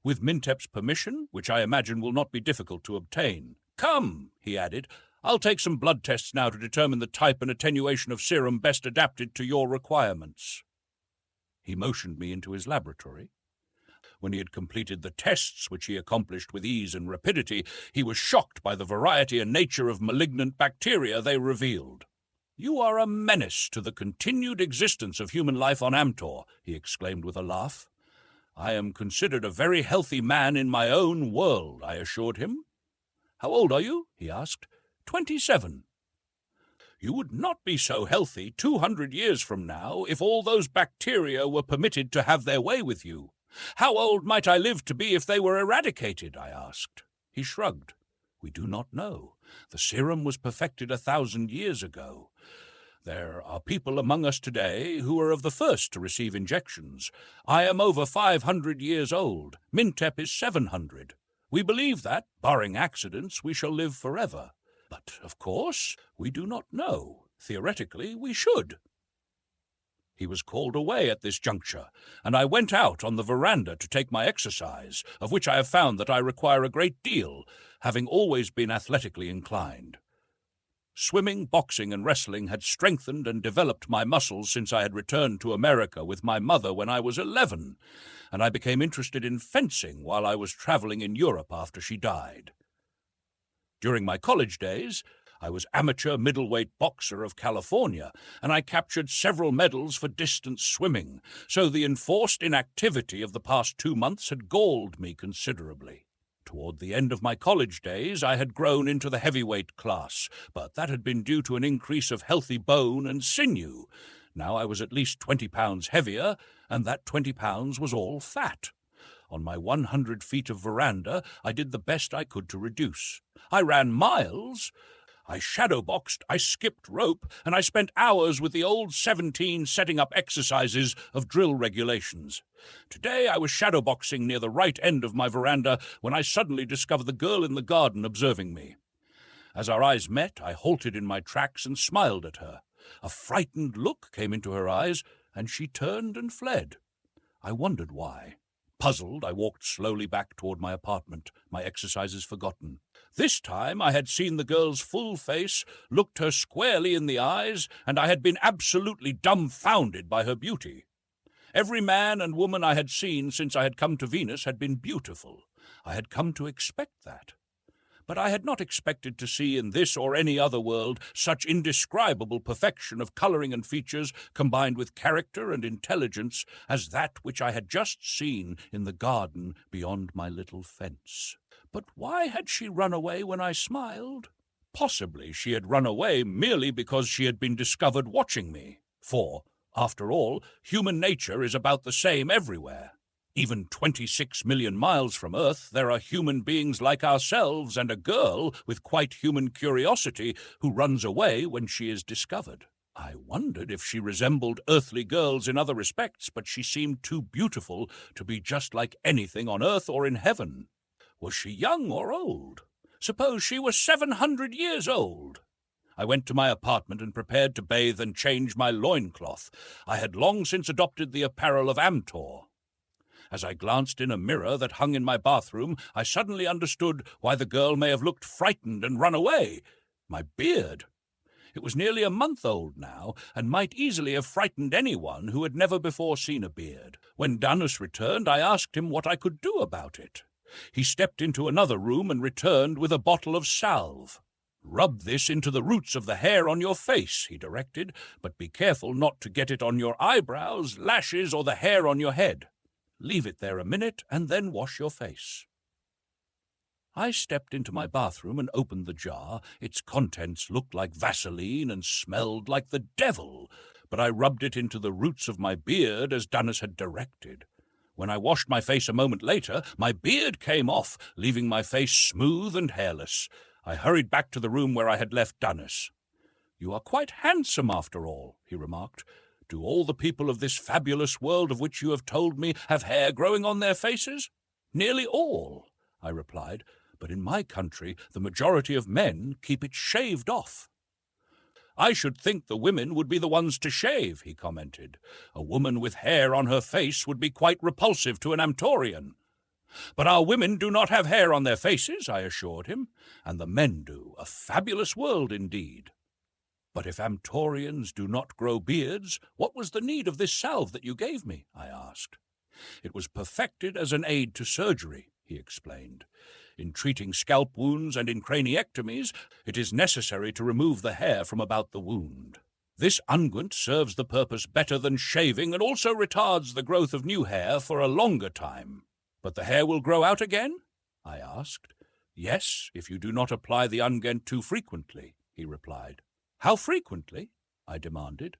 With Mintep's permission, which I imagine will not be difficult to obtain. Come, he added, I'll take some blood tests now to determine the type and attenuation of serum best adapted to your requirements. He motioned me into his laboratory. When he had completed the tests, which he accomplished with ease and rapidity, he was shocked by the variety and nature of malignant bacteria they revealed. "You are a menace to the continued existence of human life on Amtor," he exclaimed with a laugh. "I am considered a very healthy man in my own world," I assured him. "How old are you?" he asked. 27. "You would not be so healthy 200 years from now if all those bacteria were permitted to have their way with you. How old might I live to be if they were eradicated?" I asked. He shrugged. "We do not know. The serum was perfected 1,000 years ago. There are people among us today who are of the first to receive injections. I am over 500 years old. Mintep is 700. We believe that, barring accidents, we shall live forever. But, of course, we do not know. Theoretically, we should." He was called away at this juncture, and I went out on the veranda to take my exercise, of which I have found that I require a great deal, having always been athletically inclined. Swimming, boxing, and wrestling had strengthened and developed my muscles since I had returned to America with my mother when I was 11, and I became interested in fencing while I was traveling in Europe after she died. During my college days, I was amateur middleweight boxer of California, and I captured several medals for distance swimming, so the enforced inactivity of the past 2 months had galled me considerably. Toward the end of my college days, I had grown into the heavyweight class, but that had been due to an increase of healthy bone and sinew. Now I was at least 20 pounds heavier, and that 20 pounds was all fat. On my 100 feet of veranda, I did the best I could to reduce. I ran miles. I shadowboxed, I skipped rope, and I spent hours with the old 17 setting up exercises of drill regulations. Today I was shadowboxing near the right end of my veranda when I suddenly discovered the girl in the garden observing me. As our eyes met, I halted in my tracks and smiled at her. A frightened look came into her eyes, and she turned and fled. I wondered why. Puzzled, I walked slowly back toward my apartment, my exercises forgotten. This time I had seen the girl's full face, looked her squarely in the eyes, and I had been absolutely dumbfounded by her beauty. Every man and woman I had seen since I had come to Venus had been beautiful. I had come to expect that. But I had not expected to see in this or any other world such indescribable perfection of coloring and features combined with character and intelligence as that which I had just seen in the garden beyond my little fence. But why had she run away when I smiled? Possibly she had run away merely because she had been discovered watching me. For, after all, human nature is about the same everywhere. Even 26 million miles from Earth, there are human beings like ourselves and a girl with quite human curiosity who runs away when she is discovered. I wondered if she resembled earthly girls in other respects, but she seemed too beautiful to be just like anything on Earth or in heaven. Was she young or old? Suppose she was 700 years old. I went to my apartment and prepared to bathe and change my loincloth. I had long since adopted the apparel of Amtor. As I glanced in a mirror that hung in my bathroom, I suddenly understood why the girl may have looked frightened and run away. My beard. It was nearly a month old now, and might easily have frightened anyone who had never before seen a beard. When Danus returned, I asked him what I could do about it. He stepped into another room and returned with a bottle of salve. "Rub this into the roots of the hair on your face," he directed, "but be careful not to get it on your eyebrows, lashes, or the hair on your head. Leave it there a minute, and then wash your face." I stepped into my bathroom and opened the jar. Its contents looked like Vaseline and smelled like the devil, but I rubbed it into the roots of my beard as Danus had directed. When I washed my face a moment later, my beard came off, leaving my face smooth and hairless. I hurried back to the room where I had left Danus. "You are quite handsome after all," he remarked. "Do all the people of this fabulous world of which you have told me have hair growing on their faces?" "Nearly all," I replied, "but in my country the majority of men keep it shaved off." "I should think the women would be the ones to shave," he commented. "A woman with hair on her face would be quite repulsive to an Amtorian." "But our women do not have hair on their faces," I assured him, "and the men do. A fabulous world indeed." "But if Amtorians do not grow beards, what was the need of this salve that you gave me?" I asked. It was perfected as an aid to surgery, he explained. In treating scalp wounds and in craniectomies, it is necessary to remove the hair from about the wound. This unguent serves the purpose better than shaving and also retards the growth of new hair for a longer time. But the hair will grow out again? I asked. Yes, if you do not apply the unguent too frequently, he replied. How frequently? I demanded.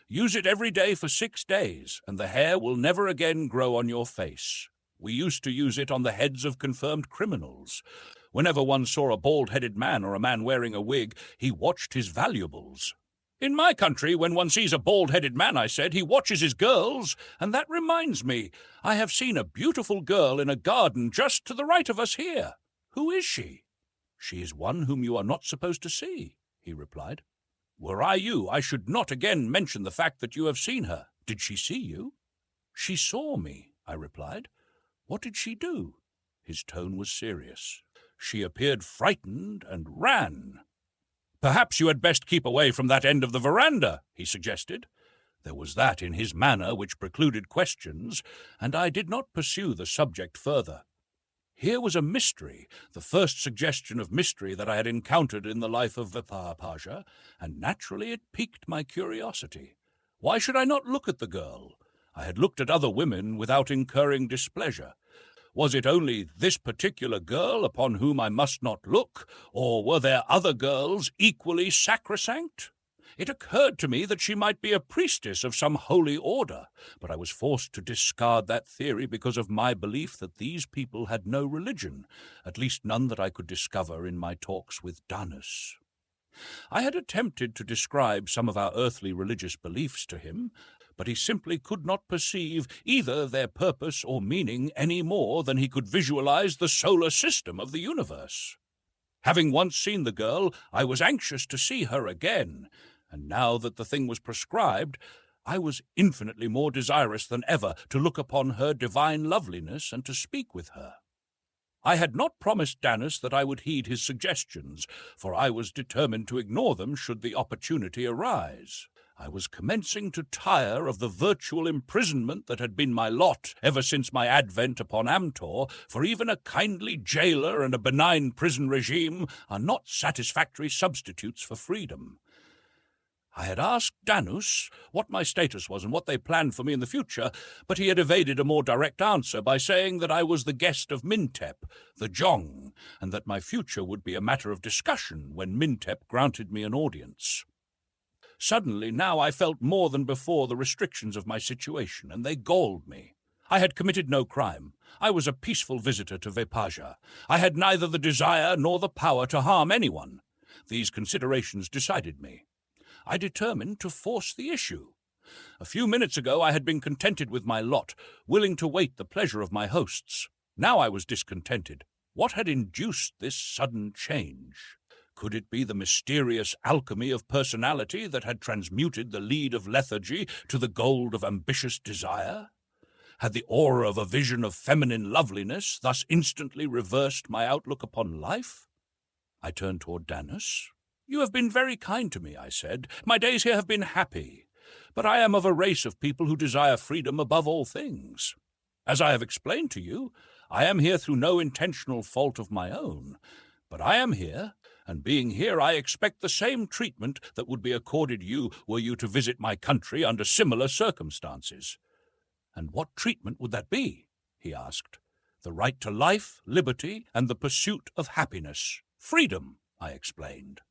Use it every day for 6 days, and the hair will never again grow on your face. We used to use it on the heads of confirmed criminals. Whenever one saw a bald-headed man or a man wearing a wig, he watched his valuables. In my country, when one sees a bald-headed man, I said, he watches his girls, and that reminds me, I have seen a beautiful girl in a garden just to the right of us here. Who is she? She is one whom you are not supposed to see, he replied. Were I you, I should not again mention the fact that you have seen her. Did she see you? She saw me, I replied. What did she do? His tone was serious. She appeared frightened and ran. Perhaps you had best keep away from that end of the veranda, he suggested. There was that in his manner which precluded questions, and I did not pursue the subject further. Here was a mystery, the first suggestion of mystery that I had encountered in the life of Vipar, and naturally it piqued my curiosity. Why should I not look at the girl? I had looked at other women without incurring displeasure. Was it only this particular girl upon whom I must not look, or were there other girls equally sacrosanct? It occurred to me that she might be a priestess of some holy order, but I was forced to discard that theory because of my belief that these people had no religion, at least none that I could discover in my talks with Danus. I had attempted to describe some of our earthly religious beliefs to him, but he simply could not perceive either their purpose or meaning any more than he could visualize the solar system of the universe. Having once seen the girl, I was anxious to see her again, and now that the thing was prescribed, I was infinitely more desirous than ever to look upon her divine loveliness and to speak with her. I had not promised Danus that I would heed his suggestions, for I was determined to ignore them should the opportunity arise. I was commencing to tire of the virtual imprisonment that had been my lot ever since my advent upon Amtor, for even a kindly jailer and a benign prison regime are not satisfactory substitutes for freedom. I had asked Danus what my status was and what they planned for me in the future, but he had evaded a more direct answer by saying that I was the guest of Mintep, the Jong, and that my future would be a matter of discussion when Mintep granted me an audience. Suddenly, now I felt more than before the restrictions of my situation, and they galled me. I had committed no crime. I was a peaceful visitor to Vepaja. I had neither the desire nor the power to harm anyone. These considerations decided me. I determined to force the issue. A few minutes ago I had been contented with my lot, willing to wait the pleasure of my hosts. Now I was discontented. What had induced this sudden change? Could it be the mysterious alchemy of personality that had transmuted the lead of lethargy to the gold of ambitious desire? Had the aura of a vision of feminine loveliness thus instantly reversed my outlook upon life? I turned toward Danus. You have been very kind to me, I said. My days here have been happy, but I am of a race of people who desire freedom above all things. As I have explained to you, I am here through no intentional fault of my own, but I am here, and being here I expect the same treatment that would be accorded you were you to visit my country under similar circumstances. And what treatment would that be? He asked. The right to life, liberty, and the pursuit of happiness. Freedom, I explained.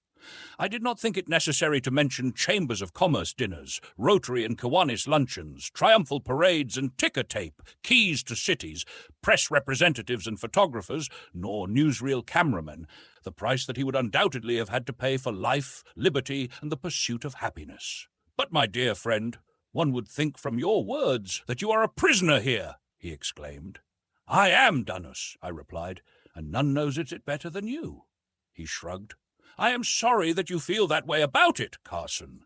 I did not think it necessary to mention chambers of commerce dinners, Rotary and Kiwanis luncheons, triumphal parades and ticker tape, keys to cities, press representatives and photographers, nor newsreel cameramen, the price that he would undoubtedly have had to pay for life, liberty, and the pursuit of happiness. But, my dear friend, one would think from your words that you are a prisoner here, he exclaimed. I am, Danus, I replied, and none knows it better than you. He shrugged. I am sorry that you feel that way about it, Carson.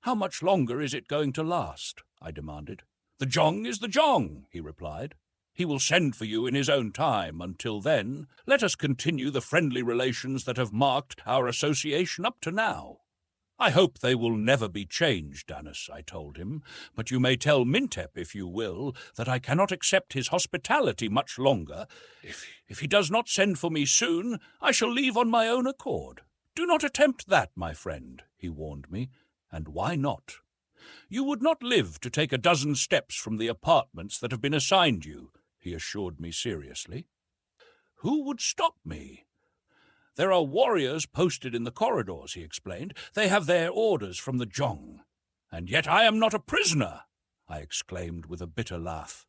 How much longer is it going to last? I demanded. The Jong is the Jong, he replied. He will send for you in his own time. Until then, let us continue the friendly relations that have marked our association up to now. "I hope they will never be changed, Danis," I told him, "but you may tell Mintep, if you will, that I cannot accept his hospitality much longer. If he does not send for me soon, I shall leave on my own accord. Do not attempt that, my friend," he warned me. "And why not? You would not live to take a dozen steps from the apartments that have been assigned you," he assured me seriously. "Who would stop me?" "There are warriors posted in the corridors," he explained. "They have their orders from the Jong." "And yet I am not a prisoner," I exclaimed with a bitter laugh.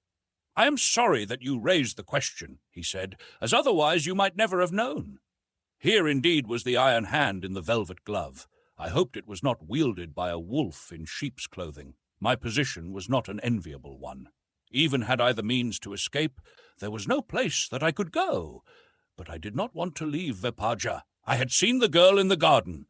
"I am sorry that you raised the question," he said, "as otherwise you might never have known." Here indeed was the iron hand in the velvet glove. I hoped it was not wielded by a wolf in sheep's clothing. My position was not an enviable one. Even had I the means to escape, there was no place that I could go. But I did not want to leave Vepaja. I had seen the girl in the garden.